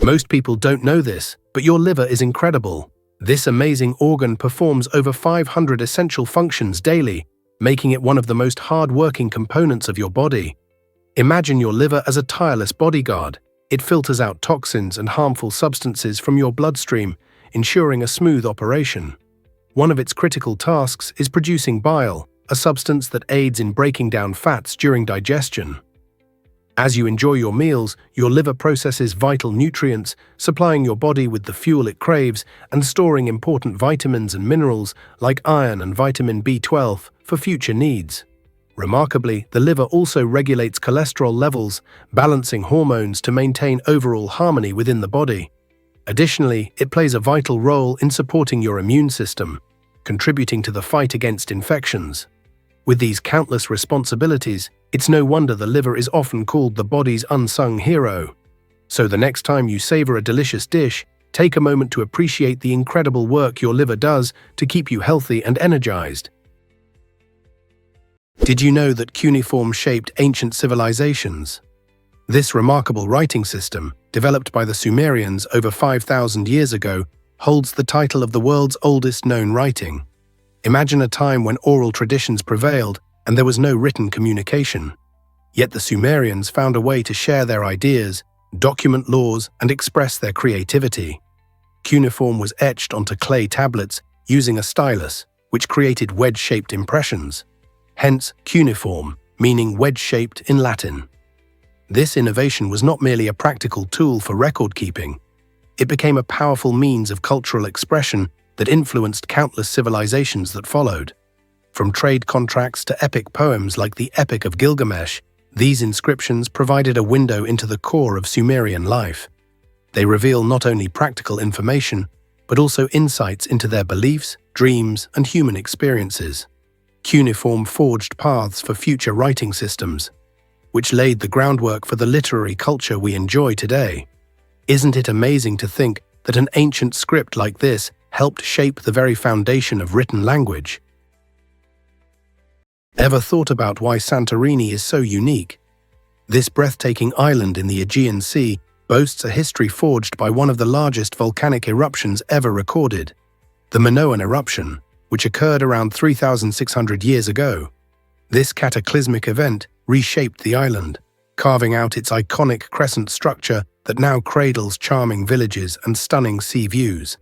Most people don't know this, but your liver is incredible. This amazing organ performs over 500 essential functions daily, making it one of the most hard-working components of your body. Imagine your liver as a tireless bodyguard. It filters out toxins and harmful substances from your bloodstream, ensuring a smooth operation. One of its critical tasks is producing bile, a substance that aids in breaking down fats during digestion. As you enjoy your meals, your liver processes vital nutrients, supplying your body with the fuel it craves and storing important vitamins and minerals like iron and vitamin B12 for future needs. Remarkably, the liver also regulates cholesterol levels, balancing hormones to maintain overall harmony within the body. Additionally, it plays a vital role in supporting your immune system, contributing to the fight against infections. With these countless responsibilities, it's no wonder the liver is often called the body's unsung hero. So the next time you savor a delicious dish, take a moment to appreciate the incredible work your liver does to keep you healthy and energized. Did you know that cuneiform shaped ancient civilizations? This remarkable writing system, developed by the Sumerians over 5,000 years ago, holds the title of the world's oldest known writing. Imagine a time when oral traditions prevailed and there was no written communication. Yet the Sumerians found a way to share their ideas, document laws, and express their creativity. Cuneiform was etched onto clay tablets using a stylus, which created wedge-shaped impressions. Hence, cuneiform, meaning wedge-shaped in Latin. This innovation was not merely a practical tool for record-keeping. It became a powerful means of cultural expression that influenced countless civilizations that followed. From trade contracts to epic poems like the Epic of Gilgamesh, these inscriptions provided a window into the core of Sumerian life. They reveal not only practical information, but also insights into their beliefs, dreams, and human experiences. Cuneiform forged paths for future writing systems, which laid the groundwork for the literary culture we enjoy today. Isn't it amazing to think that an ancient script like this helped shape the very foundation of written language? Ever thought about why Santorini is so unique? This breathtaking island in the Aegean Sea boasts a history forged by one of the largest volcanic eruptions ever recorded, the Minoan eruption, which occurred around 3,600 years ago. This cataclysmic event reshaped the island, carving out its iconic crescent structure that now cradles charming villages and stunning sea views.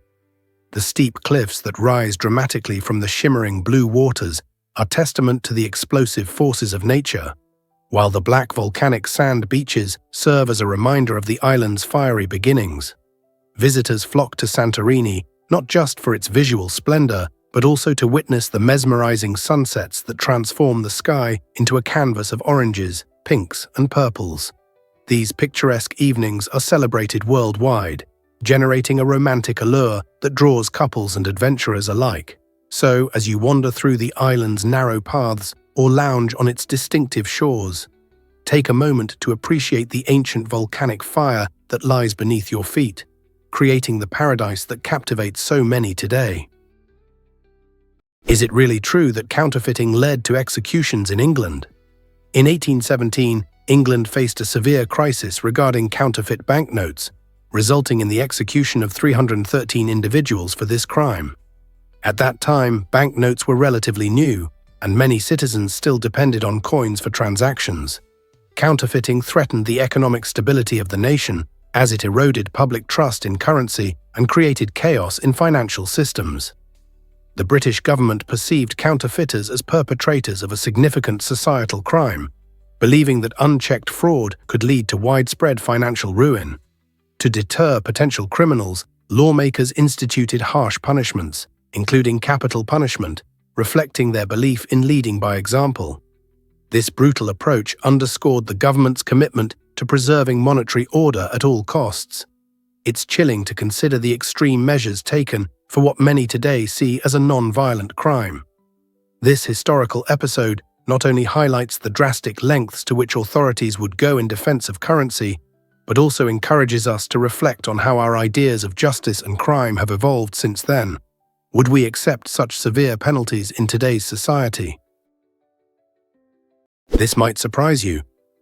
The steep cliffs that rise dramatically from the shimmering blue waters are testament to the explosive forces of nature, while the black volcanic sand beaches serve as a reminder of the island's fiery beginnings. Visitors flock to Santorini not just for its visual splendor, but also to witness the mesmerizing sunsets that transform the sky into a canvas of oranges, pinks, and purples. These picturesque evenings are celebrated worldwide, generating a romantic allure that draws couples and adventurers alike. So, as you wander through the island's narrow paths or lounge on its distinctive shores, take a moment to appreciate the ancient volcanic fire that lies beneath your feet, creating the paradise that captivates so many today. Is it really true that counterfeiting led to executions in England? In 1817, England faced a severe crisis regarding counterfeit banknotes, resulting in the execution of 313 individuals for this crime. At that time, banknotes were relatively new, and many citizens still depended on coins for transactions. Counterfeiting threatened the economic stability of the nation, as it eroded public trust in currency and created chaos in financial systems. The British government perceived counterfeiters as perpetrators of a significant societal crime, believing that unchecked fraud could lead to widespread financial ruin. To deter potential criminals, lawmakers instituted harsh punishments, including capital punishment, reflecting their belief in leading by example. This brutal approach underscored the government's commitment to preserving monetary order at all costs. It's chilling to consider the extreme measures taken for what many today see as a non-violent crime. This historical episode not only highlights the drastic lengths to which authorities would go in defense of currency, but also encourages us to reflect on how our ideas of justice and crime have evolved since then. Would we accept such severe penalties in today's society? This might surprise you.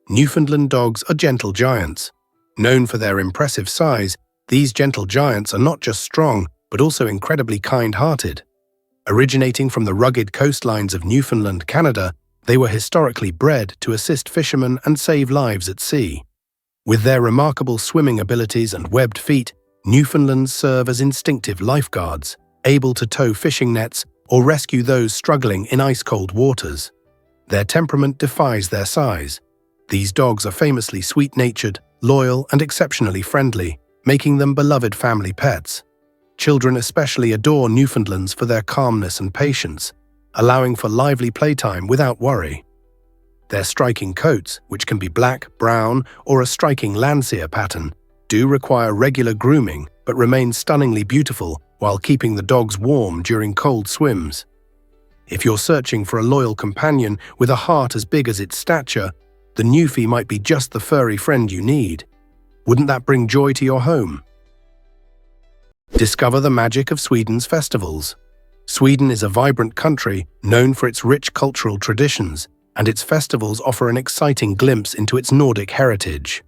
Newfoundland dogs are gentle giants. Known for their impressive size, These gentle giants are not just strong, but also incredibly kind-hearted. Originating from the rugged coastlines of Newfoundland, Canada, they were historically bred to assist fishermen and save lives at sea. With their remarkable swimming abilities and webbed feet, Newfoundlands serve as instinctive lifeguards, able to tow fishing nets or rescue those struggling in ice-cold waters. Their temperament defies their size. These dogs are famously sweet-natured, loyal, and exceptionally friendly, making them beloved family pets. Children especially adore Newfoundlands for their calmness and patience, allowing for lively playtime without worry. Their striking coats, which can be black, brown, or a striking Landseer pattern, do require regular grooming but remain stunningly beautiful while keeping the dogs warm during cold swims. If you're searching for a loyal companion with a heart as big as its stature, the Newfie might be just the furry friend you need. Wouldn't that bring joy to your home? Discover the magic of Sweden's festivals. Sweden is a vibrant country known for its rich cultural traditions, and its festivals offer an exciting glimpse into its Nordic heritage.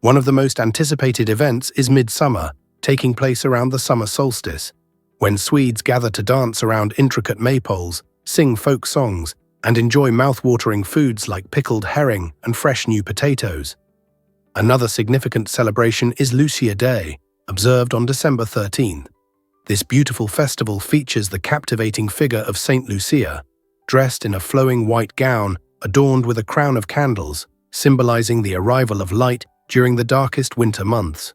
One of the most anticipated events is Midsummer, taking place around the summer solstice, when Swedes gather to dance around intricate maypoles, sing folk songs, and enjoy mouth-watering foods like pickled herring and fresh new potatoes. Another significant celebration is Lucia Day, observed on December 13th. This beautiful festival features the captivating figure of Saint Lucia, dressed in a flowing white gown adorned with a crown of candles, symbolizing the arrival of light during the darkest winter months.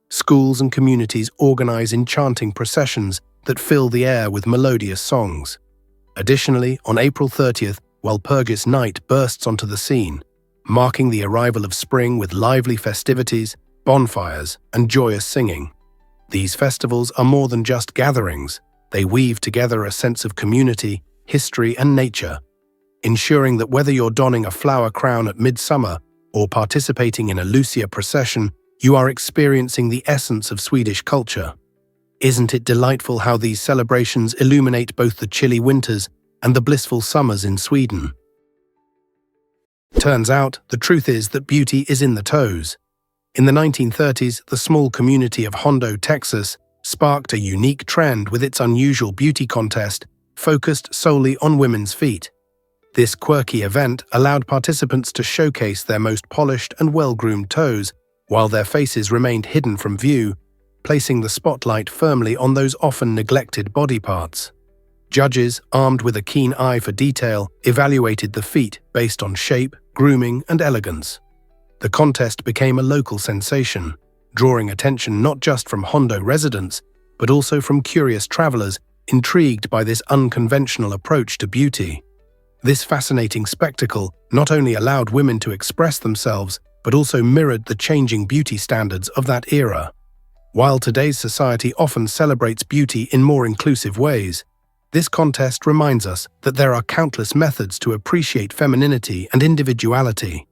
Schools and communities organize enchanting processions that fill the air with melodious songs. Additionally, on April 30th, Walpurgis Night bursts onto the scene, marking the arrival of spring with lively festivities, bonfires, and joyous singing. These festivals are more than just gatherings. They weave together a sense of community, history, and nature, ensuring that whether you're donning a flower crown at midsummer or participating in a Lucia procession, you are experiencing the essence of Swedish culture. Isn't it delightful how these celebrations illuminate both the chilly winters and the blissful summers in Sweden? Turns out, the truth is that beauty is in the toes. In the 1930s, the small community of Hondo, Texas, sparked a unique trend with its unusual beauty contest focused solely on women's feet. This quirky event allowed participants to showcase their most polished and well-groomed toes, while their faces remained hidden from view, placing the spotlight firmly on those often neglected body parts. Judges, armed with a keen eye for detail, evaluated the feet based on shape, grooming, and elegance. The contest became a local sensation, drawing attention not just from Hondo residents, but also from curious travelers intrigued by this unconventional approach to beauty. This fascinating spectacle not only allowed women to express themselves, but also mirrored the changing beauty standards of that era. While today's society often celebrates beauty in more inclusive ways, this contest reminds us that there are countless methods to appreciate femininity and individuality.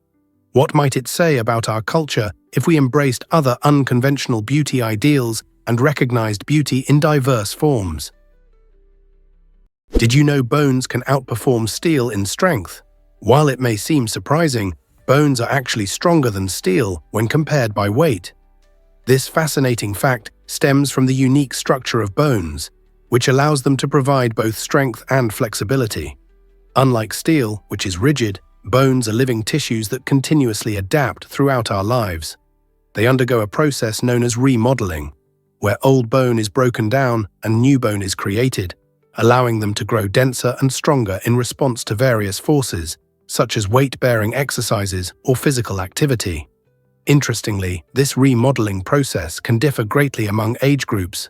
What might it say about our culture if we embraced other unconventional beauty ideals and recognized beauty in diverse forms? Did you know bones can outperform steel in strength? While it may seem surprising, bones are actually stronger than steel when compared by weight. This fascinating fact stems from the unique structure of bones, which allows them to provide both strength and flexibility. Unlike steel, which is rigid, bones are living tissues that continuously adapt throughout our lives. They undergo a process known as remodeling, where old bone is broken down and new bone is created, allowing them to grow denser and stronger in response to various forces, such as weight-bearing exercises or physical activity. Interestingly, this remodeling process can differ greatly among age groups.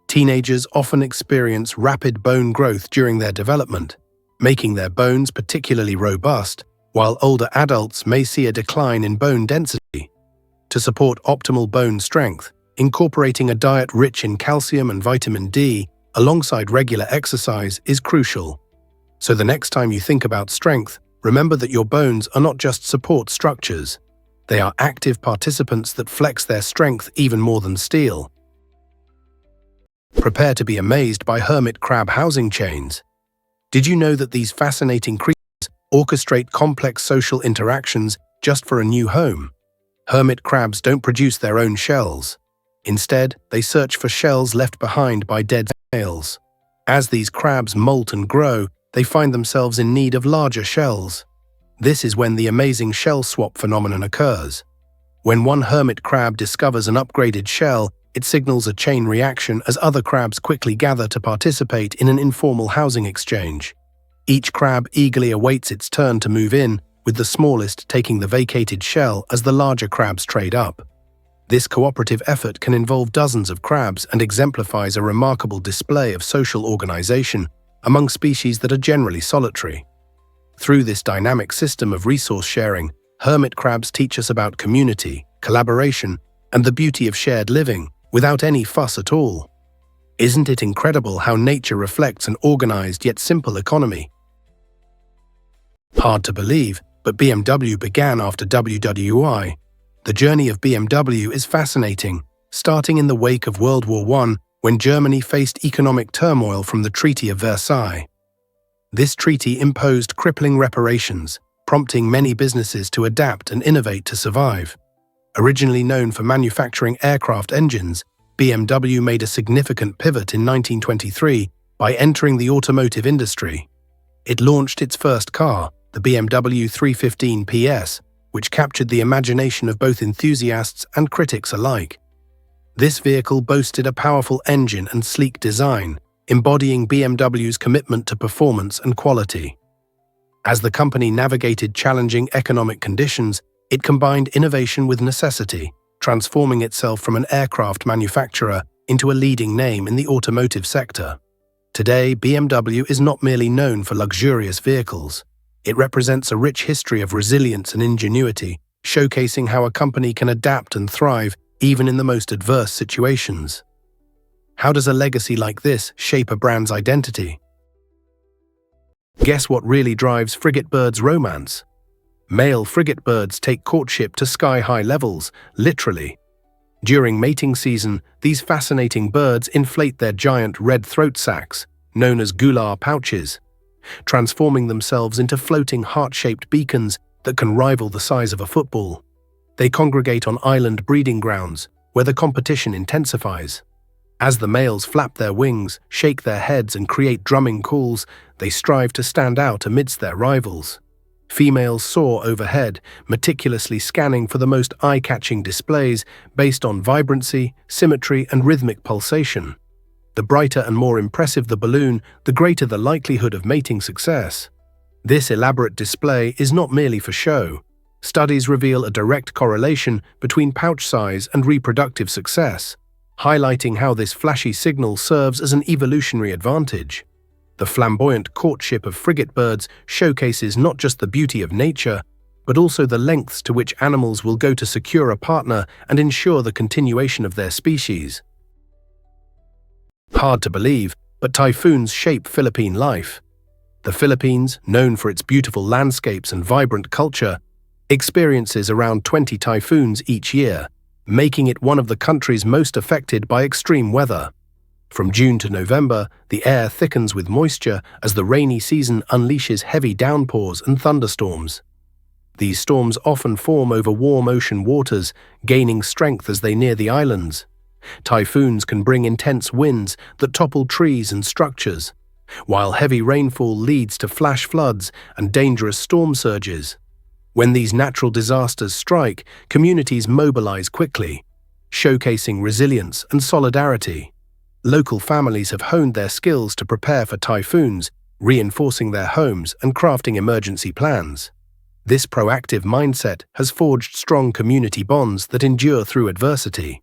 Teenagers often experience rapid bone growth during their development, making their bones particularly robust, while older adults may see a decline in bone density. To support optimal bone strength, incorporating a diet rich in calcium and vitamin D alongside regular exercise is crucial. So the next time you think about strength, remember that your bones are not just support structures. They are active participants that flex their strength even more than steel. Prepare to be amazed by hermit crab housing chains. Did you know that these fascinating creatures orchestrate complex social interactions just for a new home? Hermit crabs don't produce their own shells. Instead, they search for shells left behind by dead males. As these crabs molt and grow, they find themselves in need of larger shells. This is when the amazing shell swap phenomenon occurs. When one hermit crab discovers an upgraded shell, it signals a chain reaction as other crabs quickly gather to participate in an informal housing exchange. Each crab eagerly awaits its turn to move in, with the smallest taking the vacated shell as the larger crabs trade up. This cooperative effort can involve dozens of crabs and exemplifies a remarkable display of social organization among species that are generally solitary. Through this dynamic system of resource sharing, hermit crabs teach us about community, collaboration, and the beauty of shared living without any fuss at all. Isn't it incredible how nature reflects an organized yet simple economy? Hard to believe, but BMW began after WWI. The journey of BMW is fascinating, starting in the wake of World War I, when Germany faced economic turmoil from the Treaty of Versailles. This treaty imposed crippling reparations, prompting many businesses to adapt and innovate to survive. Originally known for manufacturing aircraft engines, BMW made a significant pivot in 1923 by entering the automotive industry. It launched its first car, the BMW 315 PS, which captured the imagination of both enthusiasts and critics alike. This vehicle boasted a powerful engine and sleek design, embodying BMW's commitment to performance and quality. As the company navigated challenging economic conditions, it combined innovation with necessity, transforming itself from an aircraft manufacturer into a leading name in the automotive sector. Today, BMW is not merely known for luxurious vehicles. It represents a rich history of resilience and ingenuity, showcasing how a company can adapt and thrive even in the most adverse situations. How does a legacy like this shape a brand's identity? Guess what really drives frigatebirds' romance? Male frigatebirds take courtship to sky-high levels, literally. During mating season, these fascinating birds inflate their giant red throat sacs, known as gular pouches, transforming themselves into floating heart-shaped beacons that can rival the size of a football. They congregate on island breeding grounds, where the competition intensifies. As the males flap their wings, shake their heads, and create drumming calls, they strive to stand out amidst their rivals. Females soar overhead, meticulously scanning for the most eye-catching displays based on vibrancy, symmetry, and rhythmic pulsation. The brighter and more impressive the balloon, the greater the likelihood of mating success. This elaborate display is not merely for show. Studies reveal a direct correlation between pouch size and reproductive success, highlighting how this flashy signal serves as an evolutionary advantage. The flamboyant courtship of frigatebirds showcases not just the beauty of nature, but also the lengths to which animals will go to secure a partner and ensure the continuation of their species. Hard to believe, but typhoons shape Philippine life. The Philippines, known for its beautiful landscapes and vibrant culture, experiences around 20 typhoons each year, making it one of the countries most affected by extreme weather. From June to November, the air thickens with moisture as the rainy season unleashes heavy downpours and thunderstorms. These storms often form over warm ocean waters, gaining strength as they near the islands. Typhoons can bring intense winds that topple trees and structures, while heavy rainfall leads to flash floods and dangerous storm surges. When these natural disasters strike, communities mobilize quickly, showcasing resilience and solidarity. Local families have honed their skills to prepare for typhoons, reinforcing their homes and crafting emergency plans. This proactive mindset has forged strong community bonds that endure through adversity.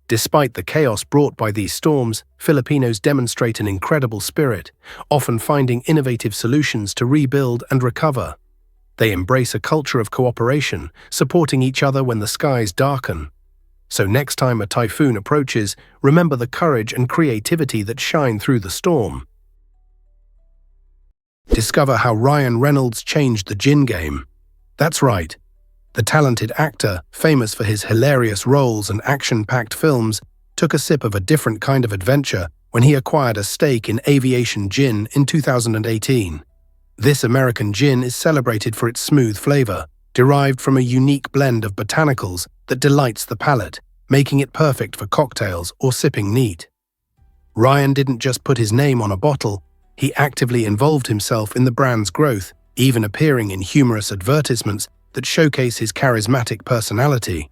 Despite the chaos brought by these storms, Filipinos demonstrate an incredible spirit, often finding innovative solutions to rebuild and recover. They embrace a culture of cooperation, supporting each other when the skies darken. So next time a typhoon approaches, remember the courage and creativity that shine through the storm. Discover how Ryan Reynolds changed the gin game. That's right. The talented actor, famous for his hilarious roles and action-packed films, took a sip of a different kind of adventure when he acquired a stake in Aviation Gin in 2018. This American gin is celebrated for its smooth flavor, derived from a unique blend of botanicals that delights the palate, making it perfect for cocktails or sipping neat. Ryan didn't just put his name on a bottle, he actively involved himself in the brand's growth, even appearing in humorous advertisements that showcase his charismatic personality.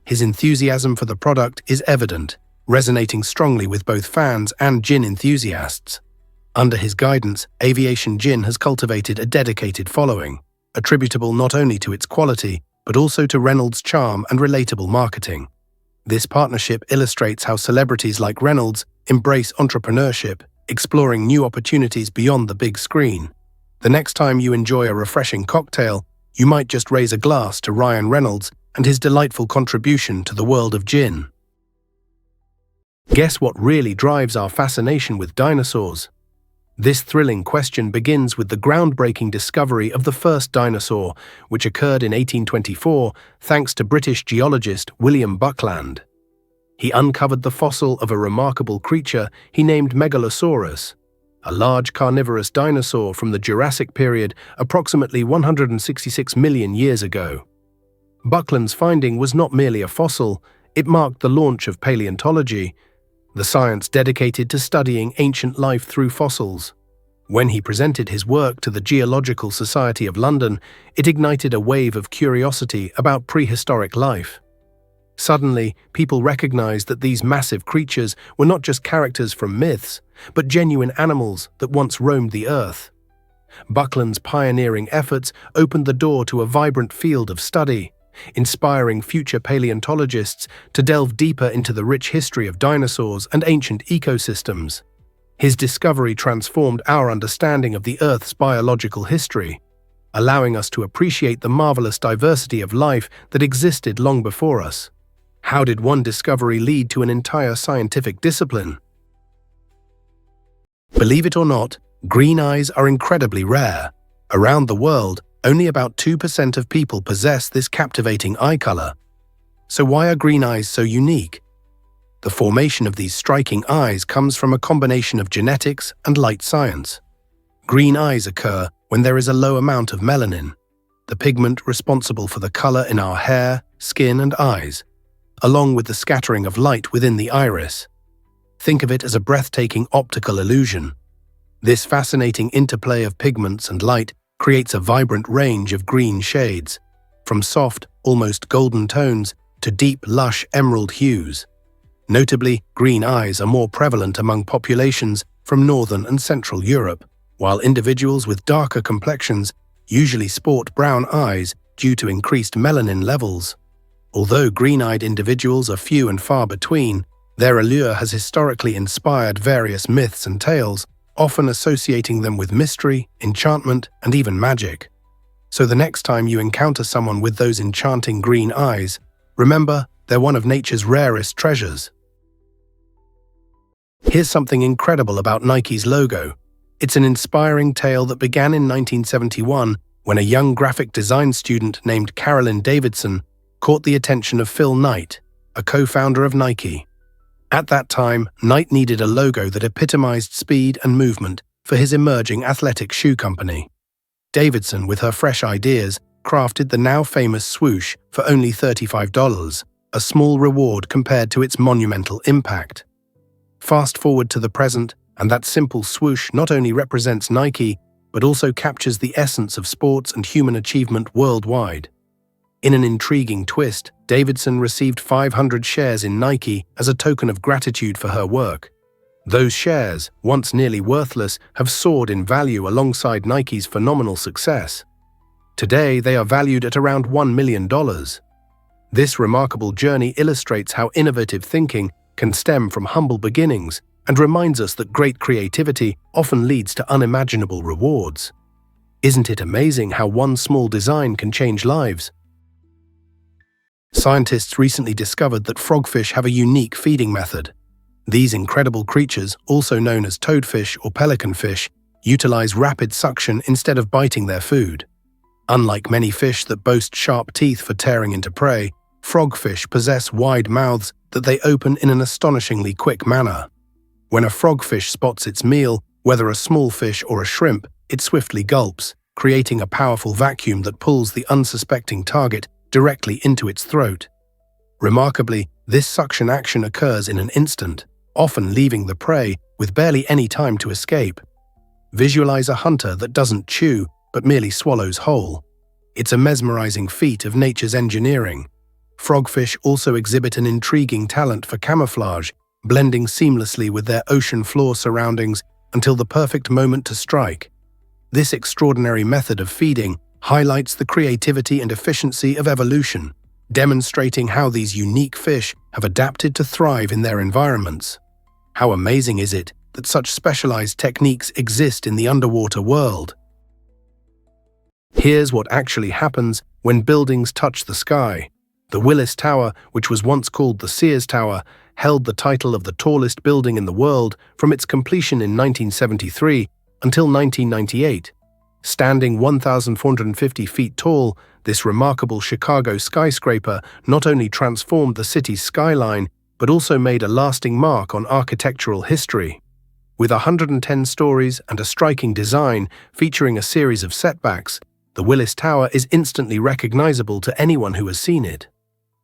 His enthusiasm for the product is evident, resonating strongly with both fans and gin enthusiasts. Under his guidance, Aviation Gin has cultivated a dedicated following, attributable not only to its quality, but also to Reynolds' charm and relatable marketing. This partnership illustrates how celebrities like Reynolds embrace entrepreneurship, exploring new opportunities beyond the big screen. The next time you enjoy a refreshing cocktail, you might just raise a glass to Ryan Reynolds and his delightful contribution to the world of gin. Guess what really drives our fascination with dinosaurs? This thrilling question begins with the groundbreaking discovery of the first dinosaur, which occurred in 1824 thanks to British geologist William Buckland. He uncovered the fossil of a remarkable creature he named Megalosaurus, a large carnivorous dinosaur from the Jurassic period approximately 166 million years ago. Buckland's finding was not merely a fossil, it marked the launch of paleontology, the science dedicated to studying ancient life through fossils. When he presented his work to the Geological Society of London, it ignited a wave of curiosity about prehistoric life. Suddenly, people recognized that these massive creatures were not just characters from myths, but genuine animals that once roamed the earth. Buckland's pioneering efforts opened the door to a vibrant field of study, inspiring future paleontologists to delve deeper into the rich history of dinosaurs and ancient ecosystems. His discovery transformed our understanding of the Earth's biological history, allowing us to appreciate the marvelous diversity of life that existed long before us. How did one discovery lead to an entire scientific discipline? Believe it or not, green eyes are incredibly rare. Around the world, only about 2% of people possess this captivating eye color. So why are green eyes so unique? The formation of these striking eyes comes from a combination of genetics and light science. Green eyes occur when there is a low amount of melanin, the pigment responsible for the color in our hair, skin, and eyes, along with the scattering of light within the iris. Think of it as a breathtaking optical illusion. This fascinating interplay of pigments and light creates a vibrant range of green shades, from soft, almost golden tones to deep, lush emerald hues. Notably, green eyes are more prevalent among populations from Northern and Central Europe, while individuals with darker complexions usually sport brown eyes due to increased melanin levels. Although green-eyed individuals are few and far between, their allure has historically inspired various myths and tales, often associating them with mystery, enchantment, and even magic. So the next time you encounter someone with those enchanting green eyes, remember, they're one of nature's rarest treasures. Here's something incredible about Nike's logo. It's an inspiring tale that began in 1971 when a young graphic design student named Carolyn Davidson caught the attention of Phil Knight, a co-founder of Nike. At that time, Knight needed a logo that epitomized speed and movement for his emerging athletic shoe company. Davidson, with her fresh ideas, crafted the now famous swoosh for only $35, a small reward compared to its monumental impact. Fast forward to the present, and that simple swoosh not only represents Nike, but also captures the essence of sports and human achievement worldwide. In an intriguing twist, Davidson received 500 shares in Nike as a token of gratitude for her work. Those shares, once nearly worthless, have soared in value alongside Nike's phenomenal success. Today, they are valued at around $1 million. This remarkable journey illustrates how innovative thinking can stem from humble beginnings and reminds us that great creativity often leads to unimaginable rewards. Isn't it amazing how one small design can change lives? Scientists recently discovered that frogfish have a unique feeding method. These incredible creatures, also known as toadfish or pelicanfish, utilize rapid suction instead of biting their food. Unlike many fish that boast sharp teeth for tearing into prey, frogfish possess wide mouths that they open in an astonishingly quick manner. When a frogfish spots its meal, whether a small fish or a shrimp, it swiftly gulps, creating a powerful vacuum that pulls the unsuspecting target directly into its throat. Remarkably, This suction action occurs in an instant, often leaving the prey with barely any time to escape. Visualize a hunter that doesn't chew, but merely swallows whole. It's a mesmerizing feat of nature's engineering. Frogfish also exhibit an intriguing talent for camouflage, blending seamlessly with their ocean floor surroundings until the perfect moment to strike. This extraordinary method of feeding highlights the creativity and efficiency of evolution, demonstrating how these unique fish have adapted to thrive in their environments. How amazing is it that such specialized techniques exist in the underwater world? Here's what actually happens when buildings touch the sky. The Willis Tower, which was once called the Sears Tower, held the title of the tallest building in the world from its completion in 1973 until 1998. Standing 1,450 feet tall, this remarkable Chicago skyscraper not only transformed the city's skyline, but also made a lasting mark on architectural history. With 110 stories and a striking design featuring a series of setbacks, the Willis Tower is instantly recognizable to anyone who has seen it.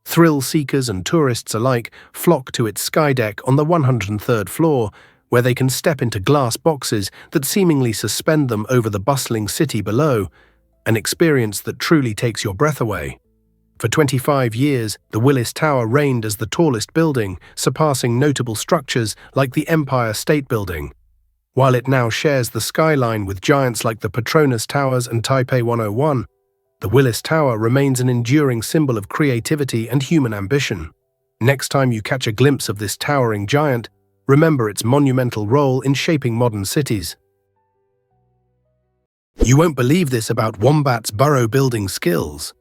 Thrill seekers and tourists alike flock to its skydeck on the 103rd floor, where they can step into glass boxes that seemingly suspend them over the bustling city below, an experience that truly takes your breath away. For 25 years, the Willis Tower reigned as the tallest building, surpassing notable structures like the Empire State Building. While it now shares the skyline with giants like the Petronas Towers and Taipei 101, the Willis Tower remains an enduring symbol of creativity and human ambition. Next time you catch a glimpse of this towering giant, remember its monumental role in shaping modern cities. You won't believe this about wombats' burrow-building skills.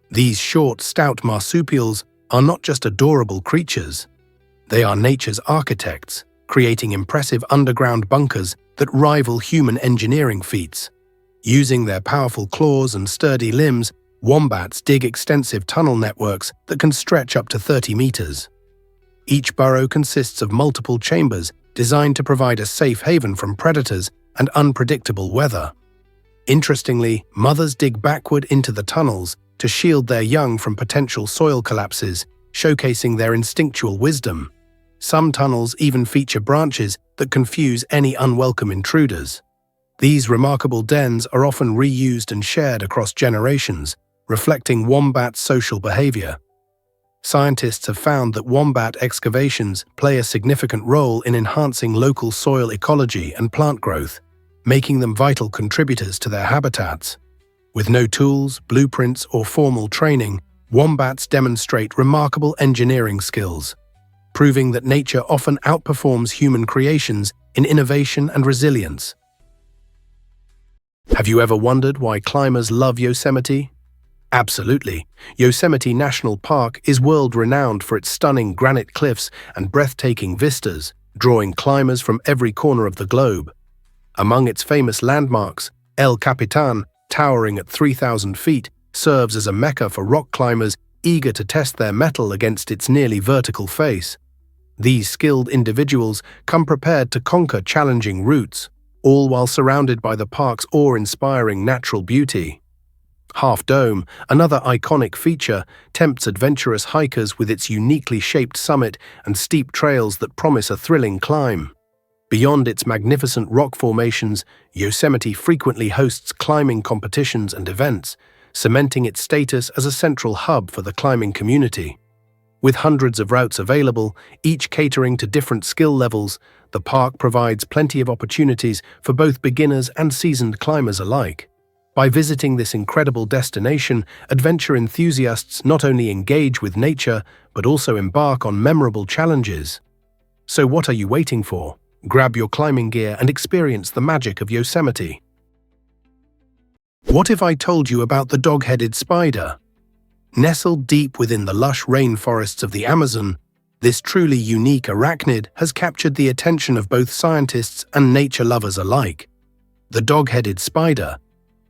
These short, stout marsupials are not just adorable creatures. They are nature's architects, creating impressive underground bunkers that rival human engineering feats. Using their powerful claws and sturdy limbs, wombats dig extensive tunnel networks that can stretch up to 30 meters. Each burrow consists of multiple chambers designed to provide a safe haven from predators and unpredictable weather. Interestingly, mothers dig backward into the tunnels to shield their young from potential soil collapses, showcasing their instinctual wisdom. Some tunnels even feature branches that confuse any unwelcome intruders. These remarkable dens are often reused and shared across generations, reflecting wombat social behavior. Scientists have found that wombat excavations play a significant role in enhancing local soil ecology and plant growth, making them vital contributors to their habitats. With no tools, blueprints, or formal training, wombats demonstrate remarkable engineering skills, proving that nature often outperforms human creations in innovation and resilience. Have you ever wondered why climbers love Yosemite? Absolutely. Yosemite National Park is world-renowned for its stunning granite cliffs and breathtaking vistas, drawing climbers from every corner of the globe. Among its famous landmarks, El Capitan, towering at 3,000 feet, serves as a mecca for rock climbers eager to test their mettle against its nearly vertical face. These skilled individuals come prepared to conquer challenging routes, all while surrounded by the park's awe-inspiring natural beauty. Half Dome, another iconic feature, tempts adventurous hikers with its uniquely shaped summit and steep trails that promise a thrilling climb. Beyond its magnificent rock formations, Yosemite frequently hosts climbing competitions and events, cementing its status as a central hub for the climbing community. With hundreds of routes available, each catering to different skill levels, the park provides plenty of opportunities for both beginners and seasoned climbers alike. By visiting this incredible destination, adventure enthusiasts not only engage with nature, but also embark on memorable challenges. So what are you waiting for? Grab your climbing gear and experience the magic of Yosemite. What if I told you about the dog-headed spider? Nestled deep within the lush rainforests of the Amazon, this truly unique arachnid has captured the attention of both scientists and nature lovers alike. The dog-headed spider.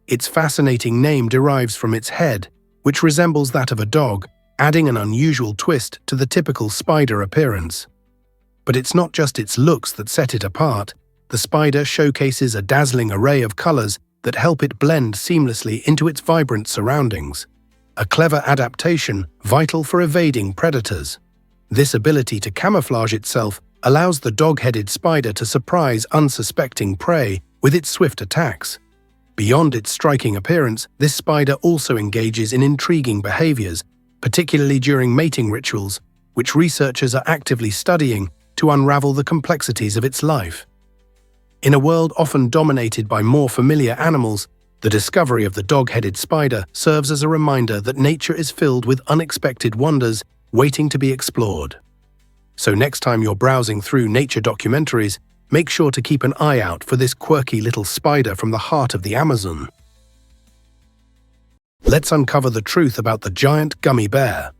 Its fascinating name derives from its head, which resembles that of a dog, adding an unusual twist to the typical spider appearance. But it's not just its looks that set it apart. The spider showcases a dazzling array of colors that help it blend seamlessly into its vibrant surroundings. A clever adaptation vital for evading predators. This ability to camouflage itself allows the dog-headed spider to surprise unsuspecting prey with its swift attacks. Beyond its striking appearance, this spider also engages in intriguing behaviors, particularly during mating rituals, which researchers are actively studying to unravel the complexities of its life. In a world often dominated by more familiar animals, the discovery of the dog-headed spider serves as a reminder that nature is filled with unexpected wonders waiting to be explored. So next time you're browsing through nature documentaries, make sure to keep an eye out for this quirky little spider from the heart of the Amazon. Let's uncover the truth about the giant gummy bear.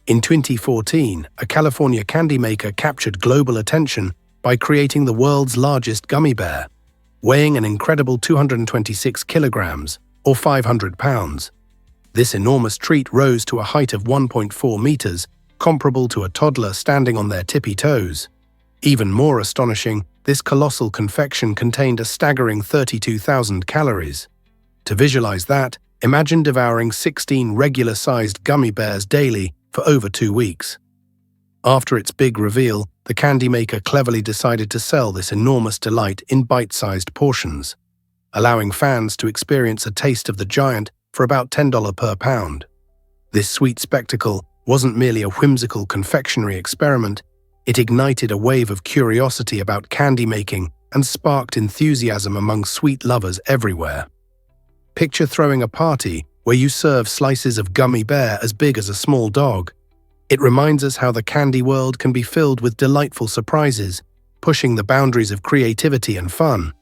In 2014, a California candy maker captured global attention by creating the world's largest gummy bear, weighing an incredible 226 kilograms, or 500 pounds. This enormous treat rose to a height of 1.4 meters, comparable to a toddler standing on their tippy toes. Even more astonishing, this colossal confection contained a staggering 32,000 calories. To visualize that, imagine devouring 16 regular-sized gummy bears daily for over 2 weeks. After its big reveal, the candy maker cleverly decided to sell this enormous delight in bite-sized portions, allowing fans to experience a taste of the giant for about $10 per pound. This sweet spectacle wasn't merely a whimsical confectionery experiment, it ignited a wave of curiosity about candy making and sparked enthusiasm among sweet lovers everywhere. Picture throwing a party where you serve slices of gummy bear as big as a small dog. It reminds us how the candy world can be filled with delightful surprises, pushing the boundaries of creativity and fun.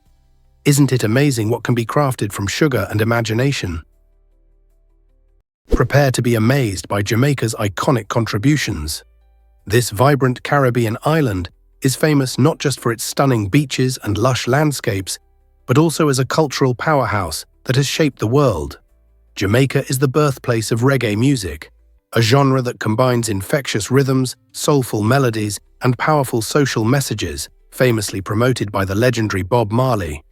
Isn't it amazing what can be crafted from sugar and imagination? Prepare to be amazed by Jamaica's iconic contributions. This vibrant Caribbean island is famous not just for its stunning beaches and lush landscapes, but also as a cultural powerhouse that has shaped the world. Jamaica is the birthplace of reggae music, a genre that combines infectious rhythms, soulful melodies, and powerful social messages, famously promoted by the legendary Bob Marley.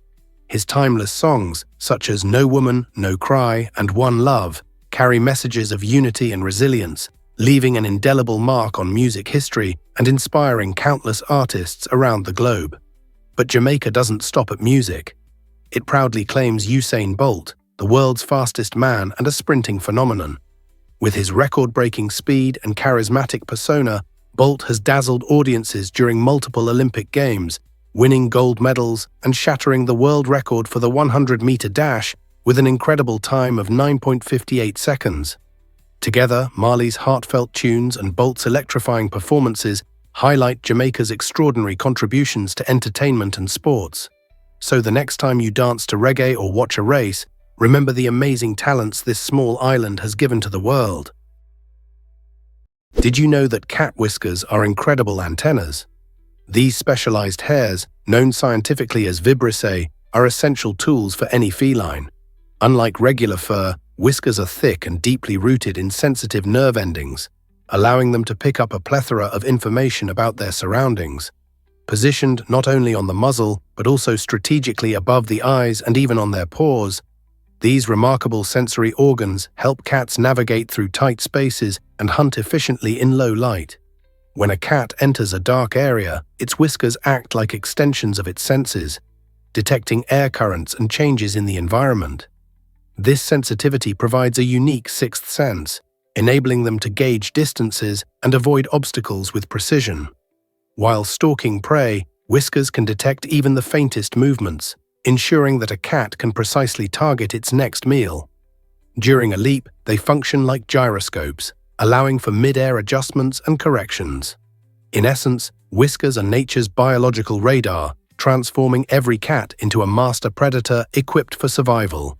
His timeless songs, such as No Woman, No Cry, and One Love, carry messages of unity and resilience, leaving an indelible mark on music history and inspiring countless artists around the globe. But Jamaica doesn't stop at music. It proudly claims Usain Bolt, the world's fastest man and a sprinting phenomenon. With his record-breaking speed and charismatic persona, Bolt has dazzled audiences during multiple Olympic Games, winning gold medals and shattering the world record for the 100-meter dash with an incredible time of 9.58 seconds. Together, Marley's heartfelt tunes and Bolt's electrifying performances highlight Jamaica's extraordinary contributions to entertainment and sports. So the next time you dance to reggae or watch a race, remember the amazing talents this small island has given to the world. Did you know that cat whiskers are incredible antennas? These specialized hairs, known scientifically as vibrissae, are essential tools for any feline. Unlike regular fur, whiskers are thick and deeply rooted in sensitive nerve endings, allowing them to pick up a plethora of information about their surroundings. Positioned not only on the muzzle, but also strategically above the eyes and even on their paws, these remarkable sensory organs help cats navigate through tight spaces and hunt efficiently in low light. When a cat enters a dark area, its whiskers act like extensions of its senses, detecting air currents and changes in the environment. This sensitivity provides a unique sixth sense, enabling them to gauge distances and avoid obstacles with precision. While stalking prey, whiskers can detect even the faintest movements, ensuring that a cat can precisely target its next meal. During a leap, they function like gyroscopes, allowing for mid-air adjustments and corrections. In essence, whiskers are nature's biological radar, transforming every cat into a master predator equipped for survival.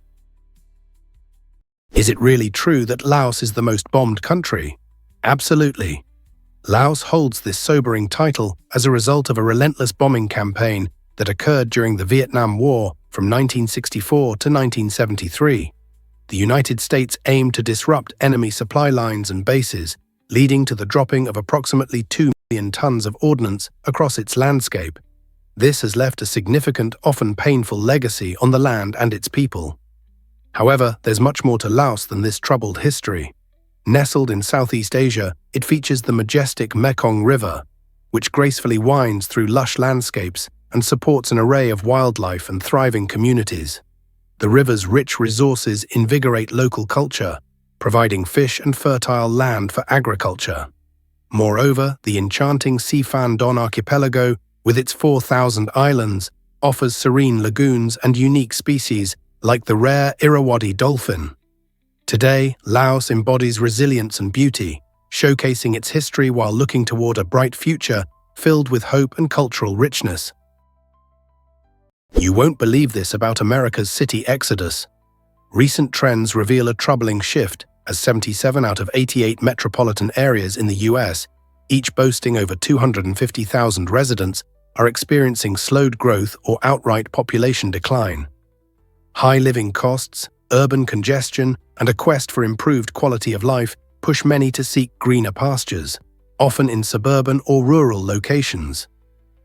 Is it really true that Laos is the most bombed country? Absolutely. Laos holds this sobering title as a result of a relentless bombing campaign that occurred during the Vietnam War from 1964 to 1973. The United States aimed to disrupt enemy supply lines and bases, leading to the dropping of approximately 2 million tons of ordnance across its landscape. This has left a significant, often painful legacy on the land and its people. However, there's much more to Laos than this troubled history. Nestled in Southeast Asia, it features the majestic Mekong River, which gracefully winds through lush landscapes and supports an array of wildlife and thriving communities. The river's rich resources invigorate local culture, providing fish and fertile land for agriculture. Moreover, the enchanting Sifan Don archipelago, with its 4,000 islands, offers serene lagoons and unique species like the rare Irrawaddy dolphin. Today, Laos embodies resilience and beauty, showcasing its history while looking toward a bright future filled with hope and cultural richness. You won't believe this about America's city exodus. Recent trends reveal a troubling shift, as 77 out of 88 metropolitan areas in the US, each boasting over 250,000 residents, are experiencing slowed growth or outright population decline. High living costs, urban congestion, and a quest for improved quality of life push many to seek greener pastures, often in suburban or rural locations.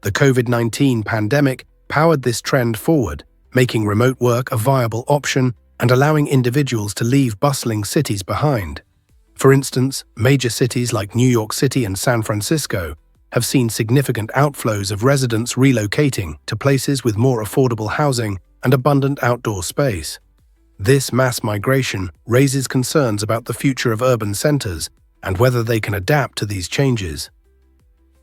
The COVID-19 pandemic powered this trend forward, making remote work a viable option and allowing individuals to leave bustling cities behind. For instance, major cities like New York City and San Francisco have seen significant outflows of residents relocating to places with more affordable housing and abundant outdoor space. This mass migration raises concerns about the future of urban centers and whether they can adapt to these changes.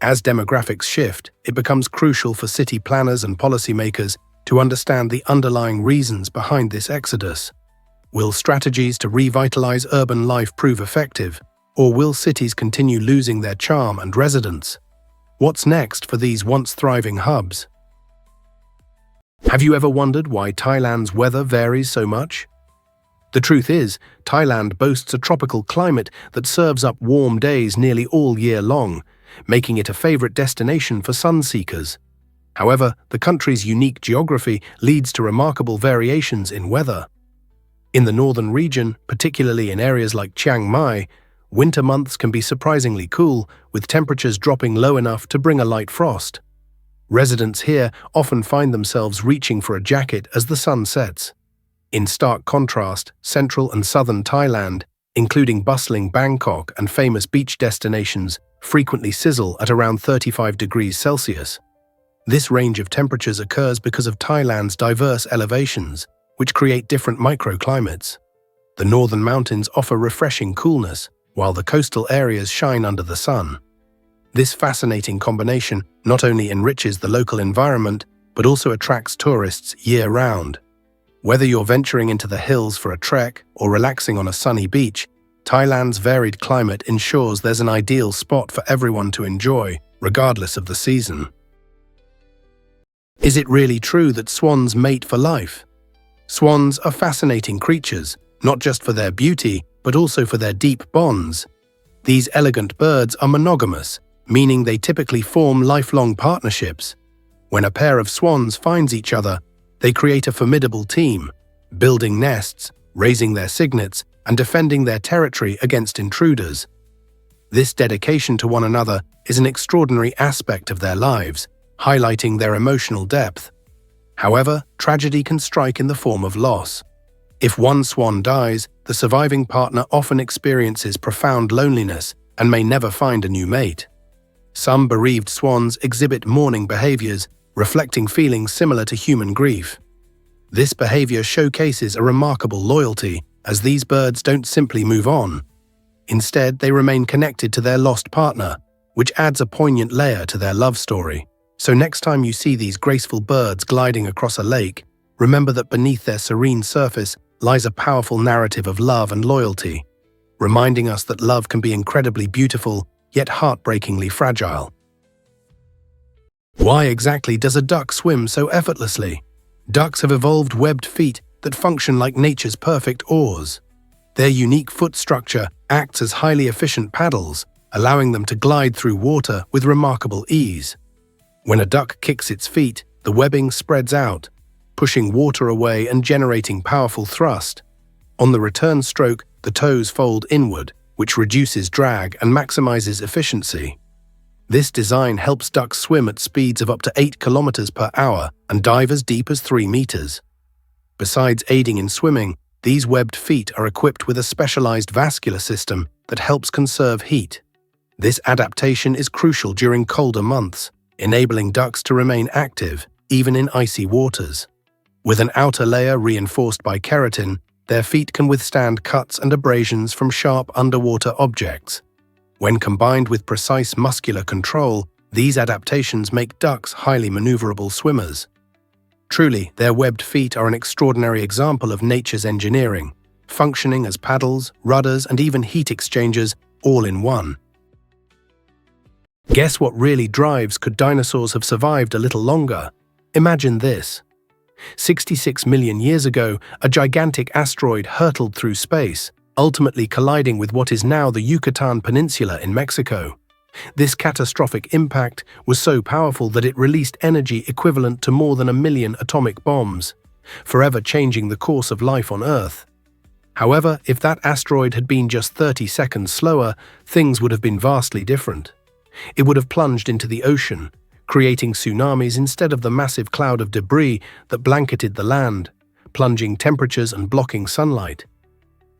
As demographics shift, it becomes crucial for city planners and policymakers to understand the underlying reasons behind this exodus. Will strategies to revitalize urban life prove effective, or will cities continue losing their charm and residents? What's next for these once thriving hubs? Have you ever wondered why Thailand's weather varies so much? The truth is, Thailand boasts a tropical climate that serves up warm days nearly all year long, making it a favorite destination for sun seekers. However, the country's unique geography leads to remarkable variations in weather. In the northern region, particularly in areas like Chiang Mai, winter months can be surprisingly cool, with temperatures dropping low enough to bring a light frost. Residents here often find themselves reaching for a jacket as the sun sets. In stark contrast, central and southern Thailand, including bustling Bangkok and famous beach destinations, frequently sizzle at around 35 degrees Celsius. This range of temperatures occurs because of Thailand's diverse elevations, which create different microclimates. The northern mountains offer refreshing coolness, while the coastal areas shine under the sun. This fascinating combination not only enriches the local environment, but also attracts tourists year-round. Whether you're venturing into the hills for a trek or relaxing on a sunny beach, Thailand's varied climate ensures there's an ideal spot for everyone to enjoy, regardless of the season. Is it really true that swans mate for life? Swans are fascinating creatures, not just for their beauty, but also for their deep bonds. These elegant birds are monogamous, meaning they typically form lifelong partnerships. When a pair of swans finds each other, they create a formidable team, building nests, raising their cygnets, and defending their territory against intruders. This dedication to one another is an extraordinary aspect of their lives, highlighting their emotional depth. However, tragedy can strike in the form of loss. If one swan dies, the surviving partner often experiences profound loneliness and may never find a new mate. Some bereaved swans exhibit mourning behaviors, reflecting feelings similar to human grief. This behavior showcases a remarkable loyalty, as these birds don't simply move on. Instead, they remain connected to their lost partner, which adds a poignant layer to their love story. So next time you see these graceful birds gliding across a lake, remember that beneath their serene surface lies a powerful narrative of love and loyalty, reminding us that love can be incredibly beautiful, yet heartbreakingly fragile. Why exactly does a duck swim so effortlessly? Ducks have evolved webbed feet that function like nature's perfect oars. Their unique foot structure acts as highly efficient paddles, allowing them to glide through water with remarkable ease. When a duck kicks its feet, the webbing spreads out, pushing water away and generating powerful thrust. On the return stroke, the toes fold inward, which reduces drag and maximizes efficiency. This design helps ducks swim at speeds of up to 8 kilometers per hour and dive as deep as 3 meters. Besides aiding in swimming, These webbed feet are equipped with a specialized vascular system that helps conserve heat. This adaptation is crucial during colder months, enabling ducks to remain active, even in icy waters. With an outer layer reinforced by keratin, their feet can withstand cuts and abrasions from sharp underwater objects. When combined with precise muscular control, these adaptations make ducks highly maneuverable swimmers. Truly, their webbed feet are an extraordinary example of nature's engineering, functioning as paddles, rudders, and even heat exchangers all in one. Guess what really drives could dinosaurs have survived a little longer? Imagine this. 66 million years ago, a gigantic asteroid hurtled through space, ultimately colliding with what is now the Yucatan Peninsula in Mexico. This catastrophic impact was so powerful that it released energy equivalent to more than 1 million atomic bombs, forever changing the course of life on Earth. However, if that asteroid had been just 30 seconds slower, things would have been vastly different. It would have plunged into the ocean, creating tsunamis instead of the massive cloud of debris that blanketed the land, plunging temperatures and blocking sunlight.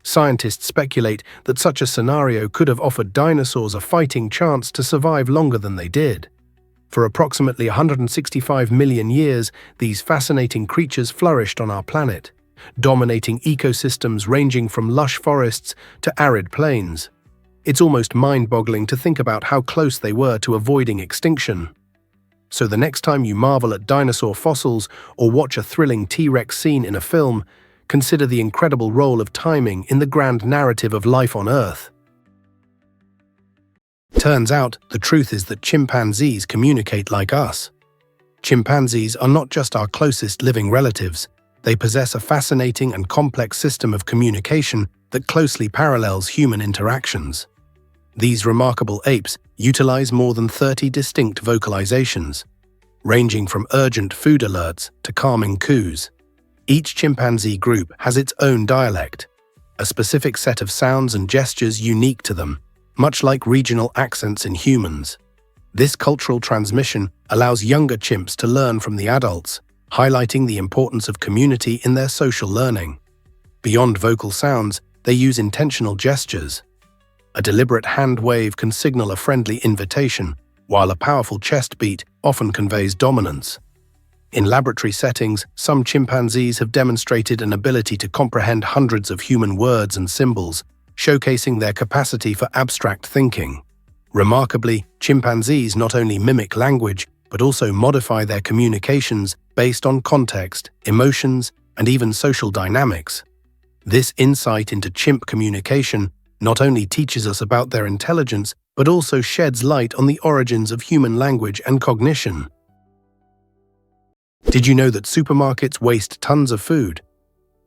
Scientists speculate that such a scenario could have offered dinosaurs a fighting chance to survive longer than they did. For approximately 165 million years, these fascinating creatures flourished on our planet, dominating ecosystems ranging from lush forests to arid plains. It's almost mind-boggling to think about how close they were to avoiding extinction. So the next time you marvel at dinosaur fossils or watch a thrilling T-Rex scene in a film, consider the incredible role of timing in the grand narrative of life on Earth. Turns out, the truth is that chimpanzees communicate like us. Chimpanzees are not just our closest living relatives. They possess a fascinating and complex system of communication that closely parallels human interactions. These remarkable apes utilize more than 30 distinct vocalizations, ranging from urgent food alerts to calming coos. Each chimpanzee group has its own dialect, a specific set of sounds and gestures unique to them, much like regional accents in humans. This cultural transmission allows younger chimps to learn from the adults, highlighting the importance of community in their social learning. Beyond vocal sounds, they use intentional gestures. A deliberate hand wave can signal a friendly invitation, while a powerful chest beat often conveys dominance. In laboratory settings, some chimpanzees have demonstrated an ability to comprehend hundreds of human words and symbols, showcasing their capacity for abstract thinking. Remarkably, chimpanzees not only mimic language, but also modify their communications based on context, emotions, and even social dynamics. This insight into chimp communication not only teaches us about their intelligence, but also sheds light on the origins of human language and cognition. Did you know that supermarkets waste tons of food?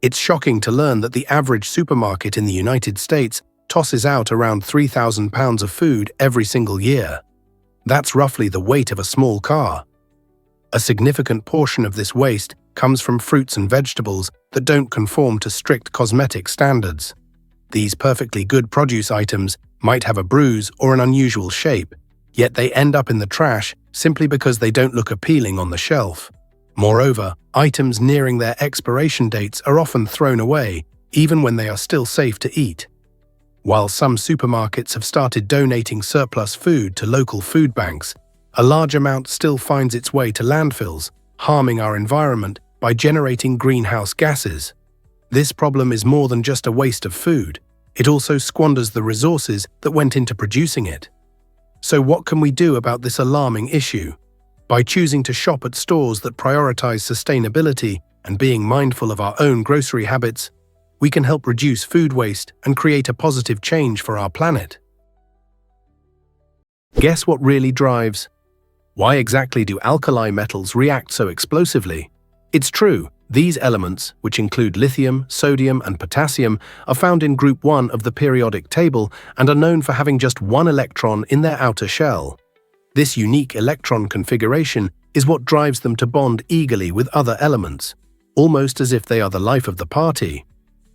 It's shocking to learn that the average supermarket in the United States tosses out around 3,000 pounds of food every single year. That's roughly the weight of a small car. A significant portion of this waste comes from fruits and vegetables that don't conform to strict cosmetic standards. These perfectly good produce items might have a bruise or an unusual shape, yet they end up in the trash simply because they don't look appealing on the shelf. Moreover, items nearing their expiration dates are often thrown away, even when they are still safe to eat. While some supermarkets have started donating surplus food to local food banks, a large amount still finds its way to landfills, harming our environment by generating greenhouse gases. This problem is more than just a waste of food. It also squanders the resources that went into producing it. So what can we do about this alarming issue? By choosing to shop at stores that prioritize sustainability and being mindful of our own grocery habits, we can help reduce food waste and create a positive change for our planet. Guess what really drives? Why exactly do alkali metals react so explosively? It's true, these elements, which include lithium, sodium, and potassium, are found in Group 1 of the periodic table and are known for having just one electron in their outer shell. This unique electron configuration is what drives them to bond eagerly with other elements, almost as if they are the life of the party.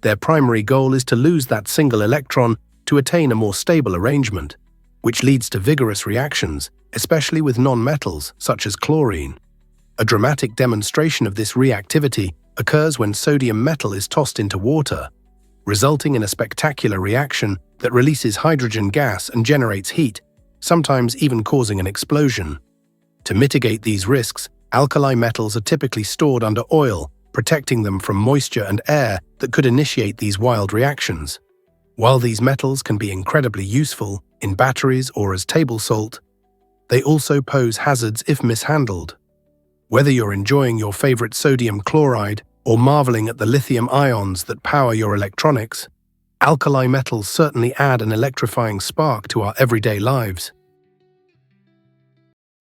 Their primary goal is to lose that single electron to attain a more stable arrangement, which leads to vigorous reactions, especially with non-metals such as chlorine. A dramatic demonstration of this reactivity occurs when sodium metal is tossed into water, resulting in a spectacular reaction that releases hydrogen gas and generates heat, sometimes even causing an explosion. To mitigate these risks, alkali metals are typically stored under oil, protecting them from moisture and air that could initiate these wild reactions. While these metals can be incredibly useful in batteries or as table salt, they also pose hazards if mishandled. Whether you're enjoying your favorite sodium chloride or marveling at the lithium ions that power your electronics, alkali metals certainly add an electrifying spark to our everyday lives.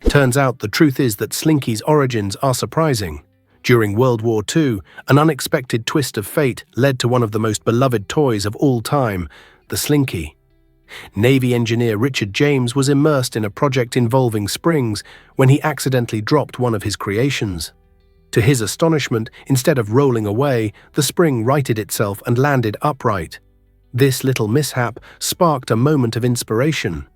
Turns out the truth is that Slinky's origins are surprising. During World War II, an unexpected twist of fate led to one of the most beloved toys of all time, the Slinky. Navy engineer Richard James was immersed in a project involving springs when he accidentally dropped one of his creations. To his astonishment, instead of rolling away, the spring righted itself and landed upright. This little mishap sparked a moment of inspiration.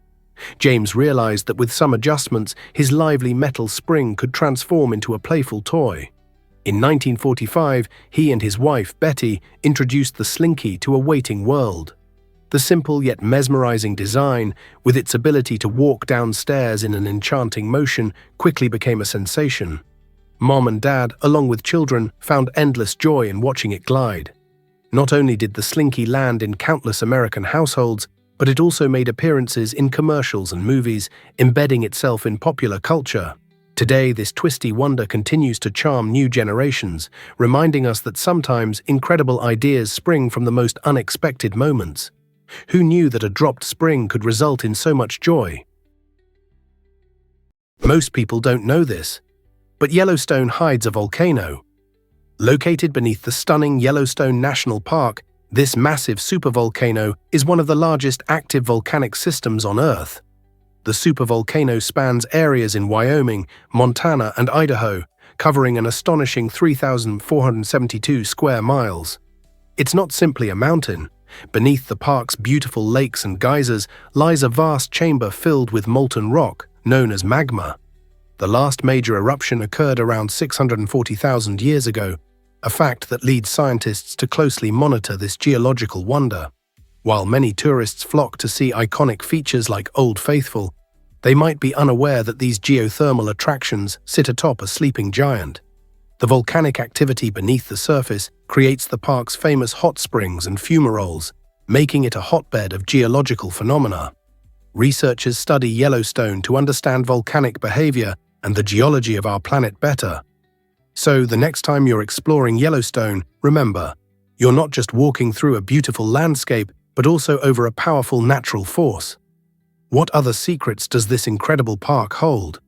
James realized that with some adjustments, his lively metal spring could transform into a playful toy. In 1945, he and his wife, Betty, introduced the Slinky to a waiting world. The simple yet mesmerizing design, with its ability to walk downstairs in an enchanting motion, quickly became a sensation. Mom and Dad, along with children, found endless joy in watching it glide. Not only did the Slinky land in countless American households, but it also made appearances in commercials and movies, embedding itself in popular culture. Today, this twisty wonder continues to charm new generations, reminding us that sometimes incredible ideas spring from the most unexpected moments. Who knew that a dropped spring could result in so much joy? Most people don't know this, but Yellowstone hides a volcano. Located beneath the stunning Yellowstone National Park, this massive supervolcano is one of the largest active volcanic systems on Earth. The supervolcano spans areas in Wyoming, Montana, and Idaho, covering an astonishing 3,472 square miles. It's not simply a mountain. Beneath the park's beautiful lakes and geysers lies a vast chamber filled with molten rock, known as magma. The last major eruption occurred around 640,000 years ago, a fact that leads scientists to closely monitor this geological wonder. While many tourists flock to see iconic features like Old Faithful, they might be unaware that these geothermal attractions sit atop a sleeping giant. The volcanic activity beneath the surface creates the park's famous hot springs and fumaroles, making it a hotbed of geological phenomena. Researchers study Yellowstone to understand volcanic behavior and the geology of our planet better. So, the next time you're exploring Yellowstone, remember, you're not just walking through a beautiful landscape, but also over a powerful natural force. What other secrets does this incredible park hold?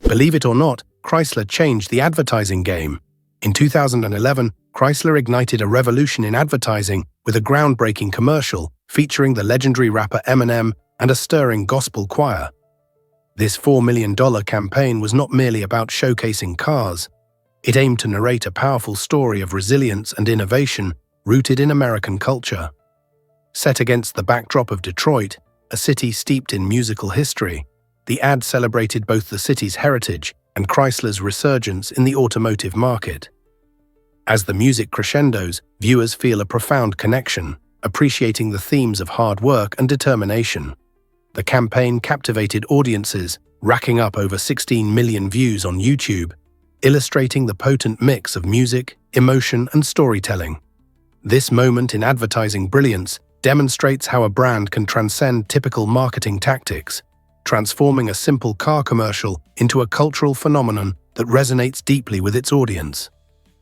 Believe it or not, Chrysler changed the advertising game. In 2011, Chrysler ignited a revolution in advertising with a groundbreaking commercial featuring the legendary rapper Eminem and a stirring gospel choir. This $4 million campaign was not merely about showcasing cars. It aimed to narrate a powerful story of resilience and innovation rooted in American culture. Set against the backdrop of Detroit, a city steeped in musical history, the ad celebrated both the city's heritage and Chrysler's resurgence in the automotive market. As the music crescendos, viewers feel a profound connection, appreciating the themes of hard work and determination. The campaign captivated audiences, racking up over 16 million views on YouTube, illustrating the potent mix of music, emotion, and storytelling. This moment in advertising brilliance demonstrates how a brand can transcend typical marketing tactics, transforming a simple car commercial into a cultural phenomenon that resonates deeply with its audience.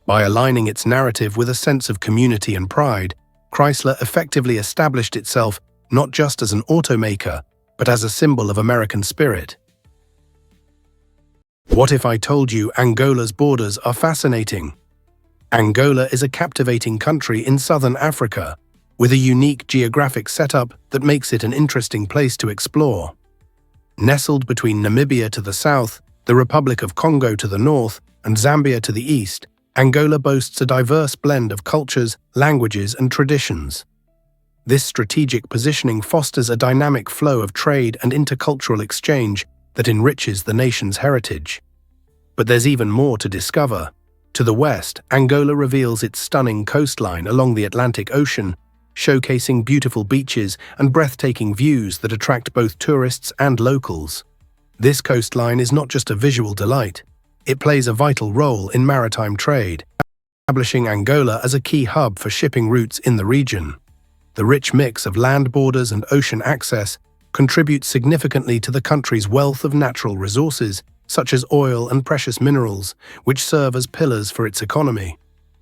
By aligning its narrative with a sense of community and pride, Chrysler effectively established itself not just as an automaker, but as a symbol of American spirit. What if I told you Angola's borders are fascinating? Angola is a captivating country in southern Africa, with a unique geographic setup that makes it an interesting place to explore. Nestled between Namibia to the south, the Republic of Congo to the north, and Zambia to the east, Angola boasts a diverse blend of cultures, languages, and traditions. This strategic positioning fosters a dynamic flow of trade and intercultural exchange that enriches the nation's heritage. But there's even more to discover. To the west, Angola reveals its stunning coastline along the Atlantic Ocean, showcasing beautiful beaches and breathtaking views that attract both tourists and locals. This coastline is not just a visual delight, it plays a vital role in maritime trade, establishing Angola as a key hub for shipping routes in the region. The rich mix of land borders and ocean access contributes significantly to the country's wealth of natural resources, such as oil and precious minerals, which serve as pillars for its economy.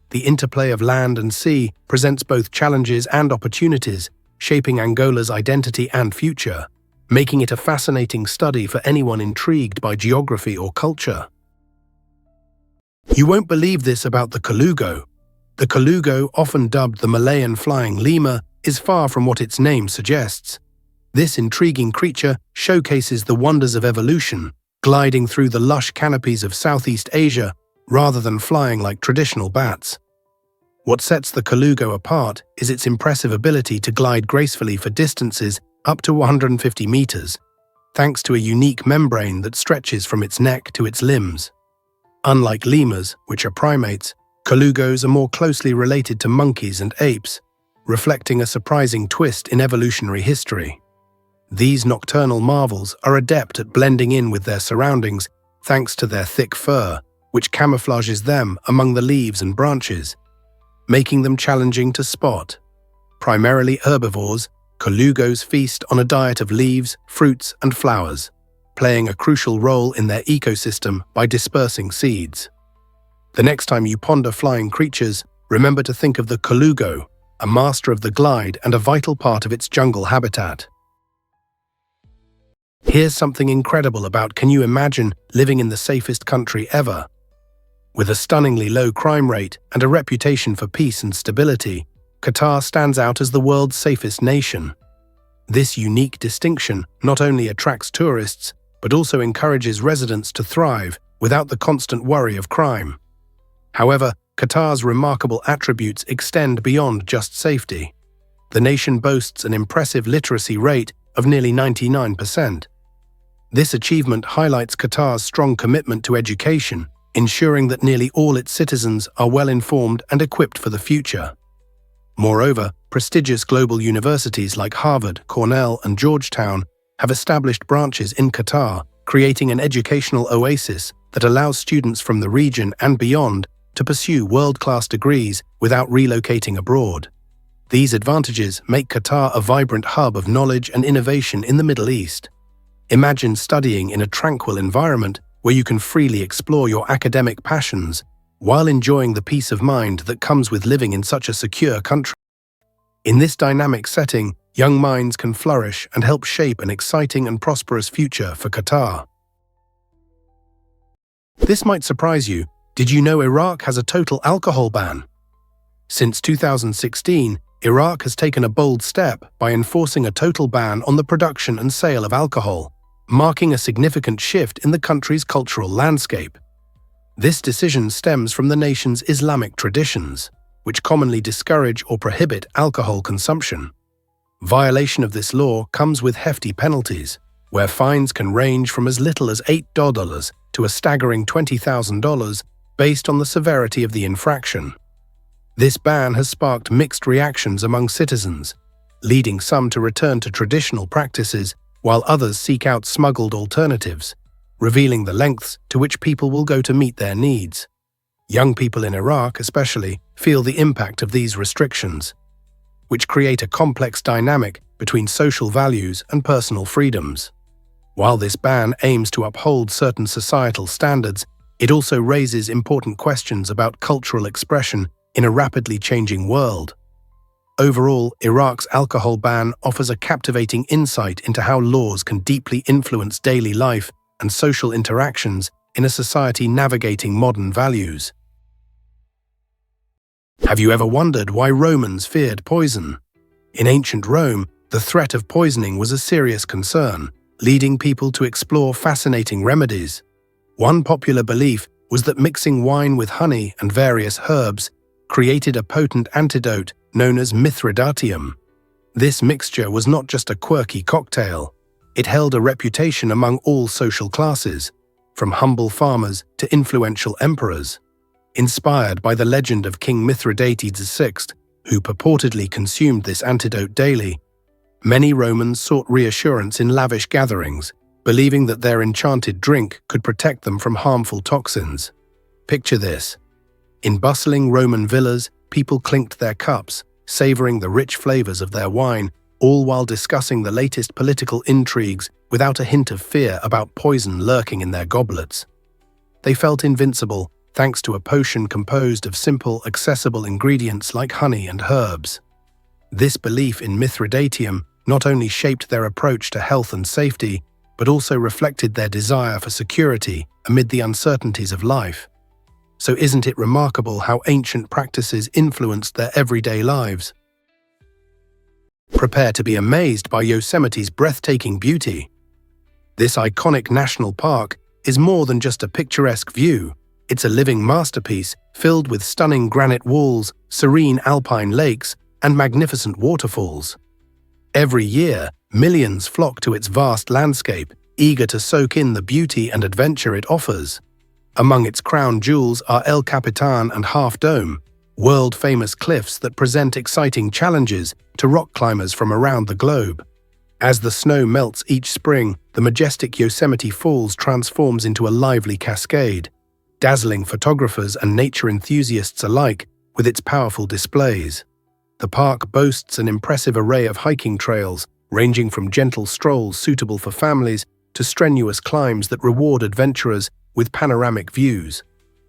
The interplay of land and sea presents both challenges and opportunities, shaping Angola's identity and future, making it a fascinating study for anyone intrigued by geography or culture. You won't believe this about the colugo. The colugo, often dubbed the Malayan flying lemur, is far from what its name suggests. This intriguing creature showcases the wonders of evolution, gliding through the lush canopies of Southeast Asia rather than flying like traditional bats. What sets the colugo apart is its impressive ability to glide gracefully for distances up to 150 meters, thanks to a unique membrane that stretches from its neck to its limbs. Unlike lemurs, which are primates, colugos are more closely related to monkeys and apes, reflecting a surprising twist in evolutionary history. These nocturnal marvels are adept at blending in with their surroundings thanks to their thick fur, which camouflages them among the leaves and branches, making them challenging to spot. Primarily herbivores, colugos feast on a diet of leaves, fruits, and flowers, playing a crucial role in their ecosystem by dispersing seeds. The next time you ponder flying creatures, remember to think of the colugo, a master of the glide and a vital part of its jungle habitat. Here's something incredible about can you imagine living in the safest country ever? With a stunningly low crime rate and a reputation for peace and stability, Qatar stands out as the world's safest nation. This unique distinction not only attracts tourists, but also encourages residents to thrive without the constant worry of crime. However, Qatar's remarkable attributes extend beyond just safety. The nation boasts an impressive literacy rate of nearly 99%. This achievement highlights Qatar's strong commitment to education, ensuring that nearly all its citizens are well-informed and equipped for the future. Moreover, prestigious global universities like Harvard, Cornell, and Georgetown have established branches in Qatar, creating an educational oasis that allows students from the region and beyond to pursue world-class degrees without relocating abroad. These advantages make Qatar a vibrant hub of knowledge and innovation in the Middle East. Imagine studying in a tranquil environment where you can freely explore your academic passions while enjoying the peace of mind that comes with living in such a secure country. In this dynamic setting, young minds can flourish and help shape an exciting and prosperous future for Qatar. This might surprise you. Did you know Iraq has a total alcohol ban? Since 2016, Iraq has taken a bold step by enforcing a total ban on the production and sale of alcohol, marking a significant shift in the country's cultural landscape. This decision stems from the nation's Islamic traditions, which commonly discourage or prohibit alcohol consumption. Violation of this law comes with hefty penalties, where fines can range from as little as $8 to a staggering $20,000 based on the severity of the infraction. This ban has sparked mixed reactions among citizens, leading some to return to traditional practices while others seek out smuggled alternatives, revealing the lengths to which people will go to meet their needs. Young people in Iraq, especially, feel the impact of these restrictions, which create a complex dynamic between social values and personal freedoms. While this ban aims to uphold certain societal standards, it also raises important questions about cultural expression in a rapidly changing world. Overall, Iraq's alcohol ban offers a captivating insight into how laws can deeply influence daily life and social interactions in a society navigating modern values. Have you ever wondered why Romans feared poison? In ancient Rome, the threat of poisoning was a serious concern, leading people to explore fascinating remedies. One popular belief was that mixing wine with honey and various herbs created a potent antidote known as Mithridatium. This mixture was not just a quirky cocktail. It held a reputation among all social classes, from humble farmers to influential emperors. Inspired by the legend of King Mithridates VI, who purportedly consumed this antidote daily, many Romans sought reassurance in lavish gatherings, believing that their enchanted drink could protect them from harmful toxins. Picture this. In bustling Roman villas, people clinked their cups, savoring the rich flavors of their wine, all while discussing the latest political intrigues without a hint of fear about poison lurking in their goblets. They felt invincible, thanks to a potion composed of simple, accessible ingredients like honey and herbs. This belief in Mithridatium not only shaped their approach to health and safety, but also reflected their desire for security amid the uncertainties of life. So isn't it remarkable how ancient practices influenced their everyday lives? Prepare to be amazed by Yosemite's breathtaking beauty. This iconic national park is more than just a picturesque view. It's a living masterpiece filled with stunning granite walls, serene alpine lakes, and magnificent waterfalls. Every year, millions flock to its vast landscape, eager to soak in the beauty and adventure it offers. Among its crown jewels are El Capitan and Half Dome, world-famous cliffs that present exciting challenges to rock climbers from around the globe. As the snow melts each spring, the majestic Yosemite Falls transforms into a lively cascade, dazzling photographers and nature enthusiasts alike with its powerful displays. The park boasts an impressive array of hiking trails, ranging from gentle strolls suitable for families to strenuous climbs that reward adventurers with panoramic views.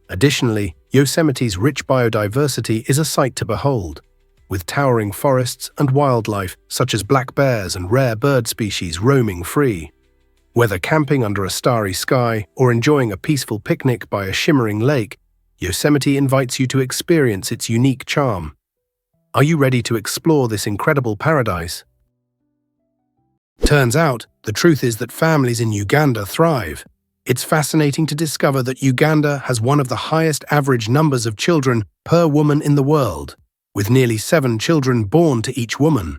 Additionally, Yosemite's rich biodiversity is a sight to behold, with towering forests and wildlife such as black bears and rare bird species roaming free. Whether camping under a starry sky or enjoying a peaceful picnic by a shimmering lake, Yosemite invites you to experience its unique charm. Are you ready to explore this incredible paradise? Turns out, the truth is that families in Uganda thrive. It's fascinating to discover that Uganda has one of the highest average numbers of children per woman in the world, with nearly 7 children born to each woman.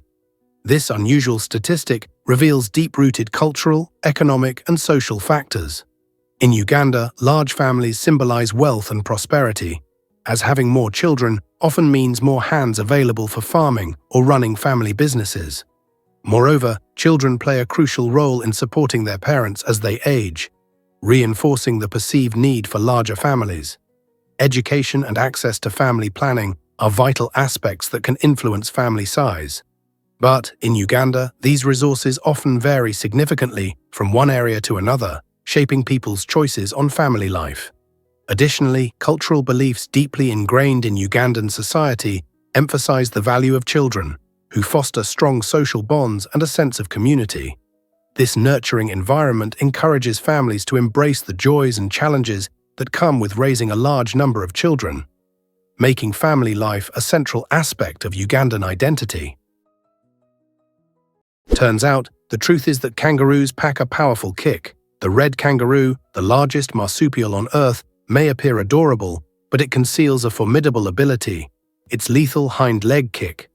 This unusual statistic reveals deep-rooted cultural, economic, and social factors. In Uganda, large families symbolize wealth and prosperity, as having more children often means more hands available for farming or running family businesses. Moreover, children play a crucial role in supporting their parents as they age, reinforcing the perceived need for larger families. Education and access to family planning are vital aspects that can influence family size. But in Uganda, these resources often vary significantly from one area to another, shaping people's choices on family life. Additionally, cultural beliefs deeply ingrained in Ugandan society emphasize the value of children, who foster strong social bonds and a sense of community. This nurturing environment encourages families to embrace the joys and challenges that come with raising a large number of children, making family life a central aspect of Ugandan identity. Turns out, the truth is that kangaroos pack a powerful kick. The red kangaroo, the largest marsupial on Earth, may appear adorable, but it conceals a formidable ability: its lethal hind leg kick.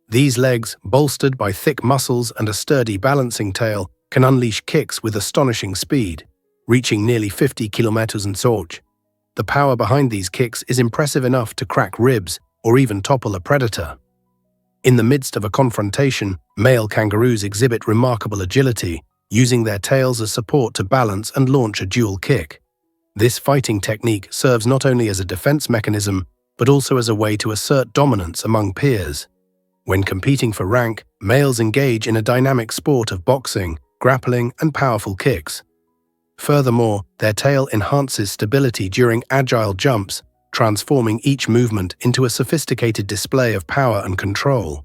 These legs, bolstered by thick muscles and a sturdy balancing tail, can unleash kicks with astonishing speed, reaching nearly 50 km/h. The power behind these kicks is impressive enough to crack ribs or even topple a predator. In the midst of a confrontation, male kangaroos exhibit remarkable agility, using their tails as support to balance and launch a dual kick. This fighting technique serves not only as a defense mechanism, but also as a way to assert dominance among peers. When competing for rank, males engage in a dynamic sport of boxing, grappling, and powerful kicks. Furthermore, their tail enhances stability during agile jumps, transforming each movement into a sophisticated display of power and control.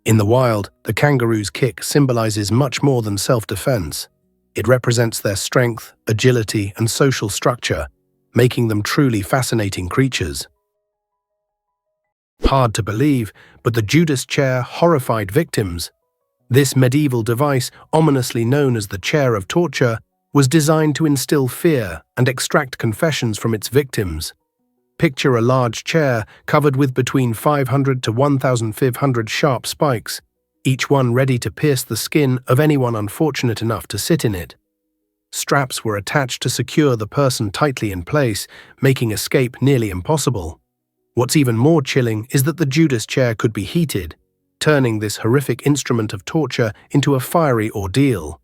In the wild, the kangaroo's kick symbolizes much more than self-defense. It represents their strength, agility, and social structure, making them truly fascinating creatures. Hard to believe, but the Judas chair horrified victims. This medieval device, ominously known as the chair of torture, was designed to instill fear and extract confessions from its victims. Picture a large chair covered with between 500 to 1,500 sharp spikes, each one ready to pierce the skin of anyone unfortunate enough to sit in it. Straps were attached to secure the person tightly in place, making escape nearly impossible. What's even more chilling is that the Judas chair could be heated, turning this horrific instrument of torture into a fiery ordeal.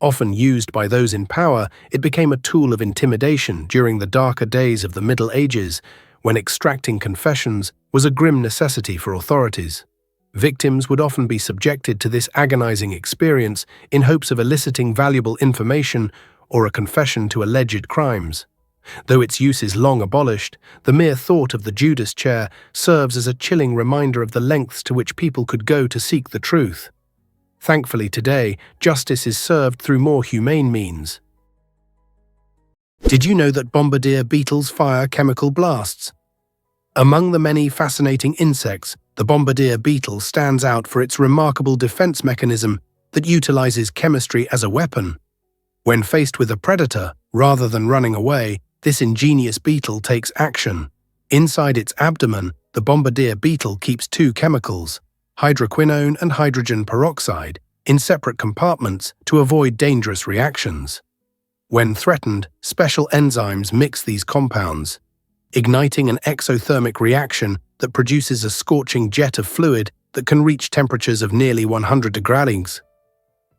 Often used by those in power, it became a tool of intimidation during the darker days of the Middle Ages, when extracting confessions was a grim necessity for authorities. Victims would often be subjected to this agonizing experience in hopes of eliciting valuable information or a confession to alleged crimes. Though its use is long abolished, the mere thought of the Judas chair serves as a chilling reminder of the lengths to which people could go to seek the truth. Thankfully today, justice is served through more humane means. Did you know that bombardier beetles fire chemical blasts? Among the many fascinating insects, the bombardier beetle stands out for its remarkable defense mechanism that utilizes chemistry as a weapon. When faced with a predator, rather than running away, this ingenious beetle takes action. Inside its abdomen, the bombardier beetle keeps two chemicals, hydroquinone and hydrogen peroxide, in separate compartments to avoid dangerous reactions. When threatened, special enzymes mix these compounds, igniting an exothermic reaction that produces a scorching jet of fluid that can reach temperatures of nearly 100 degrees.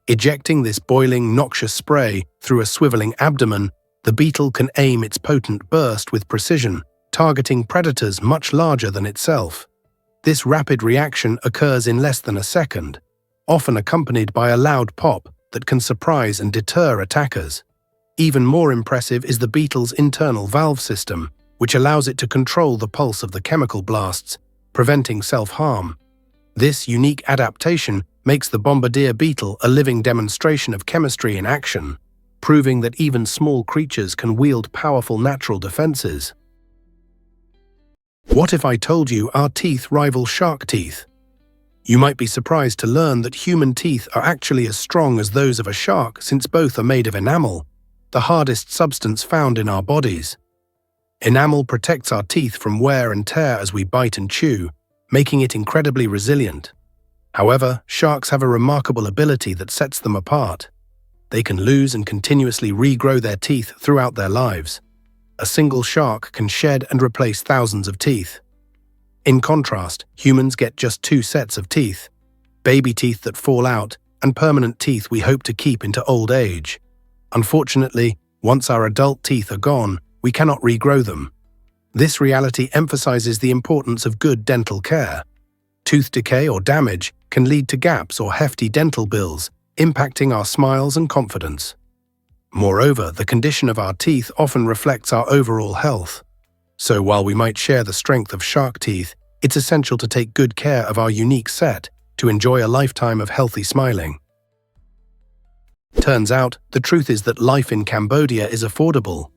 Ejecting this boiling, noxious spray through a swiveling abdomen, the beetle can aim its potent burst with precision, targeting predators much larger than itself. This rapid reaction occurs in less than a second, often accompanied by a loud pop that can surprise and deter attackers. Even more impressive is the beetle's internal valve system, which allows it to control the pulse of the chemical blasts, preventing self-harm. This unique adaptation makes the bombardier beetle a living demonstration of chemistry in action, proving that even small creatures can wield powerful natural defenses. What if I told you our teeth rival shark teeth? You might be surprised to learn that human teeth are actually as strong as those of a shark, since both are made of enamel, the hardest substance found in our bodies. Enamel protects our teeth from wear and tear as we bite and chew, making it incredibly resilient. However, sharks have a remarkable ability that sets them apart. They can lose and continuously regrow their teeth throughout their lives. A single shark can shed and replace thousands of teeth. In contrast, humans get just 2 sets of teeth, baby teeth that fall out and permanent teeth we hope to keep into old age. Unfortunately, once our adult teeth are gone, we cannot regrow them. This reality emphasizes the importance of good dental care. Tooth decay or damage can lead to gaps or hefty dental bills, impacting our smiles and confidence. Moreover, the condition of our teeth often reflects our overall health. So while we might share the strength of shark teeth, it's essential to take good care of our unique set to enjoy a lifetime of healthy smiling. Turns out, the truth is that life in Cambodia is affordable.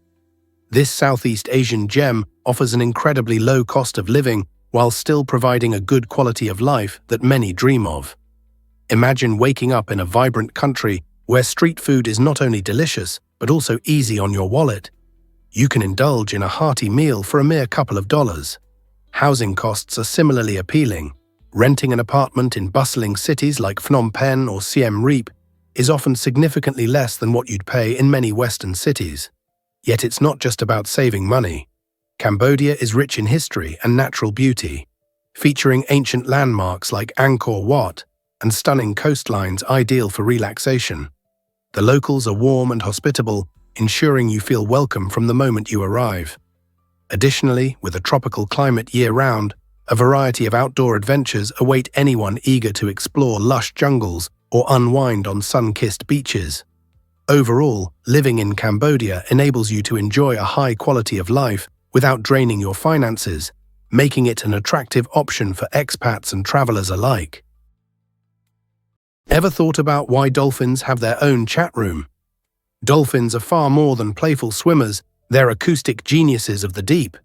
This Southeast Asian gem offers an incredibly low cost of living while still providing a good quality of life that many dream of. Imagine waking up in a vibrant country where street food is not only delicious, but also easy on your wallet. You can indulge in a hearty meal for a mere couple of dollars. Housing costs are similarly appealing. Renting an apartment in bustling cities like Phnom Penh or Siem Reap is often significantly less than what you'd pay in many Western cities. Yet it's not just about saving money. Cambodia is rich in history and natural beauty, featuring ancient landmarks like Angkor Wat and stunning coastlines ideal for relaxation. The locals are warm and hospitable, ensuring you feel welcome from the moment you arrive. Additionally, with a tropical climate year-round, a variety of outdoor adventures await anyone eager to explore lush jungles or unwind on sun-kissed beaches. Overall, living in Cambodia enables you to enjoy a high quality of life without draining your finances, making it an attractive option for expats and travelers alike. Ever thought about why dolphins have their own chat room? Dolphins are far more than playful swimmers, they're acoustic geniuses of the deep.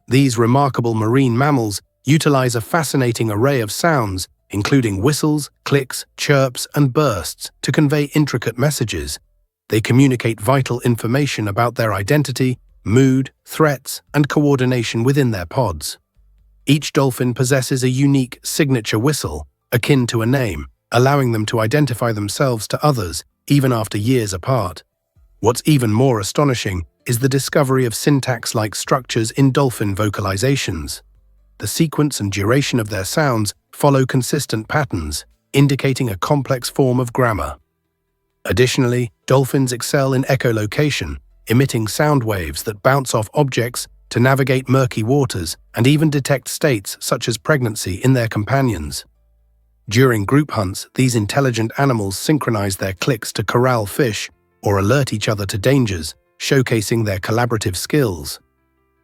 These remarkable marine mammals utilize a fascinating array of sounds, including whistles, clicks, chirps, and bursts, to convey intricate messages. They communicate vital information about their identity, mood, threats, and coordination within their pods. Each dolphin possesses a unique signature whistle, akin to a name, allowing them to identify themselves to others, even after years apart. What's even more astonishing is the discovery of syntax-like structures in dolphin vocalizations. The sequence and duration of their sounds follow consistent patterns, indicating a complex form of grammar. Additionally, dolphins excel in echolocation, emitting sound waves that bounce off objects to navigate murky waters and even detect states such as pregnancy in their companions. During group hunts, these intelligent animals synchronize their clicks to corral fish or alert each other to dangers, showcasing their collaborative skills.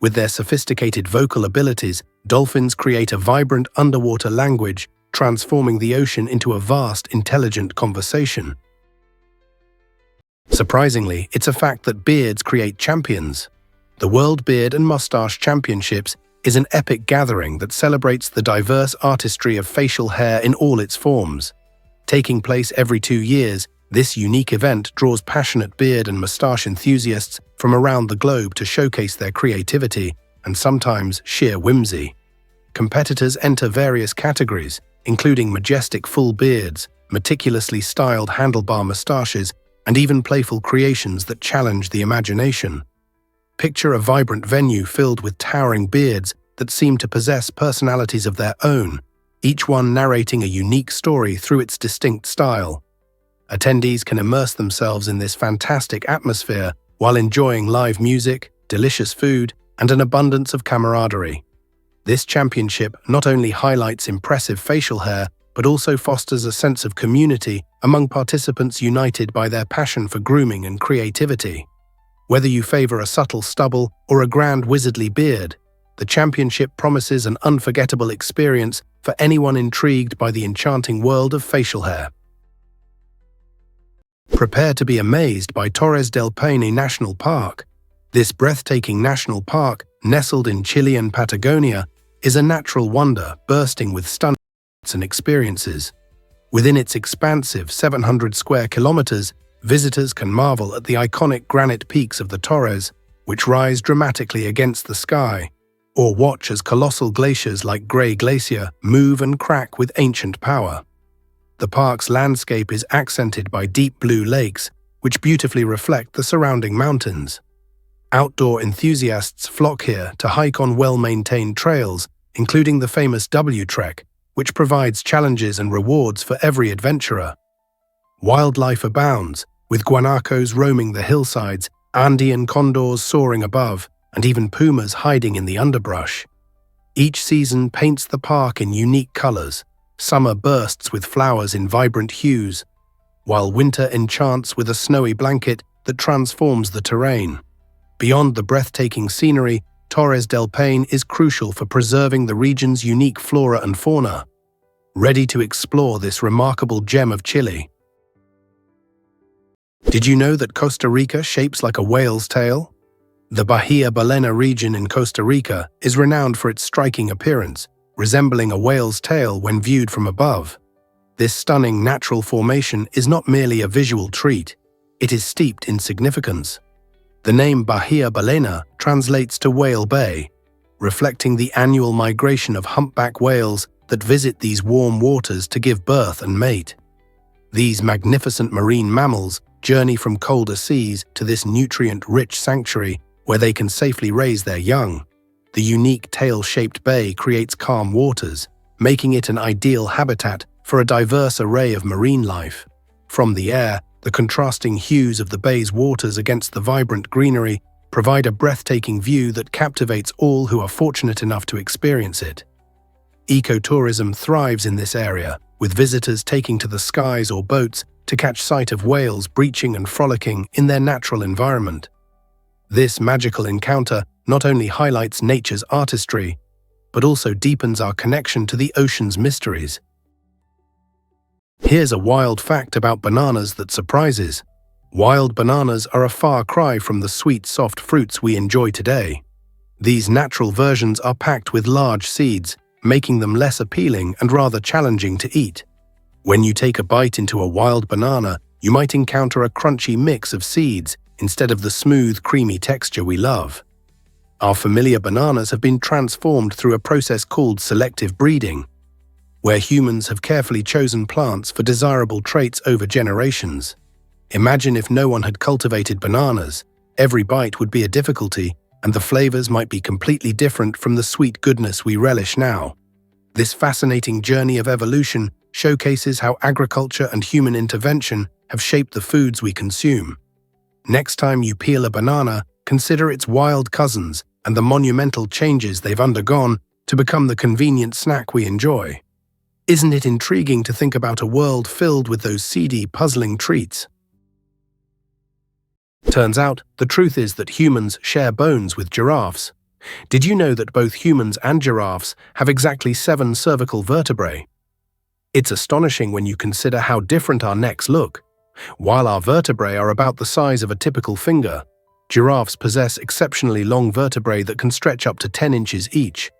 With their sophisticated vocal abilities, dolphins create a vibrant underwater language, transforming the ocean into a vast, intelligent conversation. Surprisingly, it's a fact that beards create champions. The World Beard and Mustache Championships is an epic gathering that celebrates the diverse artistry of facial hair in all its forms. Taking place every 2 years, this unique event draws passionate beard and mustache enthusiasts from around the globe to showcase their creativity and sometimes sheer whimsy. Competitors enter various categories, including majestic full beards, meticulously styled handlebar mustaches, and even playful creations that challenge the imagination. Picture a vibrant venue filled with towering beards that seem to possess personalities of their own, each one narrating a unique story through its distinct style. Attendees can immerse themselves in this fantastic atmosphere while enjoying live music, delicious food, and an abundance of camaraderie. This championship not only highlights impressive facial hair, but also fosters a sense of community among participants united by their passion for grooming and creativity. Whether you favor a subtle stubble or a grand wizardly beard, the championship promises an unforgettable experience for anyone intrigued by the enchanting world of facial hair. Prepare to be amazed by Torres del Paine National Park. This breathtaking national park, nestled in Chilean Patagonia, is a natural wonder bursting with stunning sights and experiences. Within its expansive 700 square kilometers, visitors can marvel at the iconic granite peaks of the Torres, which rise dramatically against the sky, or watch as colossal glaciers like Grey Glacier move and crack with ancient power. The park's landscape is accented by deep blue lakes, which beautifully reflect the surrounding mountains. Outdoor enthusiasts flock here to hike on well-maintained trails, including the famous W Trek, which provides challenges and rewards for every adventurer. Wildlife abounds, with guanacos roaming the hillsides, Andean condors soaring above, and even pumas hiding in the underbrush. Each season paints the park in unique colors. Summer bursts with flowers in vibrant hues, while winter enchants with a snowy blanket that transforms the terrain. Beyond the breathtaking scenery, Torres del Paine is crucial for preserving the region's unique flora and fauna. Ready to explore this remarkable gem of Chile? Did you know that Costa Rica shapes like a whale's tail? The Bahia Balena region in Costa Rica is renowned for its striking appearance, resembling a whale's tail when viewed from above. This stunning natural formation is not merely a visual treat, it is steeped in significance. The name Bahia Balena translates to Whale Bay, reflecting the annual migration of humpback whales that visit these warm waters to give birth and mate. These magnificent marine mammals journey from colder seas to this nutrient-rich sanctuary where they can safely raise their young. The unique tail-shaped bay creates calm waters, making it an ideal habitat for a diverse array of marine life. From the air, the contrasting hues of the bay's waters against the vibrant greenery provide a breathtaking view that captivates all who are fortunate enough to experience it. Ecotourism thrives in this area, with visitors taking to the skies or boats to catch sight of whales breaching and frolicking in their natural environment. This magical encounter not only highlights nature's artistry, but also deepens our connection to the ocean's mysteries. Here's a wild fact about bananas that surprises. Wild bananas are a far cry from the sweet, soft fruits we enjoy today. These natural versions are packed with large seeds, making them less appealing and rather challenging to eat. When you take a bite into a wild banana, you might encounter a crunchy mix of seeds instead of the smooth, creamy texture we love. Our familiar bananas have been transformed through a process called selective breeding, where humans have carefully chosen plants for desirable traits over generations. Imagine if no one had cultivated bananas. Every bite would be a difficulty, and the flavors might be completely different from the sweet goodness we relish now. This fascinating journey of evolution showcases how agriculture and human intervention have shaped the foods we consume. Next time you peel a banana, consider its wild cousins and the monumental changes they've undergone to become the convenient snack we enjoy. Isn't it intriguing to think about a world filled with those seedy, puzzling treats? Turns out, the truth is that humans share bones with giraffes. Did you know that both humans and giraffes have exactly 7 cervical vertebrae? It's astonishing when you consider how different our necks look. While our vertebrae are about the size of a typical finger, giraffes possess exceptionally long vertebrae that can stretch up to 10 inches each.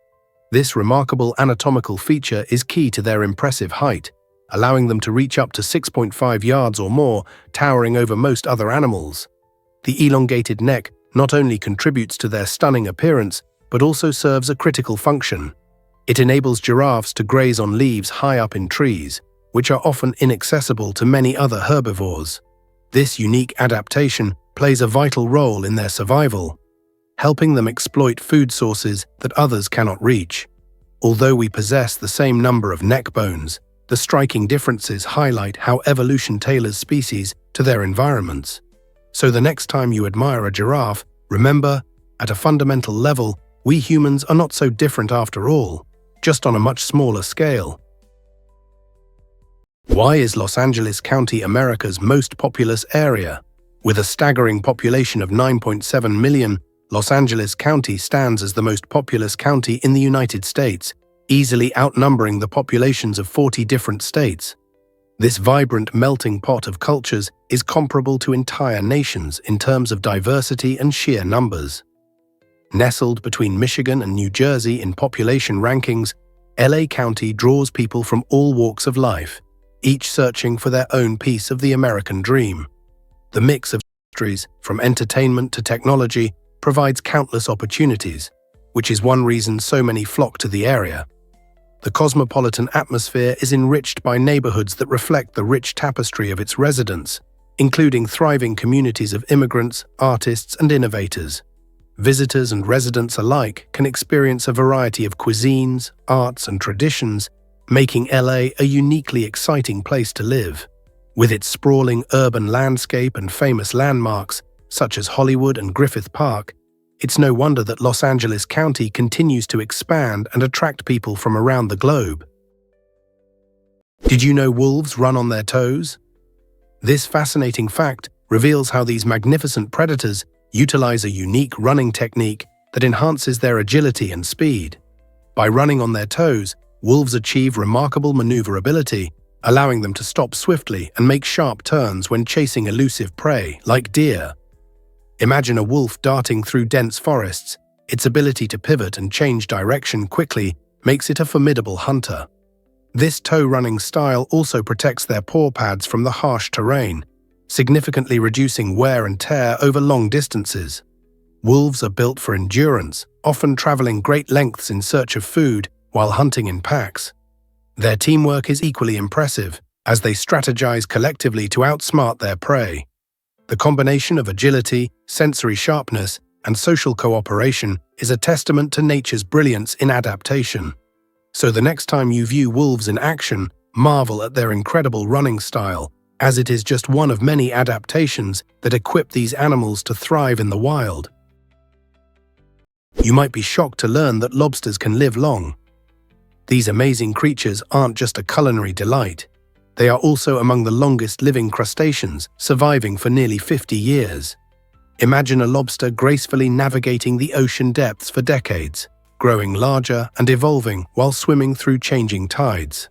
This remarkable anatomical feature is key to their impressive height, allowing them to reach up to 6.5 yards or more, towering over most other animals. The elongated neck not only contributes to their stunning appearance, but also serves a critical function. It enables giraffes to graze on leaves high up in trees, which are often inaccessible to many other herbivores. This unique adaptation plays a vital role in their survival, helping them exploit food sources that others cannot reach. Although we possess the same number of neck bones, the striking differences highlight how evolution tailors species to their environments. So the next time you admire a giraffe, remember, at a fundamental level, we humans are not so different after all, just on a much smaller scale. Why is Los Angeles County America's most populous area? With a staggering population of 9.7 million, Los Angeles County stands as the most populous county in the United States, easily outnumbering the populations of 40 different states. This vibrant melting pot of cultures is comparable to entire nations in terms of diversity and sheer numbers. Nestled between Michigan and New Jersey in population rankings, LA County draws people from all walks of life, each searching for their own piece of the American dream. The mix of industries, from entertainment to technology, provides countless opportunities, which is one reason so many flock to the area. The cosmopolitan atmosphere is enriched by neighborhoods that reflect the rich tapestry of its residents, including thriving communities of immigrants, artists, and innovators. Visitors and residents alike can experience a variety of cuisines, arts, and traditions, making LA a uniquely exciting place to live. With its sprawling urban landscape and famous landmarks, such as Hollywood and Griffith Park, it's no wonder that Los Angeles County continues to expand and attract people from around the globe. Did you know wolves run on their toes? This fascinating fact reveals how these magnificent predators utilize a unique running technique that enhances their agility and speed. By running on their toes, wolves achieve remarkable maneuverability, allowing them to stop swiftly and make sharp turns when chasing elusive prey, like deer. Imagine a wolf darting through dense forests. Its ability to pivot and change direction quickly makes it a formidable hunter. This toe-running style also protects their paw pads from the harsh terrain, significantly reducing wear and tear over long distances. Wolves are built for endurance, often traveling great lengths in search of food while hunting in packs. Their teamwork is equally impressive, as they strategize collectively to outsmart their prey. The combination of agility, sensory sharpness, and social cooperation is a testament to nature's brilliance in adaptation. So the next time you view wolves in action, marvel at their incredible running style, as it is just one of many adaptations that equip these animals to thrive in the wild. You might be shocked to learn that lobsters can live long. These amazing creatures aren't just a culinary delight. They are also among the longest living crustaceans, surviving for nearly 50 years. Imagine a lobster gracefully navigating the ocean depths for decades, growing larger and evolving while swimming through changing tides.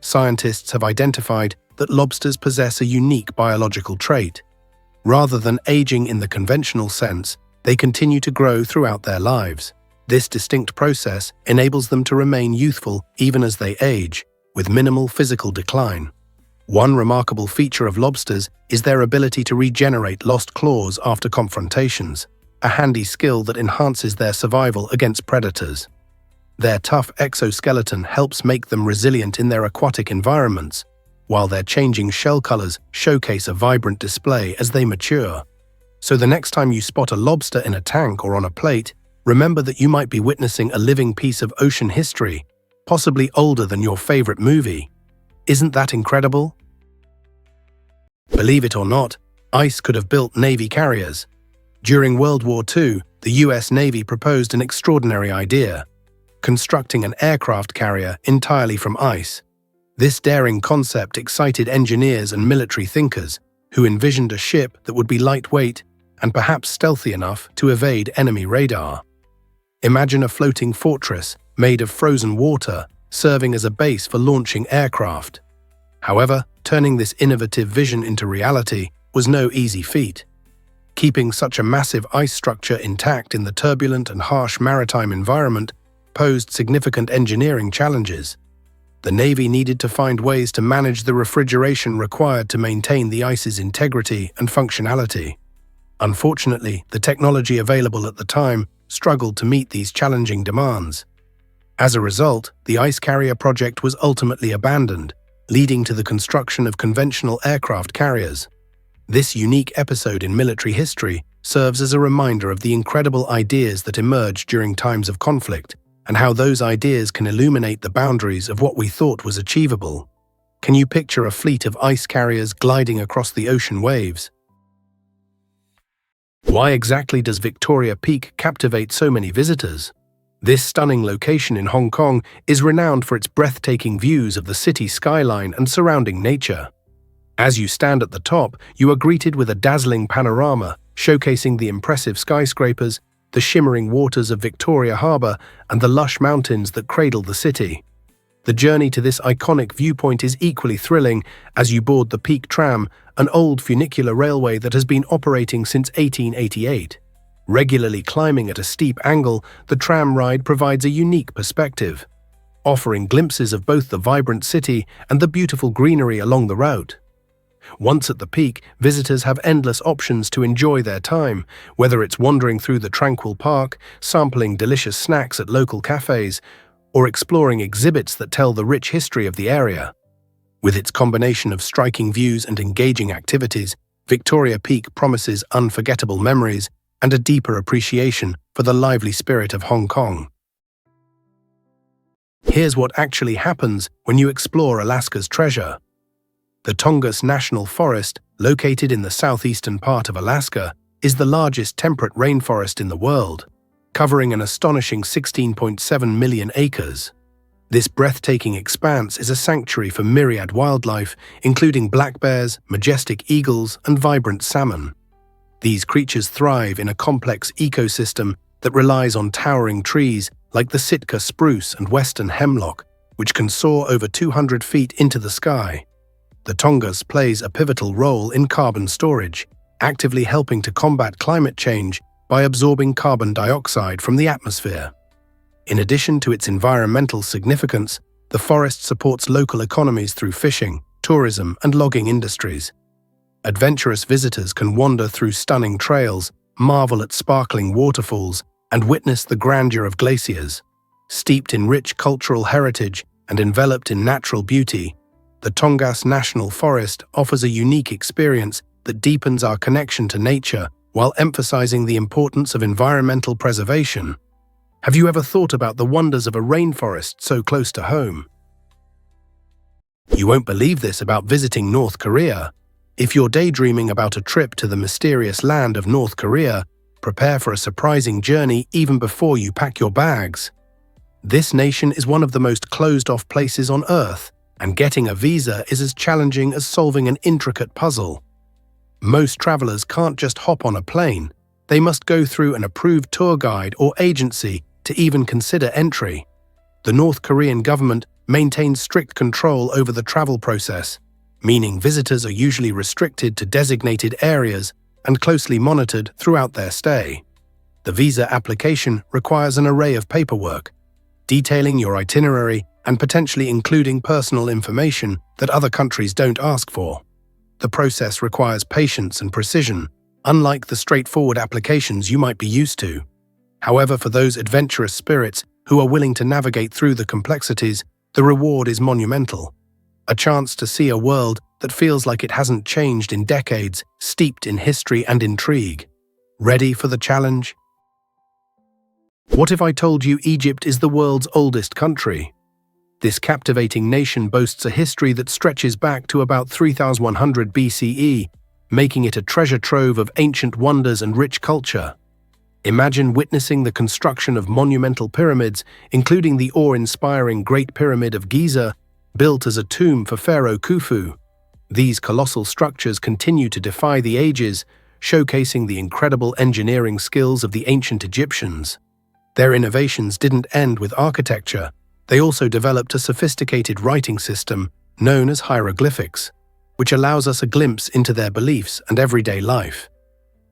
Scientists have identified that lobsters possess a unique biological trait. Rather than aging in the conventional sense, they continue to grow throughout their lives. This distinct process enables them to remain youthful even as they age, with minimal physical decline. One remarkable feature of lobsters is their ability to regenerate lost claws after confrontations, a handy skill that enhances their survival against predators. Their tough exoskeleton helps make them resilient in their aquatic environments, while their changing shell colors showcase a vibrant display as they mature. So the next time you spot a lobster in a tank or on a plate, remember that you might be witnessing a living piece of ocean history, possibly older than your favorite movie. Isn't that incredible? Believe it or not, ice could have built Navy carriers. During World War II, the US Navy proposed an extraordinary idea: constructing an aircraft carrier entirely from ice. This daring concept excited engineers and military thinkers, who envisioned a ship that would be lightweight and perhaps stealthy enough to evade enemy radar. Imagine a floating fortress made of frozen water, serving as a base for launching aircraft. However, turning this innovative vision into reality was no easy feat. Keeping such a massive ice structure intact in the turbulent and harsh maritime environment posed significant engineering challenges. The Navy needed to find ways to manage the refrigeration required to maintain the ice's integrity and functionality. Unfortunately, the technology available at the time struggled to meet these challenging demands. As a result, the ice carrier project was ultimately abandoned, leading to the construction of conventional aircraft carriers. This unique episode in military history serves as a reminder of the incredible ideas that emerged during times of conflict, and how those ideas can illuminate the boundaries of what we thought was achievable. Can you picture a fleet of ice carriers gliding across the ocean waves? Why exactly does Victoria Peak captivate so many visitors? This stunning location in Hong Kong is renowned for its breathtaking views of the city skyline and surrounding nature. As you stand at the top, you are greeted with a dazzling panorama showcasing the impressive skyscrapers, the shimmering waters of Victoria Harbour, and the lush mountains that cradle the city. The journey to this iconic viewpoint is equally thrilling as you board the Peak Tram, an old funicular railway that has been operating since 1888. Regularly climbing at a steep angle, the tram ride provides a unique perspective, offering glimpses of both the vibrant city and the beautiful greenery along the route. Once at the peak, visitors have endless options to enjoy their time, whether it's wandering through the tranquil park, sampling delicious snacks at local cafes, or exploring exhibits that tell the rich history of the area. With its combination of striking views and engaging activities, Victoria Peak promises unforgettable memories and a deeper appreciation for the lively spirit of Hong Kong. Here's what actually happens when you explore Alaska's treasure. The Tongass National Forest, located in the southeastern part of Alaska, is the largest temperate rainforest in the world, covering an astonishing 16.7 million acres. This breathtaking expanse is a sanctuary for myriad wildlife, including black bears, majestic eagles, and vibrant salmon. These creatures thrive in a complex ecosystem that relies on towering trees like the Sitka spruce and western hemlock, which can soar over 200 feet into the sky. The Tongass plays a pivotal role in carbon storage, actively helping to combat climate change by absorbing carbon dioxide from the atmosphere. In addition to its environmental significance, the forest supports local economies through fishing, tourism, and logging industries. Adventurous visitors can wander through stunning trails, marvel at sparkling waterfalls, and witness the grandeur of glaciers. Steeped in rich cultural heritage and enveloped in natural beauty, the Tongass National Forest offers a unique experience that deepens our connection to nature while emphasizing the importance of environmental preservation. Have you ever thought about the wonders of a rainforest so close to home? You won't believe this about visiting North Korea. If you're daydreaming about a trip to the mysterious land of North Korea, prepare for a surprising journey even before you pack your bags. This nation is one of the most closed-off places on Earth, and getting a visa is as challenging as solving an intricate puzzle. Most travelers can't just hop on a plane. They must go through an approved tour guide or agency to even consider entry. The North Korean government maintains strict control over the travel process, meaning visitors are usually restricted to designated areas and closely monitored throughout their stay. The visa application requires an array of paperwork, detailing your itinerary and potentially including personal information that other countries don't ask for. The process requires patience and precision, unlike the straightforward applications you might be used to. However, for those adventurous spirits who are willing to navigate through the complexities, the reward is monumental. A chance to see a world that feels like it hasn't changed in decades, steeped in history and intrigue. Ready for the challenge? What if I told you Egypt is the world's oldest country? This captivating nation boasts a history that stretches back to about 3100 BCE, making it a treasure trove of ancient wonders and rich culture. Imagine witnessing the construction of monumental pyramids, including the awe-inspiring Great Pyramid of Giza, built as a tomb for Pharaoh Khufu. These colossal structures continue to defy the ages, showcasing the incredible engineering skills of the ancient Egyptians. Their innovations didn't end with architecture. They also developed a sophisticated writing system known as hieroglyphics, which allows us a glimpse into their beliefs and everyday life.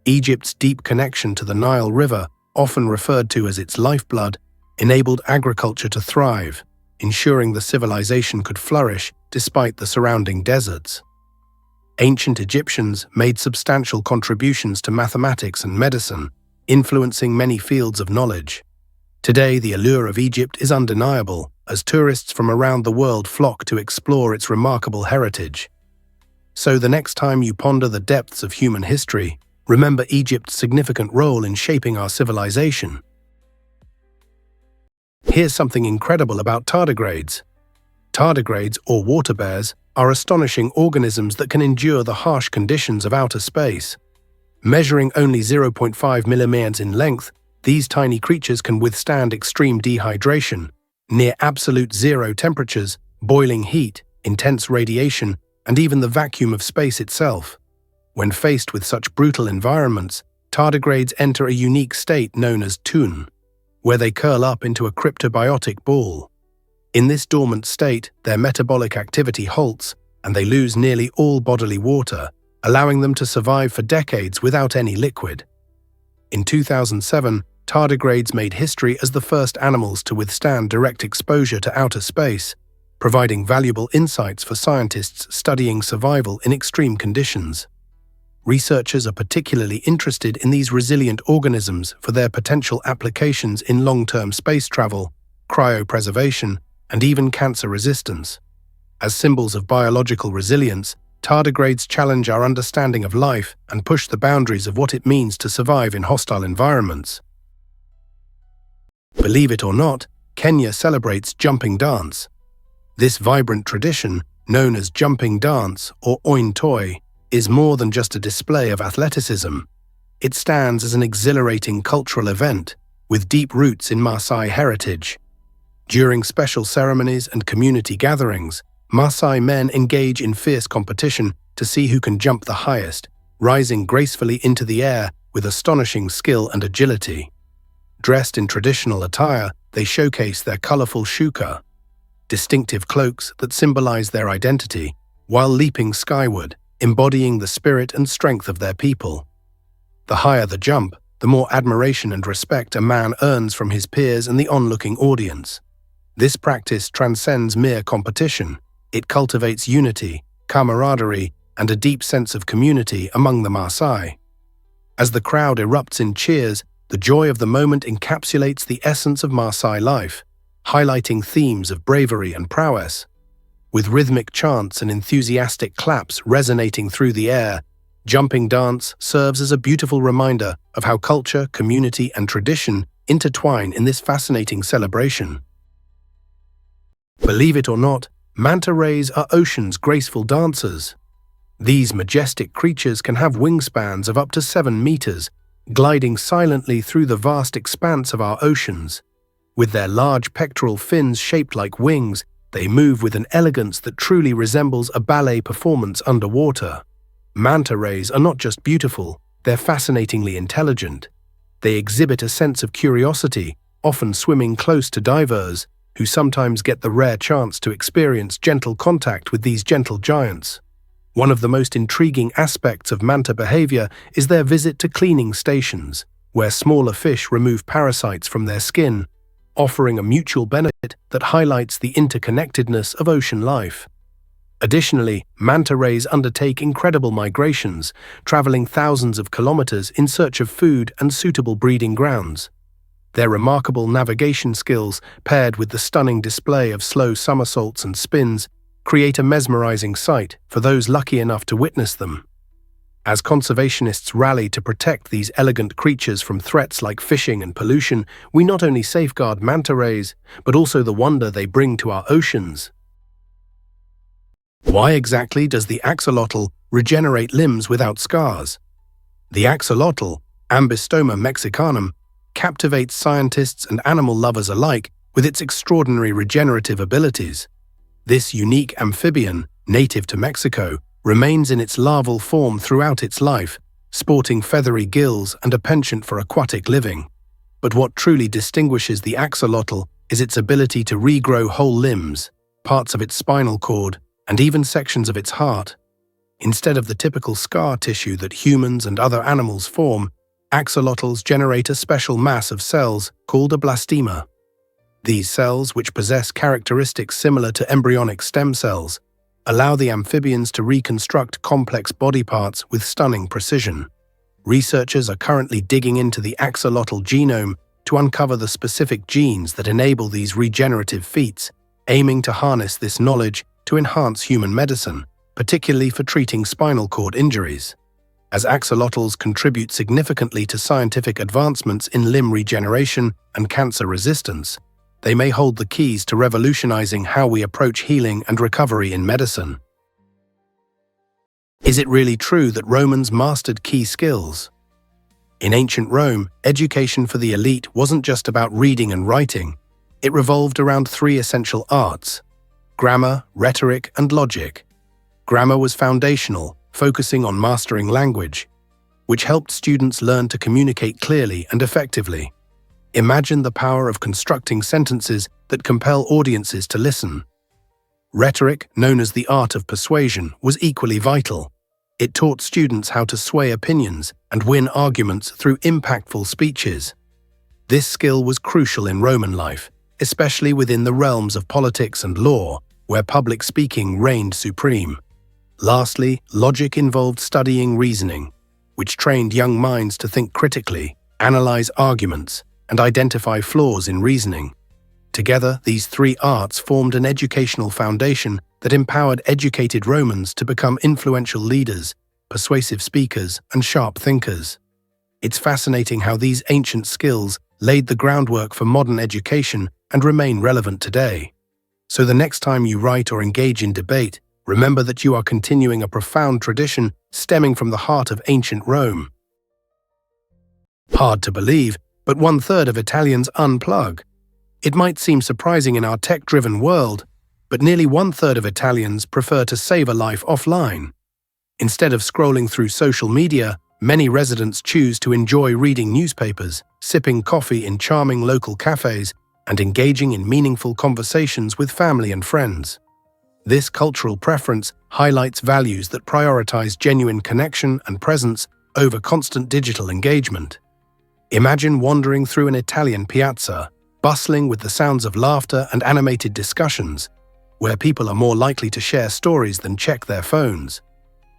Egypt's deep connection to the Nile River, often referred to as its lifeblood, enabled agriculture to thrive, ensuring the civilization could flourish despite the surrounding deserts. Ancient Egyptians made substantial contributions to mathematics and medicine, influencing many fields of knowledge. Today, the allure of Egypt is undeniable, as tourists from around the world flock to explore its remarkable heritage. So the next time you ponder the depths of human history, remember Egypt's significant role in shaping our civilization. Here's something incredible about tardigrades. Tardigrades, or water bears, are astonishing organisms that can endure the harsh conditions of outer space. Measuring only 0.5 millimeters in length, these tiny creatures can withstand extreme dehydration, near absolute zero temperatures, boiling heat, intense radiation, and even the vacuum of space itself. When faced with such brutal environments, tardigrades enter a unique state known as tun, where they curl up into a cryptobiotic ball. In this dormant state, their metabolic activity halts, and they lose nearly all bodily water, allowing them to survive for decades without any liquid. In 2007, tardigrades made history as the first animals to withstand direct exposure to outer space, providing valuable insights for scientists studying survival in extreme conditions. Researchers are particularly interested in these resilient organisms for their potential applications in long-term space travel, cryopreservation, and even cancer resistance. As symbols of biological resilience, tardigrades challenge our understanding of life and push the boundaries of what it means to survive in hostile environments. Believe it or not, Kenya celebrates jumping dance. This vibrant tradition, known as jumping dance or ointoi, is more than just a display of athleticism. It stands as an exhilarating cultural event, with deep roots in Maasai heritage. During special ceremonies and community gatherings, Maasai men engage in fierce competition to see who can jump the highest, rising gracefully into the air with astonishing skill and agility. Dressed in traditional attire, they showcase their colorful shuka, distinctive cloaks that symbolize their identity, while leaping skyward, embodying the spirit and strength of their people. The higher the jump, the more admiration and respect a man earns from his peers and the onlooking audience. This practice transcends mere competition. It cultivates unity, camaraderie, and a deep sense of community among the Maasai. As the crowd erupts in cheers, the joy of the moment encapsulates the essence of Maasai life, highlighting themes of bravery and prowess. With rhythmic chants and enthusiastic claps resonating through the air, jumping dance serves as a beautiful reminder of how culture, community, and tradition intertwine in this fascinating celebration. Believe it or not, manta rays are ocean's graceful dancers. These majestic creatures can have wingspans of up to 7 meters, gliding silently through the vast expanse of our oceans. With their large pectoral fins shaped like wings, they move with an elegance that truly resembles a ballet performance underwater. Manta rays are not just beautiful, they're fascinatingly intelligent. They exhibit a sense of curiosity, often swimming close to divers, who sometimes get the rare chance to experience gentle contact with these gentle giants. One of the most intriguing aspects of manta behavior is their visit to cleaning stations, where smaller fish remove parasites from their skin, offering a mutual benefit that highlights the interconnectedness of ocean life. Additionally, manta rays undertake incredible migrations, traveling thousands of kilometers in search of food and suitable breeding grounds. Their remarkable navigation skills, paired with the stunning display of slow somersaults and spins, create a mesmerizing sight for those lucky enough to witness them. As conservationists rally to protect these elegant creatures from threats like fishing and pollution, we not only safeguard manta rays, but also the wonder they bring to our oceans. Why exactly does the axolotl regenerate limbs without scars? The axolotl, Ambystoma mexicanum, captivates scientists and animal lovers alike with its extraordinary regenerative abilities. This unique amphibian, native to Mexico, remains in its larval form throughout its life, sporting feathery gills and a penchant for aquatic living. But what truly distinguishes the axolotl is its ability to regrow whole limbs, parts of its spinal cord, and even sections of its heart. Instead of the typical scar tissue that humans and other animals form, axolotls generate a special mass of cells called a blastema. These cells, which possess characteristics similar to embryonic stem cells, allow the amphibians to reconstruct complex body parts with stunning precision. Researchers are currently digging into the axolotl genome to uncover the specific genes that enable these regenerative feats, aiming to harness this knowledge to enhance human medicine, particularly for treating spinal cord injuries. As axolotls contribute significantly to scientific advancements in limb regeneration and cancer resistance, they may hold the keys to revolutionizing how we approach healing and recovery in medicine. Is it really true that Romans mastered key skills? In ancient Rome, education for the elite wasn't just about reading and writing. It revolved around three essential arts: grammar, rhetoric, and logic. Grammar was foundational, focusing on mastering language, which helped students learn to communicate clearly and effectively. Imagine the power of constructing sentences that compel audiences to listen. Rhetoric, known as the art of persuasion, was equally vital. It taught students how to sway opinions and win arguments through impactful speeches. This skill was crucial in Roman life, especially within the realms of politics and law, where public speaking reigned supreme. Lastly, logic involved studying reasoning, which trained young minds to think critically, analyze arguments, and identify flaws in reasoning. Together, these three arts formed an educational foundation that empowered educated Romans to become influential leaders, persuasive speakers, and sharp thinkers. It's fascinating how these ancient skills laid the groundwork for modern education and remain relevant today. So the next time you write or engage in debate, remember that you are continuing a profound tradition stemming from the heart of ancient Rome. Hard to believe, but 1/3 of Italians unplug. It might seem surprising in our tech-driven world, but nearly 1/3 of Italians prefer to save a life offline. Instead of scrolling through social media, many residents choose to enjoy reading newspapers, sipping coffee in charming local cafes, and engaging in meaningful conversations with family and friends. This cultural preference highlights values that prioritize genuine connection and presence over constant digital engagement. Imagine wandering through an Italian piazza, bustling with the sounds of laughter and animated discussions, where people are more likely to share stories than check their phones.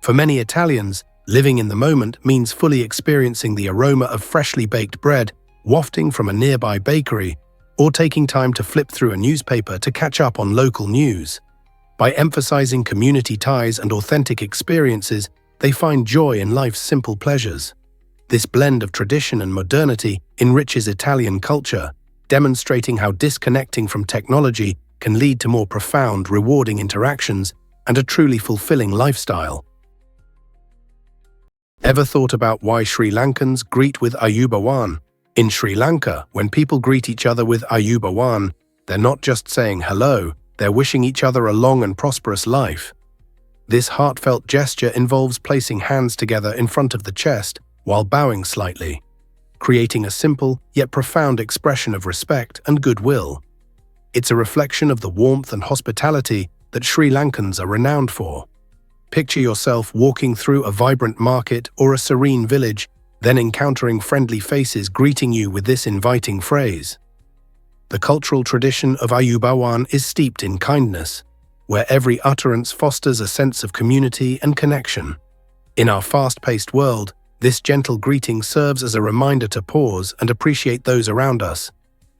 For many Italians, living in the moment means fully experiencing the aroma of freshly baked bread wafting from a nearby bakery, or taking time to flip through a newspaper to catch up on local news. By emphasizing community ties and authentic experiences, they find joy in life's simple pleasures. This blend of tradition and modernity enriches Italian culture, demonstrating how disconnecting from technology can lead to more profound, rewarding interactions and a truly fulfilling lifestyle. Ever thought about why Sri Lankans greet with Ayubawan? In Sri Lanka, when people greet each other with Ayubawan, they're not just saying hello, they're wishing each other a long and prosperous life. This heartfelt gesture involves placing hands together in front of the chest while bowing slightly, creating a simple yet profound expression of respect and goodwill. It's a reflection of the warmth and hospitality that Sri Lankans are renowned for. Picture yourself walking through a vibrant market or a serene village, then encountering friendly faces greeting you with this inviting phrase. The cultural tradition of Ayubawan is steeped in kindness, where every utterance fosters a sense of community and connection. In our fast-paced world, this gentle greeting serves as a reminder to pause and appreciate those around us.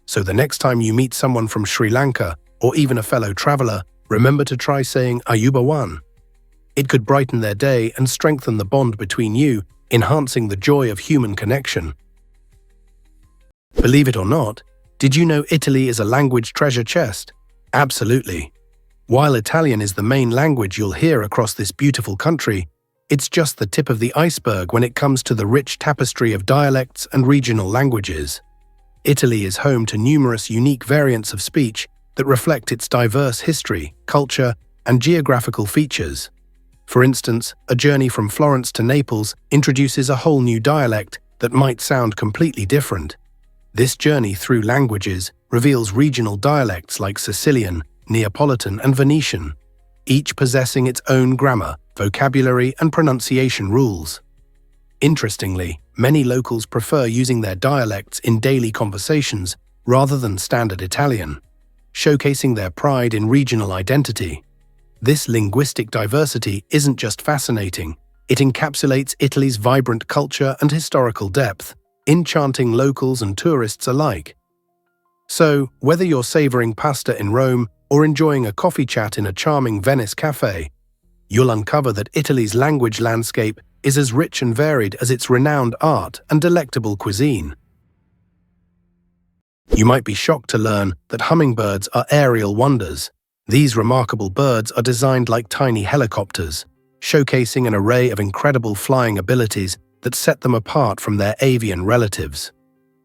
So the next time you meet someone from Sri Lanka, or even a fellow traveler, remember to try saying Ayubawan. It could brighten their day and strengthen the bond between you, enhancing the joy of human connection. Believe it or not, did you know Italy is a language treasure chest? Absolutely. While Italian is the main language you'll hear across this beautiful country, it's just the tip of the iceberg when it comes to the rich tapestry of dialects and regional languages. Italy is home to numerous unique variants of speech that reflect its diverse history, culture, and geographical features. For instance, a journey from Florence to Naples introduces a whole new dialect that might sound completely different. This journey through languages reveals regional dialects like Sicilian, Neapolitan, and Venetian, each possessing its own grammar, vocabulary, and pronunciation rules. Interestingly, many locals prefer using their dialects in daily conversations rather than standard Italian, showcasing their pride in regional identity. This linguistic diversity isn't just fascinating, it encapsulates Italy's vibrant culture and historical depth, enchanting locals and tourists alike. So, whether you're savoring pasta in Rome or enjoying a coffee chat in a charming Venice cafe, you'll uncover that Italy's language landscape is as rich and varied as its renowned art and delectable cuisine. You might be shocked to learn that hummingbirds are aerial wonders. These remarkable birds are designed like tiny helicopters, showcasing an array of incredible flying abilities that set them apart from their avian relatives.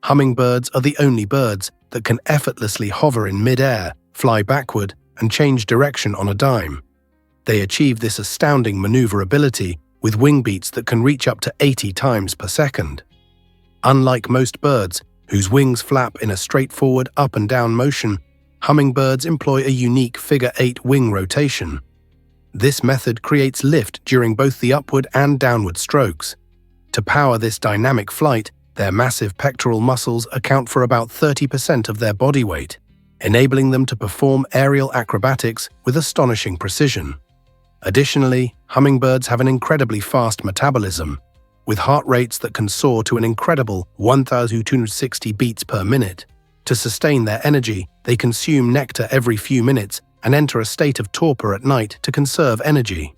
Hummingbirds are the only birds that can effortlessly hover in mid-air, fly backward, and change direction on a dime. They achieve this astounding maneuverability with wing beats that can reach up to 80 times per second. Unlike most birds, whose wings flap in a straightforward up and down motion, hummingbirds employ a unique figure-8 wing rotation. This method creates lift during both the upward and downward strokes. To power this dynamic flight, their massive pectoral muscles account for about 30% of their body weight, enabling them to perform aerial acrobatics with astonishing precision. Additionally, hummingbirds have an incredibly fast metabolism, with heart rates that can soar to an incredible 1,260 beats per minute. To sustain their energy, they consume nectar every few minutes and enter a state of torpor at night to conserve energy.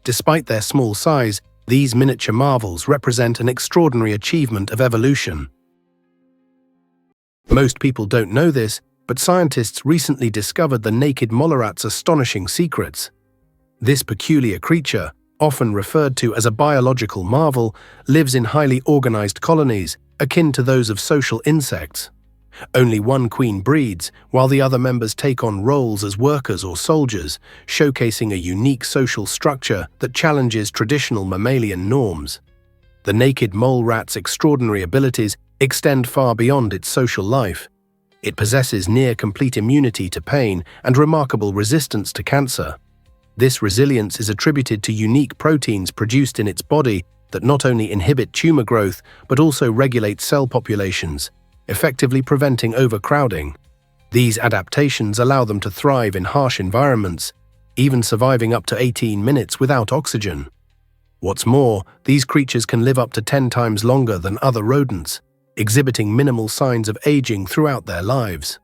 Despite their small size, these miniature marvels represent an extraordinary achievement of evolution. Most people don't know this, but scientists recently discovered the naked mollarat's astonishing secrets. This peculiar creature, often referred to as a biological marvel, lives in highly organized colonies, akin to those of social insects. Only one queen breeds, while the other members take on roles as workers or soldiers, showcasing a unique social structure that challenges traditional mammalian norms. The naked mole rat's extraordinary abilities extend far beyond its social life. It possesses near-complete immunity to pain and remarkable resistance to cancer. This resilience is attributed to unique proteins produced in its body that not only inhibit tumor growth but also regulate cell populations, effectively preventing overcrowding. These adaptations allow them to thrive in harsh environments, even surviving up to 18 minutes without oxygen. What's more, these creatures can live up to 10 times longer than other rodents, exhibiting minimal signs of aging throughout their lives.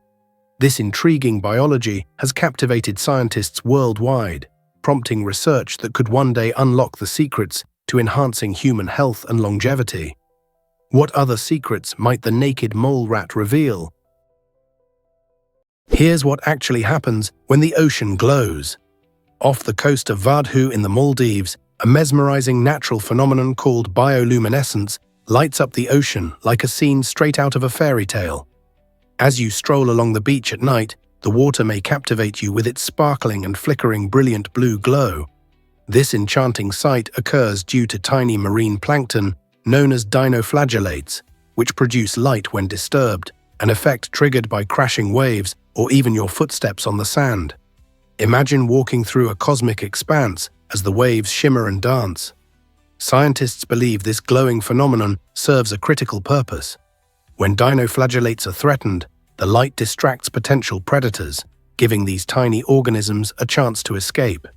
This intriguing biology has captivated scientists worldwide, prompting research that could one day unlock the secrets to enhancing human health and longevity. What other secrets might the naked mole rat reveal? Here's what actually happens when the ocean glows. Off the coast of Vadhu in the Maldives, a mesmerizing natural phenomenon called bioluminescence lights up the ocean like a scene straight out of a fairy tale. As you stroll along the beach at night, the water may captivate you with its sparkling and flickering brilliant blue glow. This enchanting sight occurs due to tiny marine plankton known as dinoflagellates, which produce light when disturbed, an effect triggered by crashing waves or even your footsteps on the sand. Imagine walking through a cosmic expanse as the waves shimmer and dance. Scientists believe this glowing phenomenon serves a critical purpose. When dinoflagellates are threatened, the light distracts potential predators, giving these tiny organisms a chance to escape.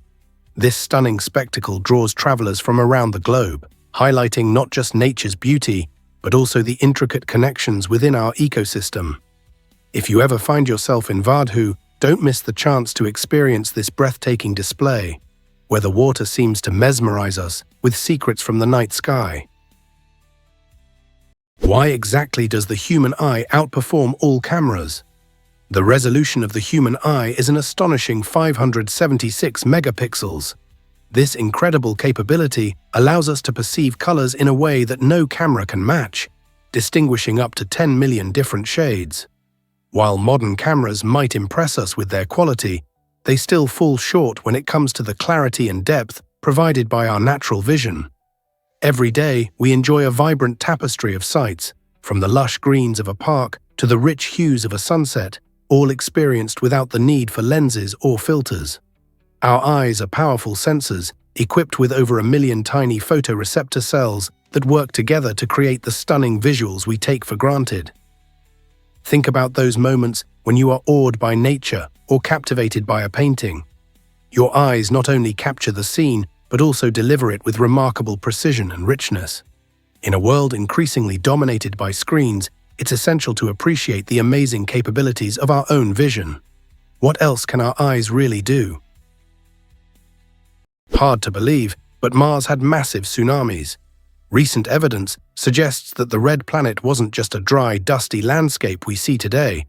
This stunning spectacle draws travelers from around the globe, highlighting not just nature's beauty, but also the intricate connections within our ecosystem. If you ever find yourself in Vadhu, Don't miss the chance to experience this breathtaking display, where the water seems to mesmerize us with secrets from the night sky. Why exactly does the human eye outperform all cameras? The resolution of the human eye is an astonishing 576 megapixels. This incredible capability allows us to perceive colors in a way that no camera can match, distinguishing up to 10 million different shades. While modern cameras might impress us with their quality, they still fall short when it comes to the clarity and depth provided by our natural vision. Every day, we enjoy a vibrant tapestry of sights, from the lush greens of a park to the rich hues of a sunset, all experienced without the need for lenses or filters. Our eyes are powerful sensors, equipped with over 1 million tiny photoreceptor cells that work together to create the stunning visuals we take for granted. Think about those moments when you are awed by nature or captivated by a painting. Your eyes not only capture the scene, but also deliver it with remarkable precision and richness. In a world increasingly dominated by screens, it's essential to appreciate the amazing capabilities of our own vision. What else can our eyes really do? Hard to believe, but Mars had massive tsunamis. Recent evidence suggests that the red planet wasn't just a dry, dusty landscape we see today.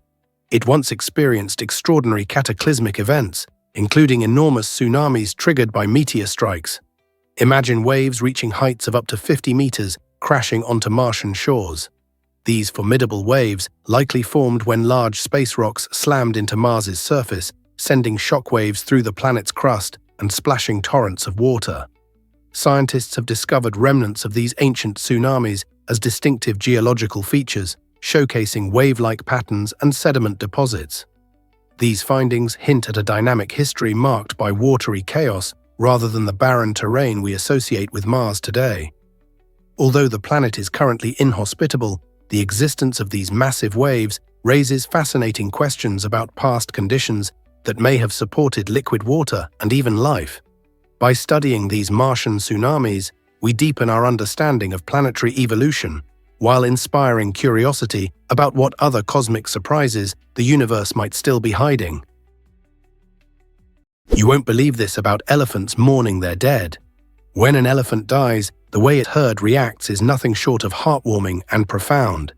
It once experienced extraordinary cataclysmic events, including enormous tsunamis triggered by meteor strikes. Imagine waves reaching heights of up to 50 meters crashing onto Martian shores. These formidable waves likely formed when large space rocks slammed into Mars's surface, sending shockwaves through the planet's crust and splashing torrents of water. Scientists have discovered remnants of these ancient tsunamis as distinctive geological features, showcasing wave-like patterns and sediment deposits. These findings hint at a dynamic history marked by watery chaos rather than the barren terrain we associate with Mars today. Although the planet is currently inhospitable, the existence of these massive waves raises fascinating questions about past conditions that may have supported liquid water and even life. By studying these Martian tsunamis, we deepen our understanding of planetary evolution, while inspiring curiosity about what other cosmic surprises the universe might still be hiding. You won't believe this about elephants mourning their dead. When an elephant dies, the way its herd reacts is nothing short of heartwarming and profound.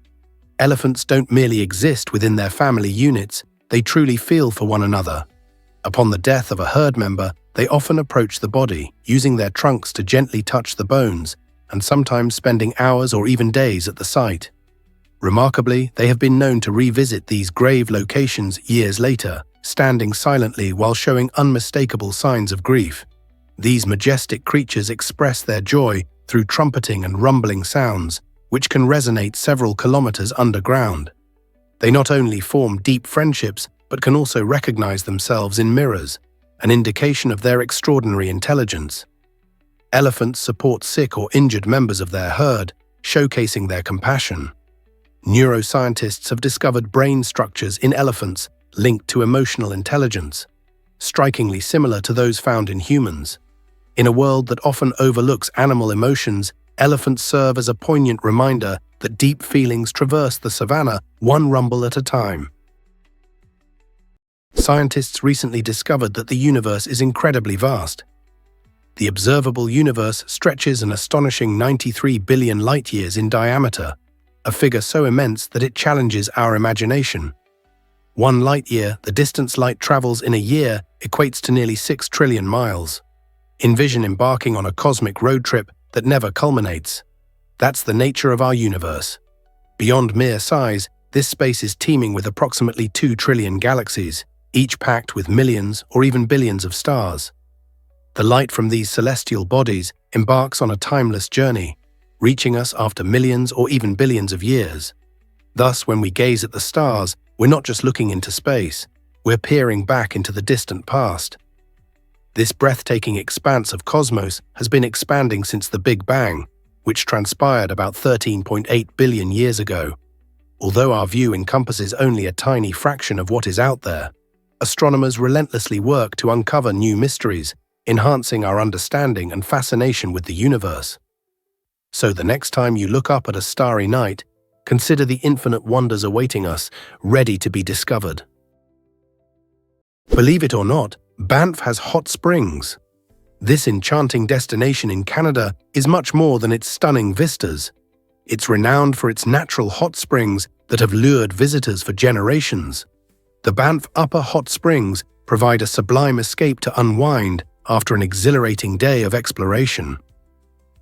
Elephants don't merely exist within their family units, they truly feel for one another. Upon the death of a herd member, they often approach the body, using their trunks to gently touch the bones, and sometimes spending hours or even days at the site. Remarkably, they have been known to revisit these grave locations years later, standing silently while showing unmistakable signs of grief. These majestic creatures express their joy through trumpeting and rumbling sounds, which can resonate several kilometers underground. They not only form deep friendships, but can also recognize themselves in mirrors, an indication of their extraordinary intelligence. Elephants support sick or injured members of their herd, showcasing their compassion. Neuroscientists have discovered brain structures in elephants linked to emotional intelligence, strikingly similar to those found in humans. In a world that often overlooks animal emotions, elephants serve as a poignant reminder that deep feelings traverse the savanna one rumble at a time. Scientists recently discovered that the universe is incredibly vast. The observable universe stretches an astonishing 93 billion light-years in diameter, a figure so immense that it challenges our imagination. 1 light-year, the distance light travels in a year, equates to nearly 6 trillion miles. Envision embarking on a cosmic road trip that never culminates. That's the nature of our universe. Beyond mere size, this space is teeming with approximately 2 trillion galaxies, each packed with millions or even billions of stars. The light from these celestial bodies embarks on a timeless journey, reaching us after millions or even billions of years. Thus, when we gaze at the stars, we're not just looking into space, we're peering back into the distant past. This breathtaking expanse of cosmos has been expanding since the Big Bang, which transpired about 13.8 billion years ago. Although our view encompasses only a tiny fraction of what is out there, astronomers relentlessly work to uncover new mysteries, enhancing our understanding and fascination with the universe. So the next time you look up at a starry night, consider the infinite wonders awaiting us, ready to be discovered. Believe it or not, Banff has hot springs. This enchanting destination in Canada is much more than its stunning vistas. It's renowned for its natural hot springs that have lured visitors for generations. The Banff Upper Hot Springs provide a sublime escape to unwind after an exhilarating day of exploration.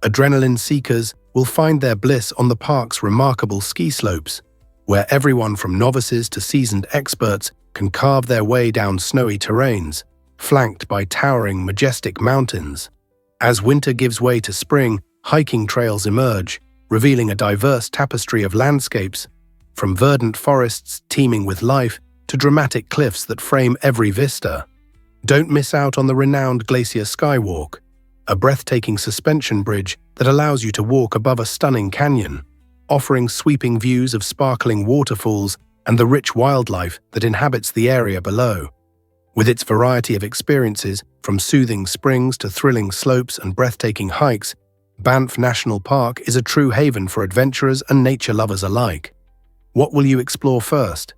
Adrenaline seekers will find their bliss on the park's remarkable ski slopes, where everyone from novices to seasoned experts can carve their way down snowy terrains, flanked by towering, majestic mountains. As winter gives way to spring, hiking trails emerge, revealing a diverse tapestry of landscapes, from verdant forests teeming with life to dramatic cliffs that frame every vista. Don't miss out on the renowned Glacier Skywalk, a breathtaking suspension bridge that allows you to walk above a stunning canyon, offering sweeping views of sparkling waterfalls and the rich wildlife that inhabits the area below. With its variety of experiences, from soothing springs to thrilling slopes and breathtaking hikes, Banff National Park is a true haven for adventurers and nature lovers alike. What will you explore first?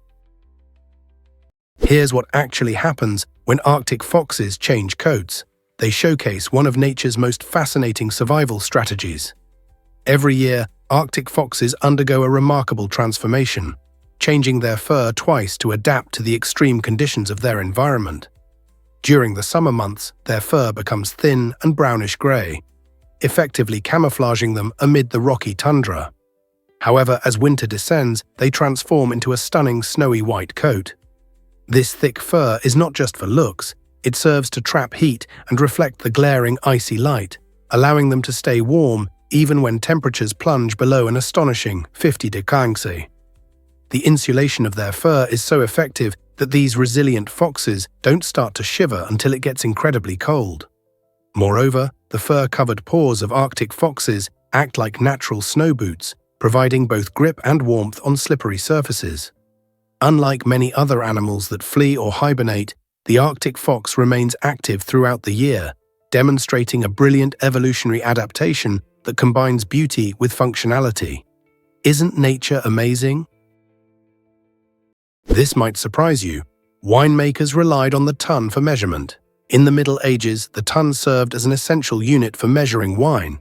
Here's what actually happens when Arctic foxes change coats. They showcase one of nature's most fascinating survival strategies. Every year, Arctic foxes undergo a remarkable transformation, changing their fur twice to adapt to the extreme conditions of their environment. During the summer months, their fur becomes thin and brownish-gray, effectively camouflaging them amid the rocky tundra. However, as winter descends, they transform into a stunning snowy white coat. This thick fur is not just for looks, it serves to trap heat and reflect the glaring icy light, allowing them to stay warm even when temperatures plunge below an astonishing 50 degrees. The insulation of their fur is so effective that these resilient foxes don't start to shiver until it gets incredibly cold. Moreover, the fur-covered paws of Arctic foxes act like natural snow boots, providing both grip and warmth on slippery surfaces. Unlike many other animals that flee or hibernate, the Arctic fox remains active throughout the year, demonstrating a brilliant evolutionary adaptation that combines beauty with functionality. Isn't nature amazing? This might surprise you. Winemakers relied on the ton for measurement. In the Middle Ages, the ton served as an essential unit for measuring wine,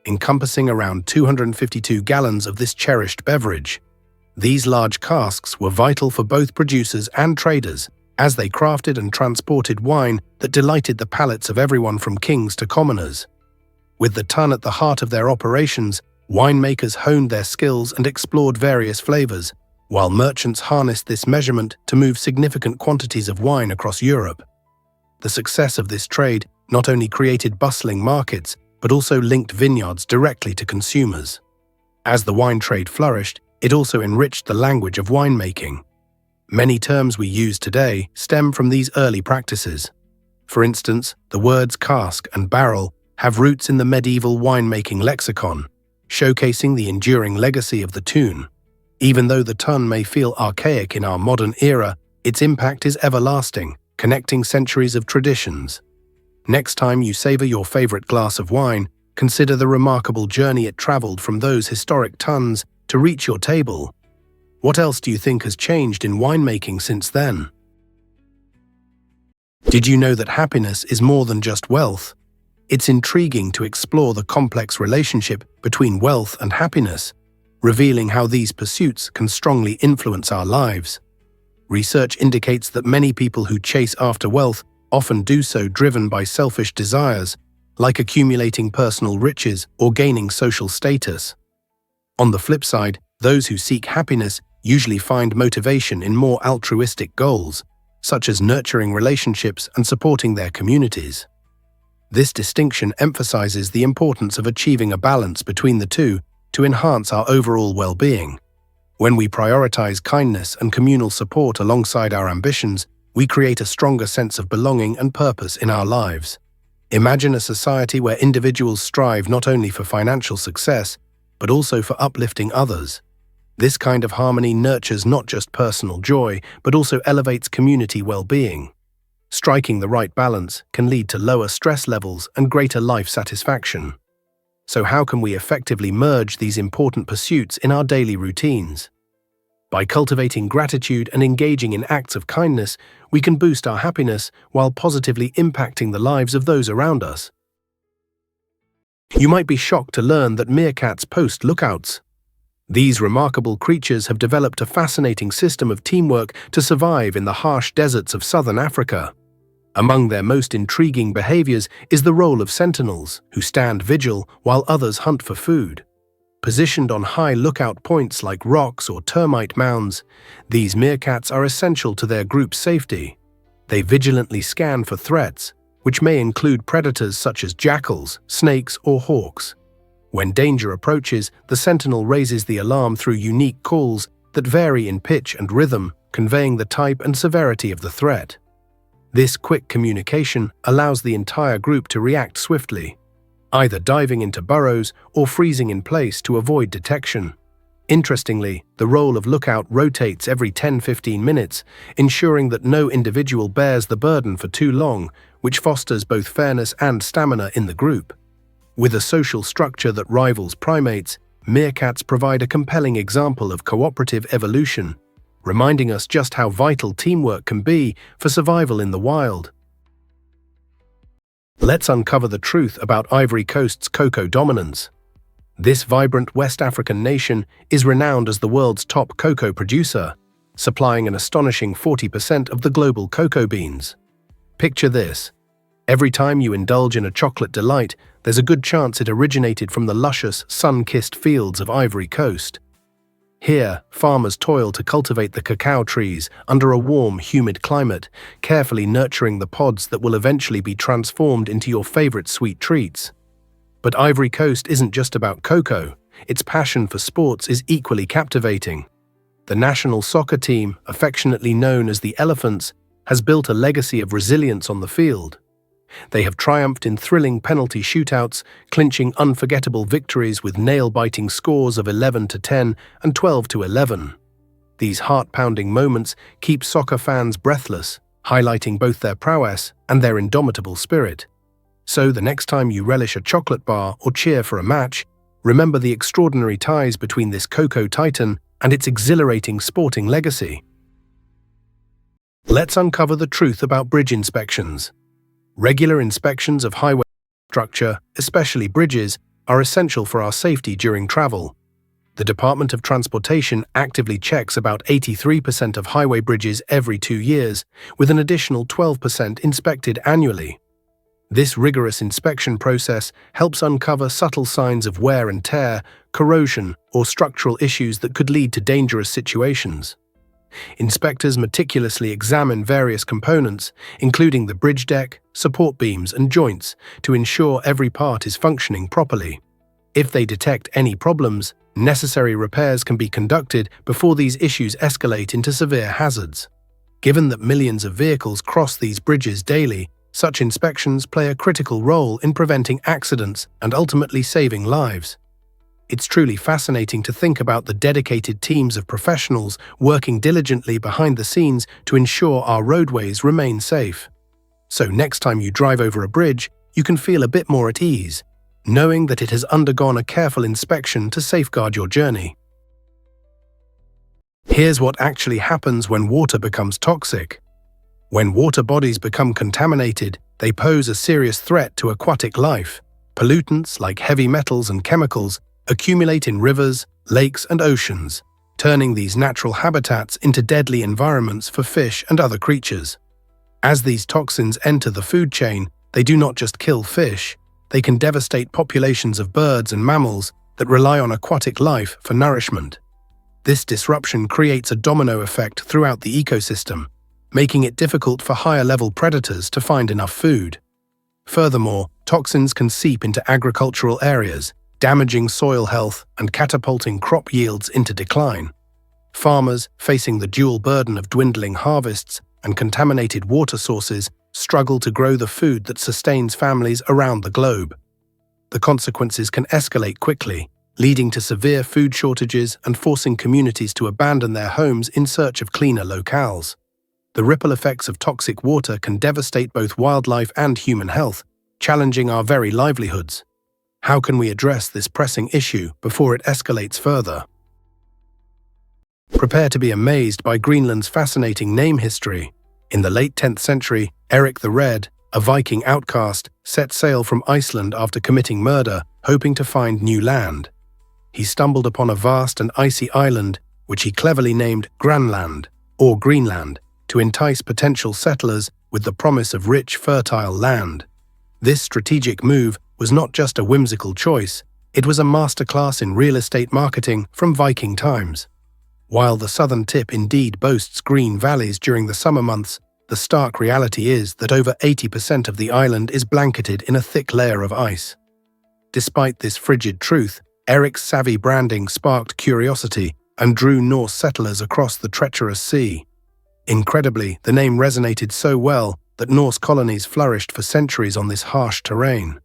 encompassing around 252 gallons of this cherished beverage. These large casks were vital for both producers and traders, as they crafted and transported wine that delighted the palates of everyone from kings to commoners. With the ton at the heart of their operations, winemakers honed their skills and explored various flavors, while merchants harnessed this measurement to move significant quantities of wine across Europe. The success of this trade not only created bustling markets, but also linked vineyards directly to consumers. As the wine trade flourished, it also enriched the language of winemaking. Many terms we use today stem from these early practices. For instance, the words cask and barrel have roots in the medieval winemaking lexicon, showcasing the enduring legacy of the tune. Even though the ton may feel archaic in our modern era, its impact is everlasting, connecting centuries of traditions. Next time you savor your favorite glass of wine, consider the remarkable journey it traveled from those historic tons to reach your table. What else do you think has changed in winemaking since then? Did you know that happiness is more than just wealth? It's intriguing to explore the complex relationship between wealth and happiness, revealing how these pursuits can strongly influence our lives. Research indicates that many people who chase after wealth often do so driven by selfish desires, like accumulating personal riches or gaining social status. On the flip side, those who seek happiness usually find motivation in more altruistic goals, such as nurturing relationships and supporting their communities. This distinction emphasizes the importance of achieving a balance between the two to enhance our overall well-being. When we prioritize kindness and communal support alongside our ambitions, we create a stronger sense of belonging and purpose in our lives. Imagine a society where individuals strive not only for financial success, but also for uplifting others. This kind of harmony nurtures not just personal joy, but also elevates community well-being. Striking the right balance can lead to lower stress levels and greater life satisfaction. So how can we effectively merge these important pursuits in our daily routines? By cultivating gratitude and engaging in acts of kindness, we can boost our happiness while positively impacting the lives of those around us. You might be shocked to learn that meerkats post lookouts. These remarkable creatures have developed a fascinating system of teamwork to survive in the harsh deserts of southern Africa. Among their most intriguing behaviors is the role of sentinels, who stand vigil while others hunt for food. Positioned on high lookout points like rocks or termite mounds, these meerkats are essential to their group's safety. They vigilantly scan for threats, which may include predators such as jackals, snakes, or hawks. When danger approaches, the sentinel raises the alarm through unique calls that vary in pitch and rhythm, conveying the type and severity of the threat. This quick communication allows the entire group to react swiftly, either diving into burrows or freezing in place to avoid detection. Interestingly, the role of lookout rotates every 10–15 minutes, ensuring that no individual bears the burden for too long, which fosters both fairness and stamina in the group. With a social structure that rivals primates, meerkats provide a compelling example of cooperative evolution, reminding us just how vital teamwork can be for survival in the wild. Let's uncover the truth about Ivory Coast's cocoa dominance. This vibrant West African nation is renowned as the world's top cocoa producer, supplying an astonishing 40% of the global cocoa beans. Picture this. Every time you indulge in a chocolate delight, there's a good chance it originated from the luscious, sun-kissed fields of Ivory Coast. Here, farmers toil to cultivate the cacao trees under a warm, humid climate, carefully nurturing the pods that will eventually be transformed into your favorite sweet treats. But Ivory Coast isn't just about cocoa. Its passion for sports is equally captivating. The national soccer team, affectionately known as the Elephants, has built a legacy of resilience on the field. They have triumphed in thrilling penalty shootouts, clinching unforgettable victories with nail-biting scores of 11–10 and 12–11. These heart-pounding moments keep soccer fans breathless, highlighting both their prowess and their indomitable spirit. So the next time you relish a chocolate bar or cheer for a match, remember the extraordinary ties between this cocoa titan and its exhilarating sporting legacy. Let's uncover the truth about bridge inspections. Regular inspections of highway structure, especially bridges, are essential for our safety during travel. The Department of Transportation actively checks about 83% of highway bridges every 2 years, with an additional 12% inspected annually. This rigorous inspection process helps uncover subtle signs of wear and tear, corrosion, or structural issues that could lead to dangerous situations. Inspectors meticulously examine various components, including the bridge deck, support beams, and joints, to ensure every part is functioning properly. If they detect any problems, necessary repairs can be conducted before these issues escalate into severe hazards. Given that millions of vehicles cross these bridges daily, such inspections play a critical role in preventing accidents and ultimately saving lives. It's truly fascinating to think about the dedicated teams of professionals working diligently behind the scenes to ensure our roadways remain safe. So next time you drive over a bridge, you can feel a bit more at ease, knowing that it has undergone a careful inspection to safeguard your journey. Here's what actually happens when water becomes toxic. When water bodies become contaminated, they pose a serious threat to aquatic life. Pollutants like heavy metals and chemicals accumulate in rivers, lakes, and oceans, turning these natural habitats into deadly environments for fish and other creatures. As these toxins enter the food chain, they do not just kill fish, they can devastate populations of birds and mammals that rely on aquatic life for nourishment. This disruption creates a domino effect throughout the ecosystem, making it difficult for higher-level predators to find enough food. Furthermore, toxins can seep into agricultural areas, damaging soil health and catapulting crop yields into decline. Farmers, facing the dual burden of dwindling harvests and contaminated water sources, struggle to grow the food that sustains families around the globe. The consequences can escalate quickly, leading to severe food shortages and forcing communities to abandon their homes in search of cleaner locales. The ripple effects of toxic water can devastate both wildlife and human health, challenging our very livelihoods. How can we address this pressing issue before it escalates further? Prepare to be amazed by Greenland's fascinating name history. In the late 10th century, Eric the Red, a Viking outcast, set sail from Iceland after committing murder, hoping to find new land. He stumbled upon a vast and icy island, which he cleverly named Granland, or Greenland, to entice potential settlers with the promise of rich, fertile land. This strategic move was not just a whimsical choice, it was a masterclass in real estate marketing from Viking times. While the southern tip indeed boasts green valleys during the summer months, the stark reality is that over 80% of the island is blanketed in a thick layer of ice. Despite this frigid truth, Eric's savvy branding sparked curiosity and drew Norse settlers across the treacherous sea. Incredibly, the name resonated so well that Norse colonies flourished for centuries on this harsh terrain.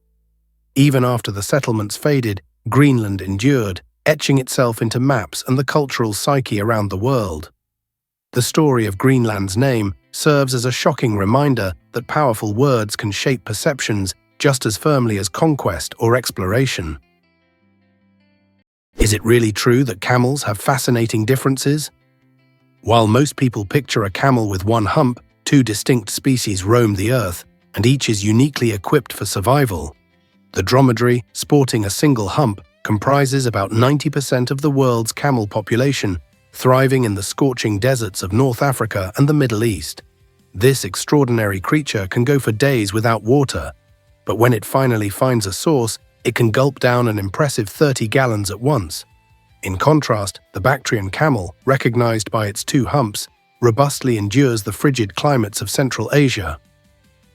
Even after the settlements faded, Greenland endured, etching itself into maps and the cultural psyche around the world. The story of Greenland's name serves as a shocking reminder that powerful words can shape perceptions just as firmly as conquest or exploration. Is it really true that camels have fascinating differences? While most people picture a camel with one hump, two distinct species roam the earth, and each is uniquely equipped for survival. The dromedary, sporting a single hump, comprises about 90% of the world's camel population, thriving in the scorching deserts of North Africa and the Middle East. This extraordinary creature can go for days without water, but when it finally finds a source, it can gulp down an impressive 30 gallons at once. In contrast, the Bactrian camel, recognized by its two humps, robustly endures the frigid climates of Central Asia.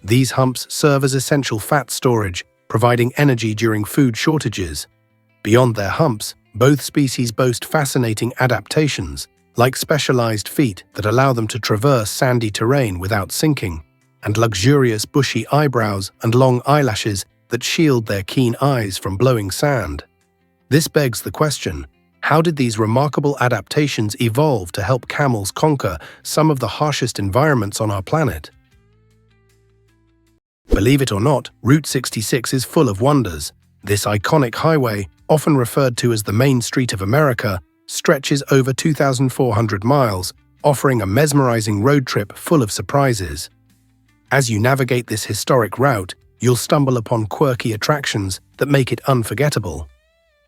These humps serve as essential fat storage, providing energy during food shortages. Beyond their humps, both species boast fascinating adaptations, like specialized feet that allow them to traverse sandy terrain without sinking, and luxurious bushy eyebrows and long eyelashes that shield their keen eyes from blowing sand. This begs the question, how did these remarkable adaptations evolve to help camels conquer some of the harshest environments on our planet? Believe it or not, Route 66 is full of wonders. This iconic highway, often referred to as the Main Street of America, stretches over 2,400 miles, offering a mesmerizing road trip full of surprises. As you navigate this historic route, you'll stumble upon quirky attractions that make it unforgettable.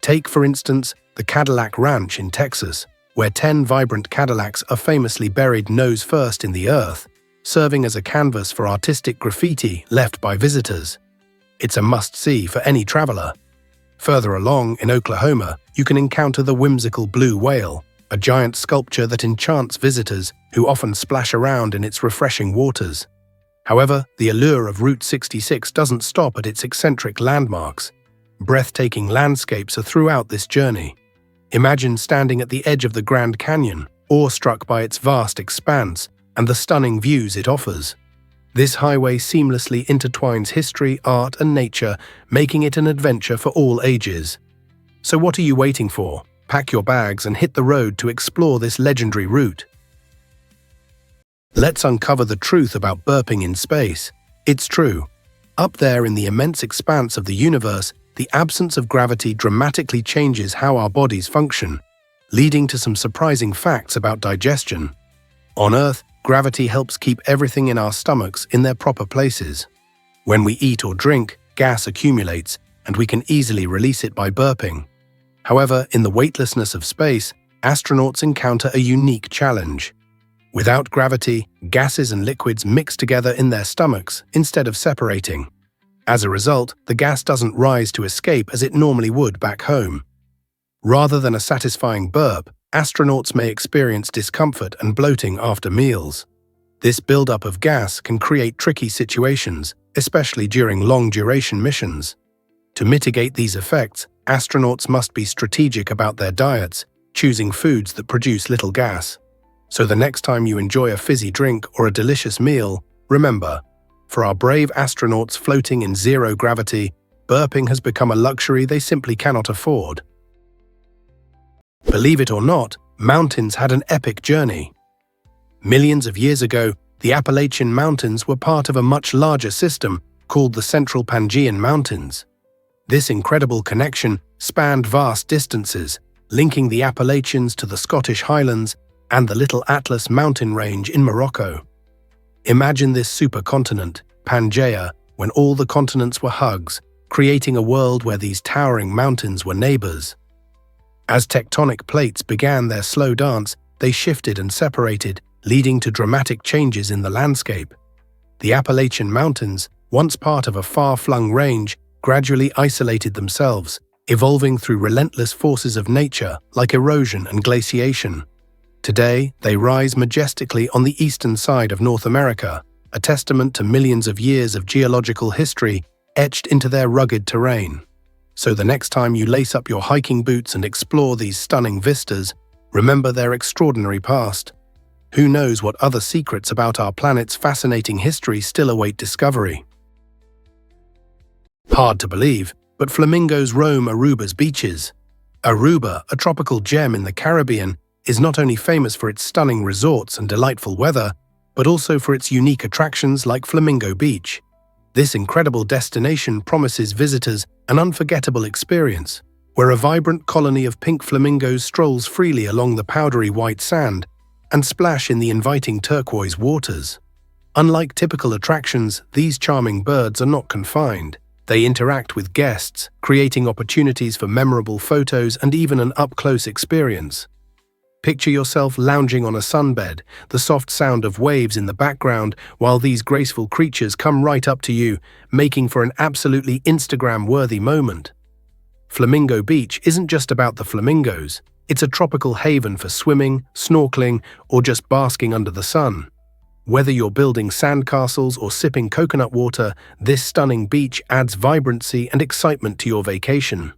Take, for instance, the Cadillac Ranch in Texas, where 10 vibrant Cadillacs are famously buried nose first in the earth, serving as a canvas for artistic graffiti left by visitors. It's a must-see for any traveler. Further along, in Oklahoma, you can encounter the whimsical blue whale, a giant sculpture that enchants visitors who often splash around in its refreshing waters. However, the allure of Route 66 doesn't stop at its eccentric landmarks. Breathtaking landscapes are throughout this journey. Imagine standing at the edge of the Grand Canyon, awestruck by its vast expanse and the stunning views it offers. This highway seamlessly intertwines history, art, and nature, making it an adventure for all ages. So what are you waiting for? Pack your bags and hit the road to explore this legendary route. Let's uncover the truth about burping in space. It's true. Up there in the immense expanse of the universe, the absence of gravity dramatically changes how our bodies function, leading to some surprising facts about digestion. On Earth, gravity helps keep everything in our stomachs in their proper places. When we eat or drink, gas accumulates, and we can easily release it by burping. However, in the weightlessness of space, astronauts encounter a unique challenge. Without gravity, gases and liquids mix together in their stomachs instead of separating. As a result, the gas doesn't rise to escape as it normally would back home. Rather than a satisfying burp, astronauts may experience discomfort and bloating after meals. This buildup of gas can create tricky situations, especially during long-duration missions. To mitigate these effects, astronauts must be strategic about their diets, choosing foods that produce little gas. So the next time you enjoy a fizzy drink or a delicious meal, remember, for our brave astronauts floating in zero gravity, burping has become a luxury they simply cannot afford. Believe it or not, mountains had an epic journey. Millions of years ago, the Appalachian Mountains were part of a much larger system called the Central Pangaean Mountains. This incredible connection spanned vast distances, linking the Appalachians to the Scottish Highlands and the Little Atlas mountain range in Morocco. Imagine this supercontinent, Pangaea, when all the continents were hugs, creating a world where these towering mountains were neighbors. As tectonic plates began their slow dance, they shifted and separated, leading to dramatic changes in the landscape. The Appalachian Mountains, once part of a far-flung range, gradually isolated themselves, evolving through relentless forces of nature like erosion and glaciation. Today, they rise majestically on the eastern side of North America, a testament to millions of years of geological history etched into their rugged terrain. So the next time you lace up your hiking boots and explore these stunning vistas, remember their extraordinary past. Who knows what other secrets about our planet's fascinating history still await discovery? Hard to believe, but flamingos roam Aruba's beaches. Aruba, a tropical gem in the Caribbean, is not only famous for its stunning resorts and delightful weather, but also for its unique attractions like Flamingo Beach. This incredible destination promises visitors an unforgettable experience, where a vibrant colony of pink flamingos strolls freely along the powdery white sand and splash in the inviting turquoise waters. Unlike typical attractions, these charming birds are not confined. They interact with guests, creating opportunities for memorable photos and even an up-close experience. Picture yourself lounging on a sunbed, the soft sound of waves in the background, while these graceful creatures come right up to you, making for an absolutely Instagram-worthy moment. Flamingo Beach isn't just about the flamingos. It's a tropical haven for swimming, snorkeling, or just basking under the sun. Whether you're building sandcastles or sipping coconut water, this stunning beach adds vibrancy and excitement to your vacation.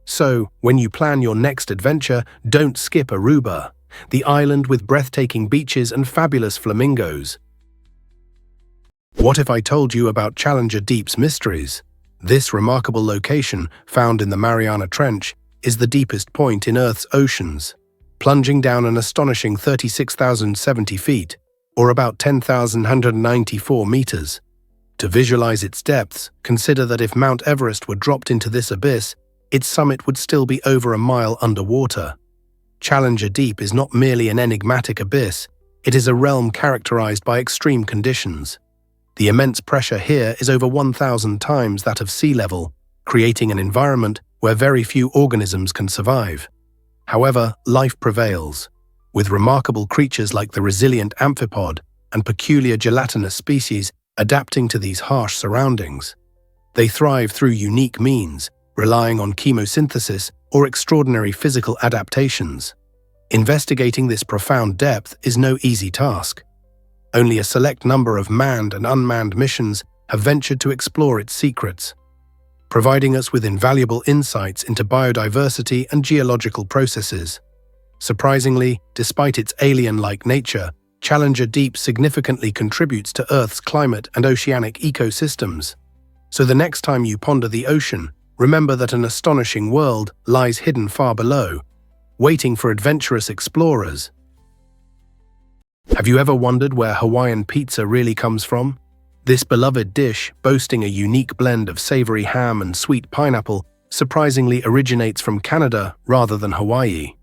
So, when you plan your next adventure, don't skip Aruba, the island with breathtaking beaches and fabulous flamingos. What if I told you about Challenger Deep's mysteries? This remarkable location, found in the Mariana Trench, is the deepest point in Earth's oceans, plunging down an astonishing 36,070 feet, or about 10,194 meters. To visualize its depths, consider that if Mount Everest were dropped into this abyss, its summit would still be over a mile underwater. Challenger Deep is not merely an enigmatic abyss, it is a realm characterized by extreme conditions. The immense pressure here is over 1,000 times that of sea level, creating an environment where very few organisms can survive. However, life prevails, with remarkable creatures like the resilient amphipod and peculiar gelatinous species adapting to these harsh surroundings. They thrive through unique means, relying on chemosynthesis or extraordinary physical adaptations. Investigating this profound depth is no easy task. Only a select number of manned and unmanned missions have ventured to explore its secrets, providing us with invaluable insights into biodiversity and geological processes. Surprisingly, despite its alien-like nature, Challenger Deep significantly contributes to Earth's climate and oceanic ecosystems. So the next time you ponder the ocean, remember that an astonishing world lies hidden far below, waiting for adventurous explorers. Have you ever wondered where Hawaiian pizza really comes from? This beloved dish, boasting a unique blend of savory ham and sweet pineapple, surprisingly originates from Canada rather than Hawaii.